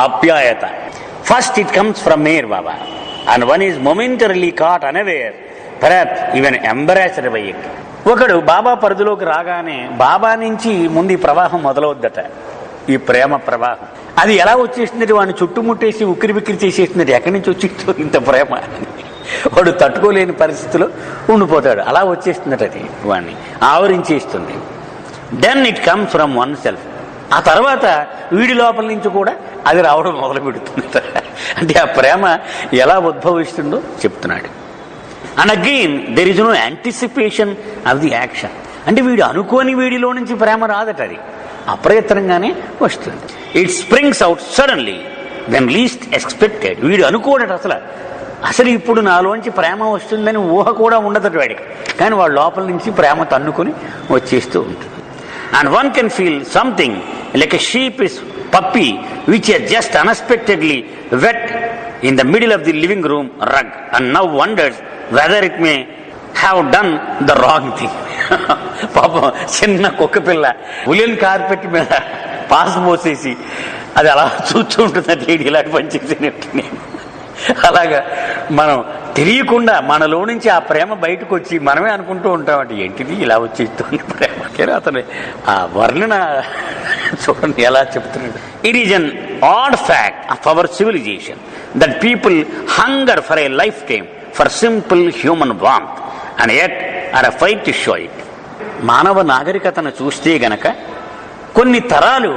ఆప్యాయత. First it comes from Meher Baba, and one is momentarily caught unaware, perhaps even embarrassed by it. ఒకడు బాబా పరిధిలోకి రాగానే బాబా నుంచి ముందు ఈ ప్రవాహం మొదలవుద్దట, ఈ ప్రేమ ప్రవాహం. అది ఎలా వచ్చేసింది? వాడిని చుట్టుముట్టేసి ఉక్కిరి బిక్కిరి చేసేసింది. ఎక్కడి నుంచి వచ్చిందో ఇంత ప్రేమ? వాడు తట్టుకోలేని పరిస్థితిలో ఉండిపోతాడు. అలా వచ్చేస్తుందట, అది వాడిని ఆవరించేస్తుంది. Then it comes from one self. ఆ తర్వాత వీడి లోపల నుంచి కూడా అది రావడం మొదలు పెడుతుందట. అంటే ఆ ప్రేమ ఎలా ఉద్భవిస్తుందో చెప్తున్నాడు. And again there is no anticipation of the action. అంటే వీడు అనుకోని వీడిలో నుంచి ప్రేమ రాదట, అది అప్రయత్నంగానే వస్తుంది. It springs out suddenly when least expected. వీడు అనుకోడట అసలు ఇప్పుడు నాలోంచి ప్రేమ వస్తుందని ఊహ కూడా ఉండదట వాడికి, కానీ వాడు లోపల నుంచి ప్రేమ తన్నుకొని వచ్చేస్తూ ఉంటుంది. And one can feel something like a sheepish puppy which has just unexpectedly wet in the middle of the living room rug and now wonders whether it may have done the wrong thing. పాపం చిన్న కుక్క పిల్ల woollen carpet మీద pass పోసేసి అది అలా చూస్తూ ఉంటుంది, ఇలాంటి పని చేసినట్టు. నేను అలాగా మనం తెలియకుండా మనలో నుంచి ఆ ప్రేమ బయటకు వచ్చి మనమే అనుకుంటూ ఉంటామంటే ఏంటిది ఇలా వచ్చేస్తుంది ప్రేమ. అతను ఆ వర్ణన చూడండి ఎలా చెప్తున్నాడు. It is an odd fact of our civilization that people hunger for a lifetime for simple human warmth and yet are a fight to show it. మానవ నాగరికతను చూస్తే గనక కొన్ని తరాలు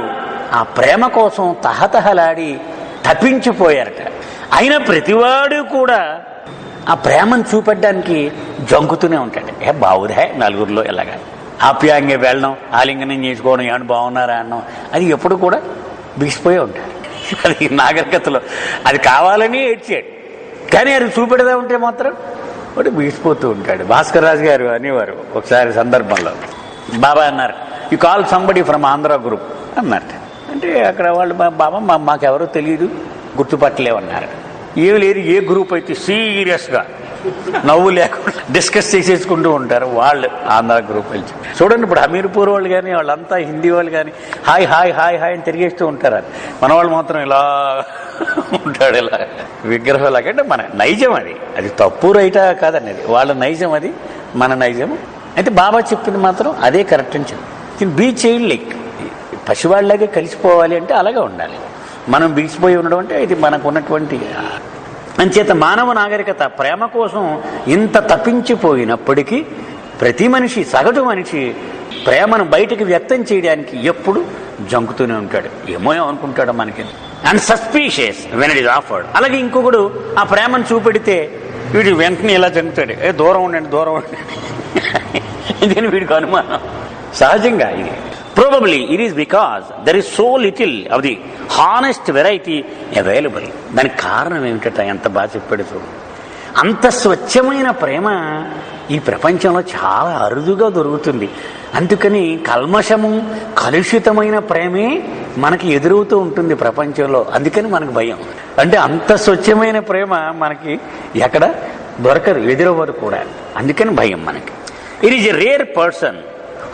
ఆ ప్రేమ కోసం తహతహలాడి తప్పించిపోయారట. అయినా ప్రతివాడు కూడా ఆ ప్రేమను చూపెట్టడానికి జంకుతూనే ఉంటాడు. బావుదే నలుగురిలో ఎలాగా ఆప్యాయంగా వెళ్ళడం, ఆలింగనం చేసుకోవడం, ఏమన్నా బాగున్నారా అన్నాం, అది ఎప్పుడు కూడా బిగిసిపోయి ఉంటాడు. అది నాగరికతలో అది కావాలని ఏడ్చాడు, కానీ అది చూపెడదా ఉంటే మాత్రం వాడు బిగిసిపోతూ ఉంటాడు. భాస్కర్ రాజు గారు అనేవారు ఒకసారి సందర్భంలో, బాబా అన్నారు, you call somebody from Andhra group అన్నట్టు. అంటే అక్కడ వాళ్ళు బాబా మాకెవరో తెలియదు, గుర్తుపట్టలేమన్నారు. ఏమి లేదు, ఏ గ్రూప్ అయితే సీరియస్గా నవ్వు లేకుండా డిస్కస్ చేసేసుకుంటూ ఉంటారు వాళ్ళు ఆంధ్ర గ్రూప్ వెళ్ళి. చూడండి ఇప్పుడు హమీర్పూర్ వాళ్ళు కానీ వాళ్ళంతా హిందీ వాళ్ళు కానీ హాయ్ హాయ్ హాయ్ హాయ్ అని తిరిగేస్తూ ఉంటారు. మన వాళ్ళు మాత్రం ఇలా ఉంటాడు, ఇలా విగ్రహం లాగంటే మన నైజం అది. అది తప్పు రైటా కాదండి, అది వాళ్ళ నైజం, అది మన నైజం. అయితే బాబా చెప్పింది మాత్రం అదే కరెక్ట్ అని చెప్పి బీ చైల్డ్ లైక్, పసివాళ్ళలాగే కలిసిపోవాలి అంటే అలాగే ఉండాలి. మనం బిగిసిపోయి ఉండడం అంటే ఇది మనకు ఉన్నటువంటి. అంచేత మానవ నాగరికత ప్రేమ కోసం ఇంత తప్పించిపోయినప్పటికీ ప్రతి మనిషి, సగటు మనిషి ప్రేమను బయటకు వ్యక్తం చేయడానికి ఎప్పుడు జంకుతూనే ఉంటాడు. ఏమో అనుకుంటాడు మనకి. And suspicious when it is offered. అలాగే ఇంకొకడు ఆ ప్రేమను చూపెడితే వీడు వెంటనే ఇలా జంకుతాడు, దూరం ఉండండి దూరం ఉండండి ఎందుకని వీడికి అనుమానం సహజంగా. ఇది probably it is because there is so little of the honest variety available. దానికి కారణం ఏమిటంటే ఎంత బాగా చెప్పాడు చూడు. అంత స్వచ్ఛమైన ప్రేమ ఈ ప్రపంచంలో చాలా అరుదుగా దొరుకుతుంది. అందుకని కల్మషము, కలుషితమైన ప్రేమే మనకి ఎదురవుతూ ఉంటుంది ప్రపంచంలో. అందుకని మనకు భయం. అంటే అంత స్వచ్ఛమైన ప్రేమ మనకి ఎక్కడ దొరకదు, ఎదురవ్వదు కూడా. అందుకని భయం మనకి. It is a rare person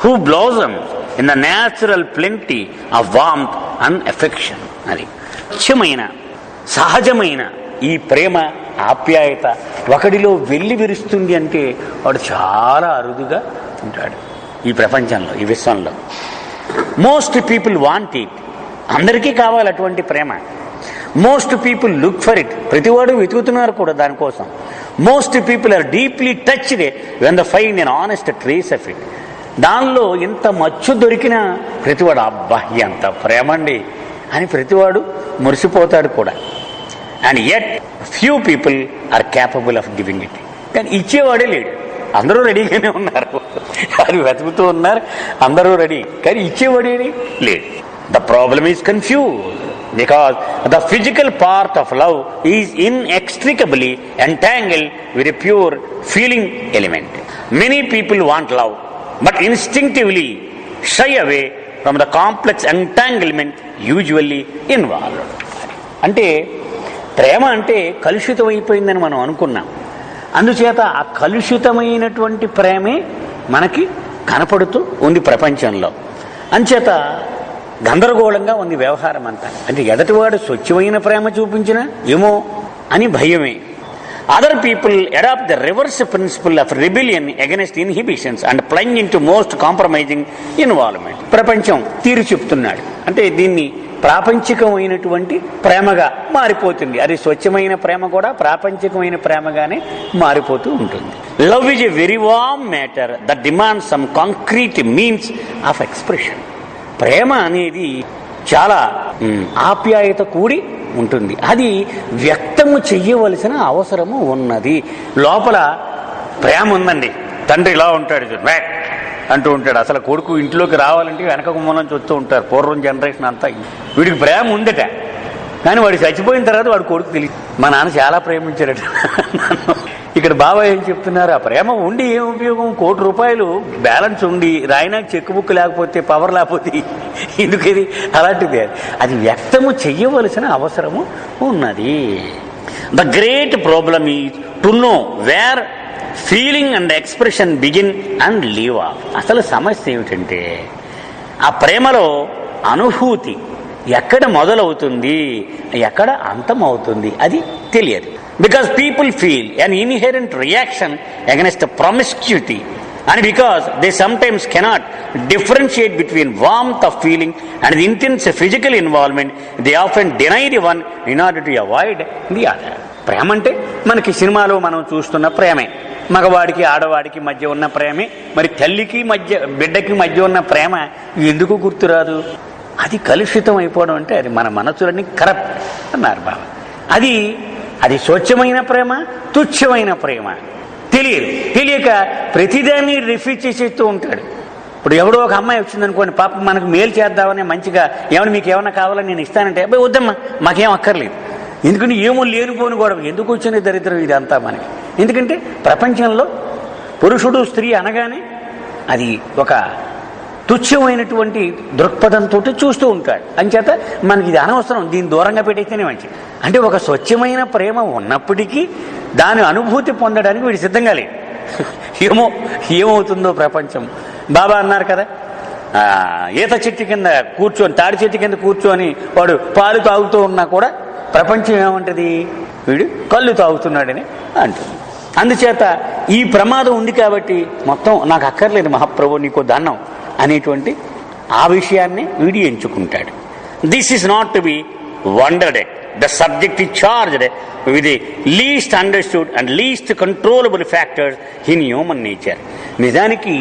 who blossoms in the natural plenty of warmth and affection. అది స్వచ్ఛమైన సహజమైన ఈ ప్రేమ ఆప్యాయత ఒకడిలో వెల్లి విరుస్తుంది అంటే వాడు చాలా అరుదుగా ఉంటాడు ఈ ప్రపంచంలో, ఈ విశ్వంలో. మోస్ట్ పీపుల్ వాంట్ ఇట్, అందరికీ కావాలి అటువంటి ప్రేమ. Most people look for it, ప్రతివాడు వెతుకుతున్నారు కూడా దానికోసం. Most people are deeply touched when the find an honest trace of it. దానిలో ఇంత మచ్చు దొరికినా ప్రతివాడు అబ్బా ఎంత ప్రేమ అండి అని ప్రతివాడు మురిసిపోతాడు కూడా. And yet few people are capable of giving it. కానీ ఇచ్చేవాడే లేడు, అందరూ రెడీగానే ఉన్నారు, అది వెతుకుతూ ఉన్నారు, అందరూ రెడీ, కానీ ఇచ్చేవాడే లేడు. The problem is confuse because the physical part of love is inextricably entangled with a pure feeling element. Many people want love but instinctively shy away from the complex entanglement usually involved. అంటే ప్రేమ అంటే కలుషితమైపోయిందని మనం అనుకున్నాం. అందుచేత ఆ కలుషితమైనటువంటి ప్రేమే మనకి కనపడుతూ ఉంది ప్రపంచంలో. అంచేత గందరగోళంగా ఉంది వ్యవహారం అంతా. అంటే ఎదటివాడు స్వచ్ఛమైన ప్రేమ చూపించినా ఏమో అని భయమే. Other people adopt the reverse principle of rebellion against inhibitions and plunge in to most compromising involvement. ప్రపంచం తీరు చెప్తున్నాడు, అంటే దీన్ని ప్రాపంచికమైనటువంటి ప్రేమగా మారిపోతుంది. అది స్వచ్ఛమైన ప్రేమ కూడా ప్రాపంచికమైన ప్రేమగానే మారిపోతూ ఉంటుంది. Love is a very warm matter that demands some concrete means of expression. ప్రేమ అనేది చాలా ఆప్యాయత కూడి ఉంటుంది, అది వ్యక్తము చెయ్యవలసిన అవసరము ఉన్నది. లోపల ప్రేమ ఉందండి, తండ్రి ఇలా ఉంటాడు అంటూ ఉంటాడు, అసలు కొడుకు ఇంట్లోకి రావాలంటే వెనక గుమ్మం చూస్తూ ఉంటారు పూర్వం జనరేషన్ అంతా. వీడికి ప్రేమ ఉందట, కానీ వాడు చచ్చిపోయిన తర్వాత వాడు కొడుకు తెలియదు. మా నాన్న చాలా ప్రేమించారట. ఇక్కడ బాబాయ్ ఏం చెప్తున్నారు, ఆ ప్రేమ ఉండి ఏం ఉపయోగం, ₹1,00,00,000 బ్యాలెన్స్ ఉండి రాయినాకి చెక్ బుక్ లేకపోతే పవర్ లేకపోతే ఎందుకు ఇది అలాంటిది. అది వ్యక్తము చెయ్యవలసిన అవసరము ఉన్నది. The great problem is to know where feeling and expression begin and leave of. అసలు సమస్య ఏమిటంటే ఆ ప్రేమలో అనుభూతి ఎక్కడ మొదలవుతుంది, ఎక్కడ అంతమవుతుంది అది తెలియదు. Because people feel an inherent reaction against promiscuity, and because they sometimes cannot differentiate between warmth of feeling and the intense physical involvement, they often deny the one in order to avoid the other. ప్రేమ అంటే మనకి సినిమాలో మనం చూస్తున్న ప్రేమే, మగవాడికి ఆడవాడికి మధ్య ఉన్న ప్రేమే. మరి తల్లికి మధ్య బిడ్డకి మధ్య ఉన్న ప్రేమ ఎందుకు గుర్తురాదు? అది కలుషితం అయిపోవడం అంటే అది మన మనసులన్నీ కరప్ట్ అన్నారు బాబా. అది స్వచ్ఛమైన ప్రేమ, తుచ్చమైన ప్రేమ తెలియదు. తెలియక ప్రతిదాన్ని రిఫ్యూజ్ చేసేస్తూ ఉంటాడు. ఇప్పుడు ఎవడో ఒక అమ్మాయి వచ్చిందనుకోండి, పాపం మనకు మేలు చేద్దామని మంచిగా ఏమైనా మీకు ఏమైనా కావాలని నేను ఇస్తానంటే అబ్బాయి వద్దమ్మా మాకేం అక్కర్లేదు. ఎందుకంటే ఏమో లేనిపోను గొడవ, ఎందుకు వచ్చింది దరిద్రం ఇదంతా మనకి. ఎందుకంటే ప్రపంచంలో పురుషుడు స్త్రీ అనగానే అది ఒక తుచ్చమైనటువంటి దృక్పథంతో చూస్తూ ఉంటాడు. అంచేత మనకి ఇది అనవసరం, దీన్ని దూరంగా పెట్టేస్తేనే మంచిది. అంటే ఒక స్వచ్ఛమైన ప్రేమ ఉన్నప్పటికీ దాని అనుభూతి పొందడానికి వీడు సిద్ధంగా లేదు. ఏమవుతుందో ప్రపంచం. బాబా అన్నారు కదా, ఈత చెట్టు కింద కూర్చొని, తాడి చెట్టు కింద కూర్చొని వాడు పాలు తాగుతూ ఉన్నా కూడా ప్రపంచం ఏమంటది, వీడు కళ్ళు తాగుతున్నాడని అంటుంది. అందుచేత ఈ ప్రమాదం ఉంది కాబట్టి మొత్తం నాకు అక్కర్లేదు మహాప్రభు నీకో దండం అనేటువంటి ఆ విషయాన్ని వీడి ఎంచుకుంటాడు. This is not to be wondered at. The subject is charged with the least understood and least controllable factors in human nature. నిజానికి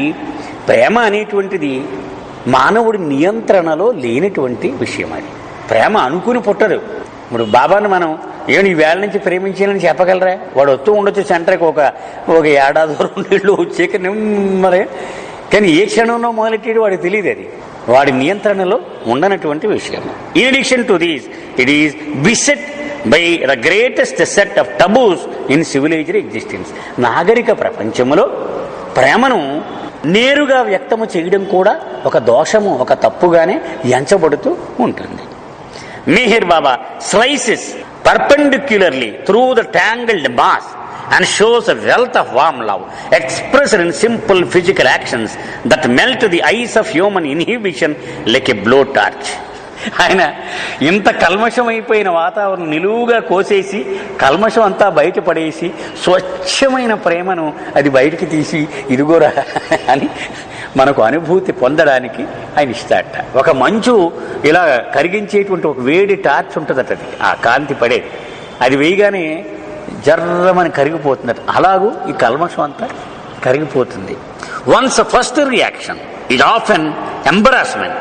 ప్రేమ అనేటువంటిది మానవుడి నియంత్రణలో లేనటువంటి విషయం. అది ప్రేమ అనుకుని పుట్టదు. ఇప్పుడు బాబాను మనం ఏమి ఈ వేళ నుంచి ప్రేమించాలని చెప్పగలరా? వాడు వస్తూ ఉండొచ్చు సెంటర్కి ఒక 1 ఏడాది 2 ఏళ్ళు వచ్చాక నెమ్మరే, కానీ ఏ క్షణంలో మొదలెట్టేది వాడికి తెలియదు. అది వాడి నియంత్రణలో ఉండనటువంటి విషయం. In addition to these it is beset by the greatest set of taboos in civilised existence. నాగరిక ప్రపంచంలో ప్రేమను నేరుగా వ్యక్తము చేయడం కూడా ఒక దోషము, ఒక తప్పుగానే ఎంచబడుతూ ఉంటుంది. Meher Baba slices perpendicularly through the tangled mass and shows a wealth of warm love expressed in simple physical actions that melt the ice of human inhibition like a blowtorch. ఆయన ఇంత కల్మషం అయిపోయిన వాతావరణం నిలువుగా కోసేసి కల్మషం అంతా బయటపడేసి స్వచ్ఛమైన ప్రేమను అది బయటికి తీసి ఇదిగోరా అని మనకు అనుభూతి పొందడానికి ఆయన ఇస్తాడట. ఒక మంచు ఇలా కరిగించేటువంటి ఒక వేడి టార్చ్ ఉంటుందట, అది ఆ కాంతి పడేది, అది వేయగానే జర్రమని కరిగిపోతుందట. అలాగూ ఈ కల్మషం అంతా కరిగిపోతుంది. One's first reaction is often embarrassment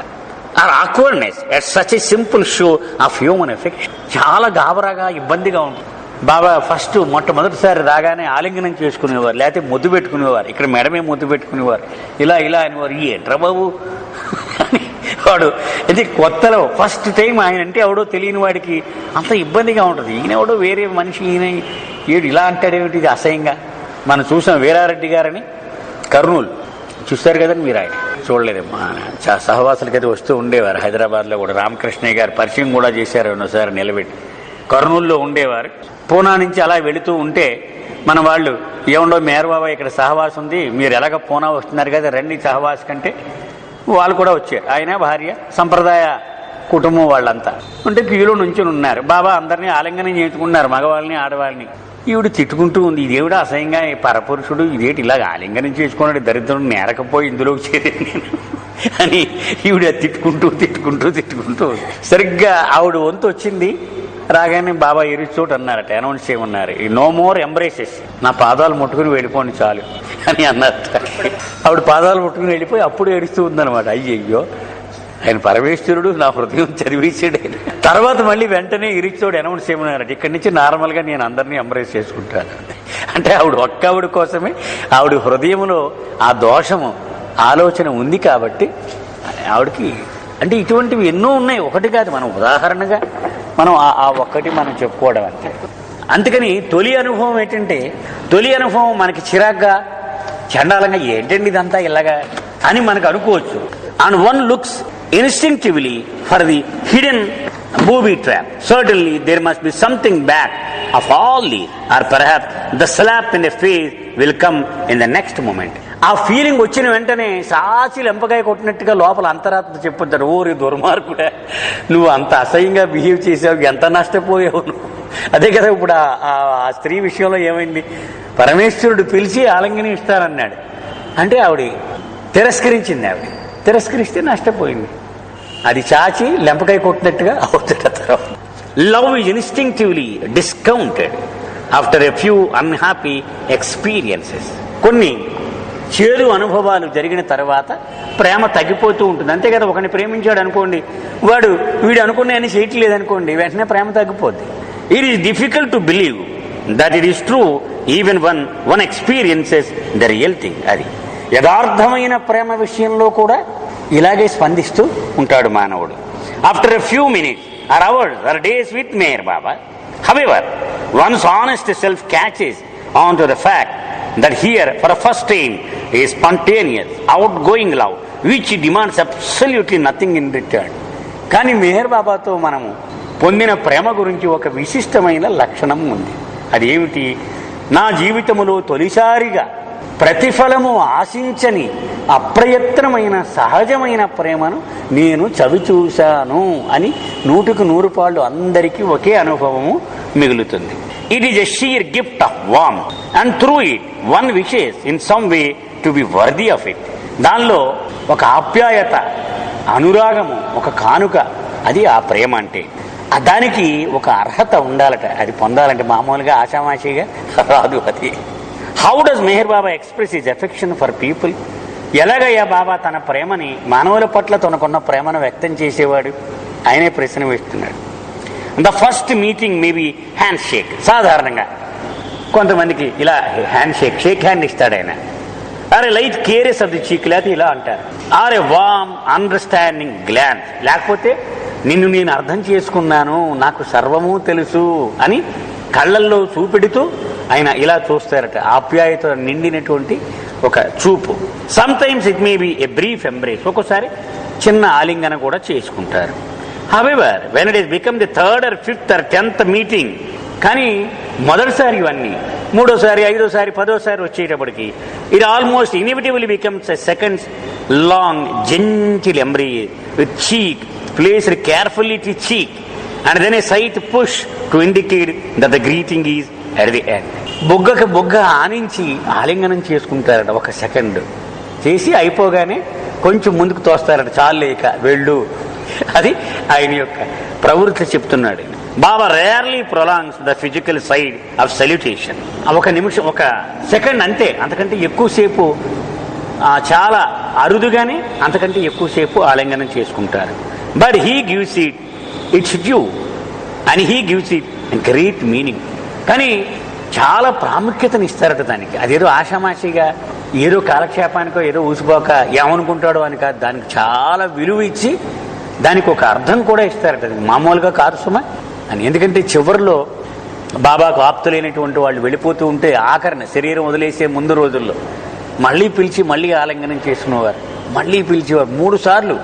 or awkwardness at such a simple show of human affection. చాలా గాబరాగా ఇబ్బందిగా ఉంటుంది. బాబా ఫస్ట్ మొట్టమొదటిసారి రాగానే ఆలింగనం చేసుకునేవారు, లేకపోతే ముద్దు పెట్టుకునేవారు, ఇక్కడ మెడమే ముద్దు పెట్టుకునేవారు, ఇలా ఇలా అనేవారు. ఏంట్రా బాబు వాడు ఇది కొత్తలో ఫస్ట్ టైం ఆయన అంటే ఎవడో తెలియని వాడికి అంత ఇబ్బందిగా ఉంటుంది. ఈయన ఎవడో వేరే మనిషి, ఈయన ఏడు ఇలా అంటాడేమిటి, ఇది అసహ్యంగా. మనం చూసాం వీరారెడ్డి గారని కర్నూలు, చూస్తారు కదండి మీరు, ఆయన చూడలేదమ్మా. సహవాసులకి అయితే వస్తూ ఉండేవారు. హైదరాబాద్లో కూడా రామకృష్ణయ్య గారు పరిచయం కూడా చేశారు ఒకసారి నిలబెట్టి. కర్నూలులో ఉండేవారు. పూనా నుంచి అలా వెళుతూ ఉంటే మన వాళ్ళు ఏముండో మేరబాబా ఇక్కడ సహవాసం ఉంది, మీరు ఎలాగ పూనా వస్తున్నారు కదా రండి సహవాస్ కంటే వాళ్ళు కూడా వచ్చారు. ఆయన భార్య సంప్రదాయ కుటుంబం వాళ్ళంతా ఉంటే క్యూలో నుంచుని ఉన్నారు. బాబా అందరినీ ఆలింగనం చేసుకున్నారు, మగవాళ్ళని ఆడవాళ్ళని. ఈవిడ తిట్టుకుంటూ ఉంది, ఇదేవిడ అసహ్యంగా పరపురుషుడు ఇదేంటి ఇలాగ ఆలింగనం చేసుకున్నాడు, దరిద్రుడు నేరకపోయి ఇందులోకి చేరేది నేను అని ఈవిడ తిట్టుకుంటూ సరిగ్గా ఆవిడ వంతు వచ్చింది. రాగానే బాబా ఎరిచోటు అన్నారట, అనౌన్స్ చేయమన్నారు, నో మోర్ ఎంబ్రేసెస్, నా పాదాలు ముట్టుకుని వెళ్ళిపోండి చాలు అని అన్నారట. ఆవిడ పాదాలు ముట్టుకుని వెళ్ళిపోయి అప్పుడు ఏడుస్తూ ఉందనమాట. అయ్యయ్యో ఆయన పరమేశ్వరుడు, నా హృదయం చదివేసాడు ఆయన. తర్వాత మళ్ళీ వెంటనే ఇరిచోడు అనౌన్స్ చేయమన్నారట, ఇక్కడి నుంచి నార్మల్గా నేను అందరినీ ఎంబ్రేస్ చేసుకుంటాను. అంటే ఆవిడ కోసమే ఆవిడ హృదయంలో ఆ దోషము ఆలోచన ఉంది కాబట్టి ఆవిడకి అంటే ఇటువంటివి ఎన్నో ఉన్నాయి, ఒకటి కాదు. మనం ఉదాహరణగా మనం ఆ ఒక్కటి మనం చెప్పుకోవడం అంతే. అందుకని తొలి అనుభవం ఏంటంటే, తొలి అనుభవం మనకి చిరాగ్గా చండాలంగా ఏంటండి ఇదంతా ఇలాగా అని మనకు అనుకోవచ్చు. And one looks instinctively for the hidden booby trap. Certainly there must be something back of all these, or perhaps the slap in the face will come in the next moment. ఆ feeling వచ్చిన వెంటనే సాచి లెంపకాయ కొట్టినట్టుగా లోపల అంతరాత్మ చెప్పుతారు, ఓరి దుర్మార్గుడా నువ్వు అంత అసహ్యంగా బిహేవ్ చేసావు, ఎంత నష్టపోయావు నువ్వు. అదే కదా ఇప్పుడు ఆ స్త్రీ విషయంలో ఏమైంది, పరమేశ్వరుడు పిలిచి ఆలింగనం ఇస్తానన్నాడు అంటే ఆవిడ తిరస్కరించింది. ఆవిడ తిరస్కరిస్తే నష్టపోయింది. అది చాచి లెంపకాయ కొట్టినట్టుగా అవుతుంది. తర్వాత love is instinctively discounted after a few unhappy experiences. కొన్ని చేదు అనుభవాలు జరిగిన తర్వాత ప్రేమ తగ్గిపోతూ ఉంటుంది. అంతే కదా, ఒకరిని ప్రేమించాడు అనుకోండి, వీడు అనుకున్నాయని చేయట్లేదు అనుకోండి, వెంటనే ప్రేమ తగ్గిపోద్ది. It is difficult to believe that it is true even one experiences the real thing. అది యథార్థమైన ప్రేమ విషయంలో కూడా ఇలాగే స్పందిస్తూ ఉంటాడు మానవుడు. After a few minutes are ours are days with mayor Baba, however once honest self catches on to the fact that here for the first time is spontaneous outgoing love which demands absolutely nothing in return. కానీ మెహర్ బాబాతో మనము పొందిన ప్రేమ గురించి ఒక విశిష్టమైన లక్షణం ఉంది. అది ఏమిటి, నా జీవితములో తొలిసారిగా ప్రతిఫలము ఆశించని అప్రయత్నమైన సహజమైన ప్రేమను నేను చవిచూశాను అని 100కు 100 పాళ్ళు అందరికీ ఒకే అనుభవము మిగులుతుంది. It is a sheer gift of warmth and through it one wishes in some way to be worthy of it. దానిలో ఒక ఆప్యాయత, అనురాగము, ఒక కానుక, అది ఆ ప్రేమ అంటే. దానికి ఒక అర్హత ఉండాలట, అది పొందాలంటే మామూలుగా ఆషామాషిగా రాదు అది. How does Meher Baba express his affection for people? ఎలాగయ్యా బాబా తన ప్రేమని, మానవుల పట్ల తనకున్న ప్రేమను వ్యక్తం చేసేవాడు? ఆయనే ప్రశ్న వేస్తున్నాడు. The first meeting maybe hand shake. సాధారణంగా కొంతమందికి ఇలా హ్యాండ్ షేక్ హ్యాండ్ ఇస్తాడు ఆయన. Or a light caress of the cheek, లేకపోతే ఇలా అంటారు. Or a warm understanding glance, లేకపోతే నిన్ను నేను అర్థం చేసుకున్నాను, నాకు సర్వము తెలుసు అని కళ్ళల్లో చూపెడుతూ ఆయన ఇలా చూస్తారట. ఆప్యాయత నిండినటువంటి ఒక చూపు. Some times it may be a brief embrace, ఒక్కోసారి చిన్న ఆలింగన కూడా చేసుకుంటారు. However, when it has become the 3rd or 5th or 10th meeting, కానీ మొదటిసారి ఇవన్నీ 3వ సారి 5వ సారి 10వ సారి వచ్చేటప్పటికి it almost inevitably becomes a second long gentle embrace with cheek placed carefully to cheek and then a slight push to indicate that the greeting is at the end. బొగ్గకి బొగ్గ ఆనించి ఆలింగనం చేసుకుంటారట, ఒక second చేసి అయిపోగానే కొంచెం ముందుకు తోస్తారట, చాలేక వెళ్ళు. అది ఆయన యొక్క ప్రవృత్తి చెప్తున్నాడు. Baba rarely prolongs the physical side of salutation. ఒక నిమిషం, ఒక సెకండ్ అంతే, అంతకంటే ఎక్కువసేపు, చాలా అరుదుగానే అంతకంటే ఎక్కువసేపు ఆలింగనం చేసుకుంటారు. But he gives its due and he gives it great meaning. కానీ చాలా ప్రాముఖ్యతను ఇస్తారట దానికి. అదేదో ఆషామాషిగా ఏదో కాలక్షేపానికో ఏదో ఊసిపోక ఏమనుకుంటాడో అని కాదు, దానికి చాలా విలువ ఇచ్చి దానికి ఒక అర్థం కూడా ఇస్తారట. మామూలుగా కాదు సుమ అని. ఎందుకంటే చివరిలో బాబాకు ఆప్తులైనటువంటి వాళ్ళు వెళ్ళిపోతూ ఉంటే ఆఖరణ శరీరం వదిలేసే ముందు రోజుల్లో మళ్ళీ పిలిచి మళ్ళీ ఆలింగనం చేసుకునేవారు, మళ్ళీ పిలిచేవారు. 3 సార్లు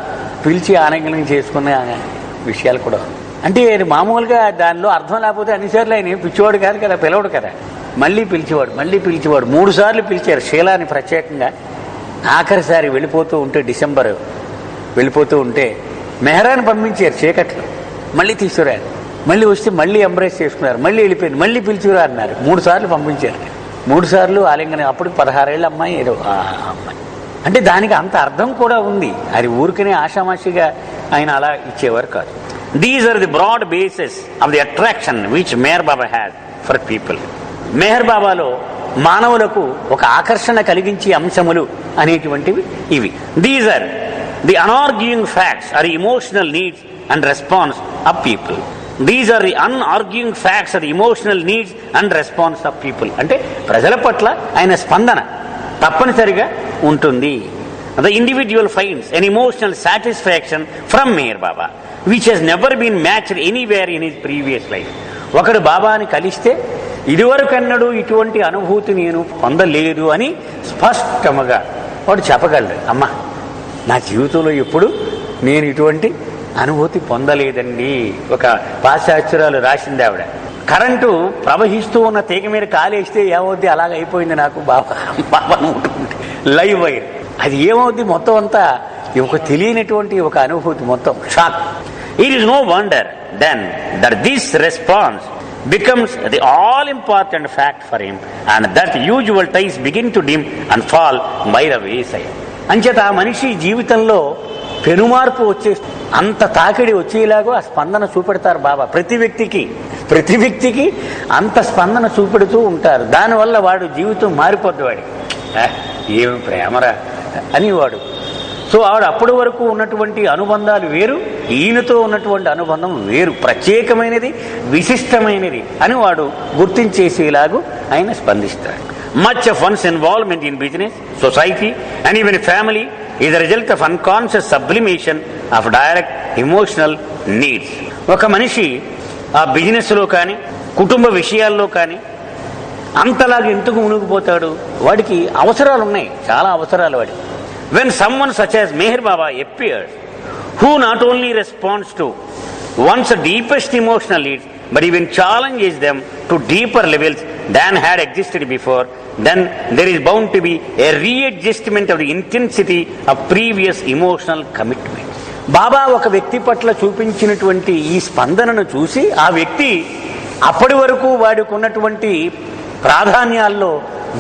పిలిచి ఆలింగనం చేసుకునే విషయాలు కూడా. అంటే మామూలుగా దానిలో అర్థం లేకపోతే అన్నిసార్లు ఆయన పిచ్చివాడు కాదు కదా, పిలవడు కదా. మళ్ళీ పిలిచేవాడు, మళ్ళీ పిలిచేవాడు. 3 సార్లు పిలిచారు శీలాన్ని ప్రత్యేకంగా. ఆఖరిసారి వెళ్ళిపోతూ ఉంటే, డిసెంబర్ వెళ్ళిపోతూ ఉంటే మెహరాన్ని పంపించారు చీకట్లో. మళ్ళీ తీసుకురారు, మళ్ళీ వస్తే మళ్ళీ ఎంబ్రేస్ చేసుకున్నారు, మళ్ళీ వెళ్ళిపోయింది, మళ్ళీ పిలిచిరా అన్నారు. 3 సార్లు పంపించారు. 3 సార్లు ఆలింగనం. అప్పుడు 16 ఏళ్ళ అమ్మాయి ఏదో అమ్మాయి. అంటే దానికి అంత అర్థం కూడా ఉంది. అది ఊరికనే ఆషామాషిగా ఆయన అలా ఇచ్చేవారు కాదు. These are the broad basis of the attraction which Meher Baba had for people. Meher బాబాలో మానవులకు ఒక ఆకర్షణ కలిగించే అంశములు అనేటువంటివి ఇవి. These are the unarguing facts or emotional needs and response of people. These are the unarguing facts or emotional needs and response of people. అంటే ప్రజల పట్ల ఆయన స్పందన తప్పనిసరిగా ఉంటుంది. The individual finds an emotional satisfaction from Meher Baba which he's never been matched anywhere in his previous life. ఒకడు బాబాని కలిస్తే ఇదివరకన్నడు ఇటువంటి అనుభూతి నేను పొందలేదు అని స్పష్టముగా వాడు చెప్పగలడు. అమ్మా, నా జీవితంలో ఎప్పుడు నేను ఇటువంటి అనుభూతి పొందలేదండి. ఒక పాశ్చాత్యురాలు రాసింది ఆవిడ. కరెంటు ప్రవహిస్తూ ఉన్న తీగ మీద కాలేస్తే ఏమవుద్ది, అలాగ అయిపోయింది నాకు బాబా అనుకుంటుంది. లైవ్ వైర్ అది ఏమవుద్ది, మొత్తం అంతా ఒక తెలియనటువంటి ఒక అనుభూతి, మొత్తం shock. It is no wonder then that this response becomes the all-important fact for him and that usual ties begin to dim and fall by the wayside. అంచేత ఆ మనిషి జీవితంలో పెనుమార్పు వచ్చే, అంత తాకిడి వచ్చేలాగో ఆ స్పందన చూపెడతారు బాబా. ప్రతి వ్యక్తికి అంత స్పందన చూపెడుతూ ఉంటారు. దానివల్ల వాడు జీవితం మారిపోద్ది. వాడికి ఏమి ప్రేమరా అని వాడు. సో ఆవిడ అప్పటి వరకు ఉన్నటువంటి అనుబంధాలు వేరు, ఈయనతో ఉన్నటువంటి అనుబంధం వేరు, ప్రత్యేకమైనది, విశిష్టమైనది అని వాడు గుర్తించేసేలాగూ ఆయన స్పందిస్తాడు. Much of one's involvement in business, society and even family is the result of unconscious sublimation of direct emotional needs. ఒక మనిషి ఆ బిజినెస్లో కానీ కుటుంబ విషయాల్లో కానీ అంతలాగా ఎందుకు మునిగిపోతాడు? వాడికి అవసరాలు ఉన్నాయి, చాలా అవసరాలు వాడికి. When someone such as Meher Baba appears, who not only responds to one's deepest emotional needs, but even challenges them to deeper levels than had existed before, then there is bound to be a readjustment of the intensity of previous emotional commitment. బాబా ఒక వ్యక్తి పట్ల చూపించినటువంటి ఈ స్పందనను చూసి ఆ వ్యక్తి అప్పటి వరకు వాడికి ఉన్నటువంటి ప్రాధాన్యాల్లో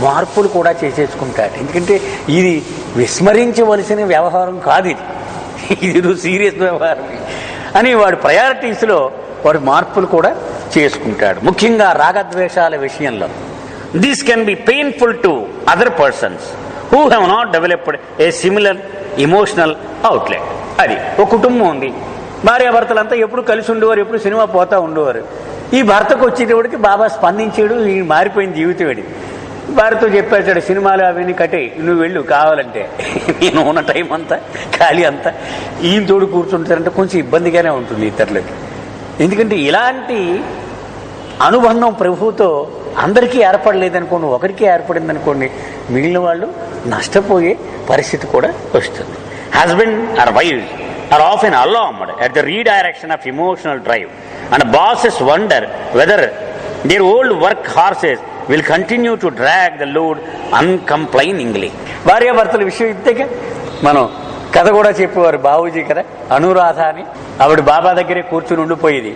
మార్పులు కూడా చేసేసుకుంటాడు. ఎందుకంటే ఇది విస్మరించవలసిన వ్యవహారం కాదు, ఇది సీరియస్ వ్యవహారం అని వాడు ప్రయారిటీస్లో వాడు మార్పులు కూడా చేసుకుంటాడు. ముఖ్యంగా రాగద్వేషాల విషయంలో. This can be painful to other persons who have not developed A similar emotional outlet. అది ఒక కుటుంబం ఉంది, భార్యాభర్తలంతా ఎప్పుడు కలిసి ఉండేవారు, ఎప్పుడు సినిమా పోతా ఉండేవారు. ఈ భర్తకు వచ్చేటప్పటికి బాబా స్పందించాడు, ఈ మారిపోయిన జీవితం వాడి. భార్యతో చెప్పేశాడు, సినిమాలు అవన్నీ కట్టే, నువ్వు వెళ్ళు కావాలంటే, నేను ఉన్న టైం అంతా ఖాళీ అంతా ఈయన తోడు కూర్చుంటారంటే కొంచెం ఇబ్బందిగానే ఉంటుంది ఇతరులకి. ఎందుకంటే ఇలాంటి అనుబంధం ప్రభువుతో అందరికీ ఏర్పడలేదనుకోండి, ఒకరికి ఏర్పడింది అనుకోండి, మిగిలిన వాళ్ళు నష్టపోయే పరిస్థితి కూడా వస్తుంది. Husband or wife are often alarmed at the redirection of emotional drive, and bosses wonder whether their old work horses will continue to drag the load uncomplainingly. భార్యాభర్తల విషయం ఇంతేగా, మనం కథ కూడా చెప్పేవారు బాబూజీ కదా, అనురాధ అని. ఆవిడ బాబా దగ్గరే కూర్చుని ఉండిపోయేది.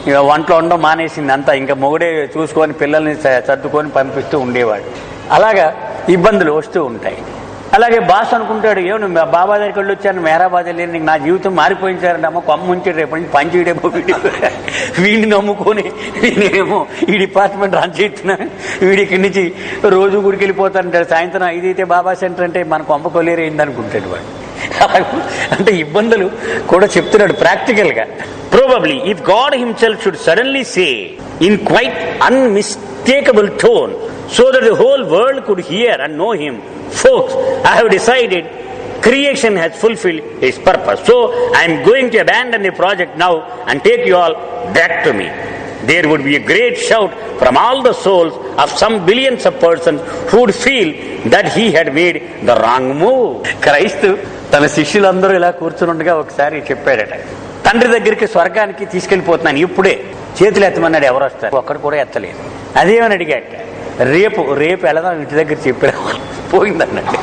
ఇక వంటలో ఉండడం మానేసింది అంతా, ఇంకా మొగుడే చూసుకొని పిల్లల్ని సర్దుకొని పంపిస్తూ ఉండేవాడు. అలాగా ఇబ్బందులు వస్తూ ఉంటాయి. అలాగే బాస్ అనుకుంటాడు, ఏమో బాబా దగ్గరికి వెళ్ళి వచ్చాను, మెహరాబాద్ వెళ్ళి నీకు నా జీవితం మారిపోయించారంటే అమ్మ కొమ్మ ఉంచాడు, రేపు నుంచి పంచేయడేమో వీడిని నమ్ముకొని నేనేమో ఈ డిపార్ట్మెంట్ రన్ చేస్తున్నా, వీడికి నుంచి రోజు గుడికి వెళ్ళిపోతానంటాడు. సాయంత్రం 5 అయితే బాబా సెంటర్ అంటే మన కొమ్మ కొలేరైంది అనుకుంటాడు వాడు. అంటే ఇబ్బందులు కూడా చెప్తున్నాడు ప్రాక్టికల్ గా. Probably, if God himself should suddenly say in quite unmistakable tone, so that the whole world could hear and know him, folks, I have decided creation has fulfilled its purpose. So I am going to abandon the project now and take you all back to me. There would be a great shout from all the souls of some billions of persons who would feel that he had made the wrong move. క్రైస్తు తన శిష్యులందరూ ఇలా కూర్చునుండగా ఒకసారి చెప్పాడట, తండ్రి దగ్గరికి స్వర్గానికి తీసుకెళ్లిపోతున్నాను, ఇప్పుడే చేతులు ఎత్తమన్నాడు. ఎవరు వస్తారు? ఒక్కడు కూడా ఎత్తలేదు. అదేమని అడిగాట, రేపు వెళదాం ఇంటి దగ్గర చెప్పాడు, పోయిందన్నట్టు.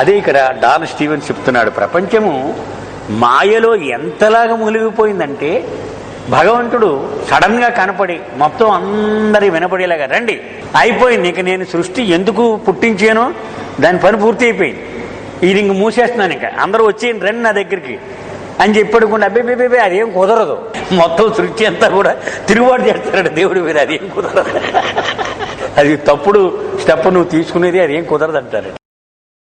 అదే ఇక్కడ డాన్ స్టీవెన్ చెప్తున్నాడు, ప్రపంచము మాయలో ఎంతలాగా మునిగిపోయిందంటే భగవంతుడు సడన్ గా కనపడి మొత్తం అందరి వినపడేలాగా, రండి అయిపోయింది, ఇక నేను సృష్టి ఎందుకు పుట్టించానో దాని పని పూర్తి అయిపోయింది, ఇది ఇంక మూసేస్తున్నాను, ఇంకా అందరూ వచ్చేయండి రండి నా దగ్గరికి అని చెప్పడుకుండా అబ్బే అదేం కుదరదు, మొత్తం సృష్టి అంతా కూడా తిరుగుబాటు చేస్తాడు దేవుడి మీద, అదేం కుదరదు, అది తప్పుడు స్టెప్ నువ్వు తీసుకునేది, అదేం కుదరదు అంటారు.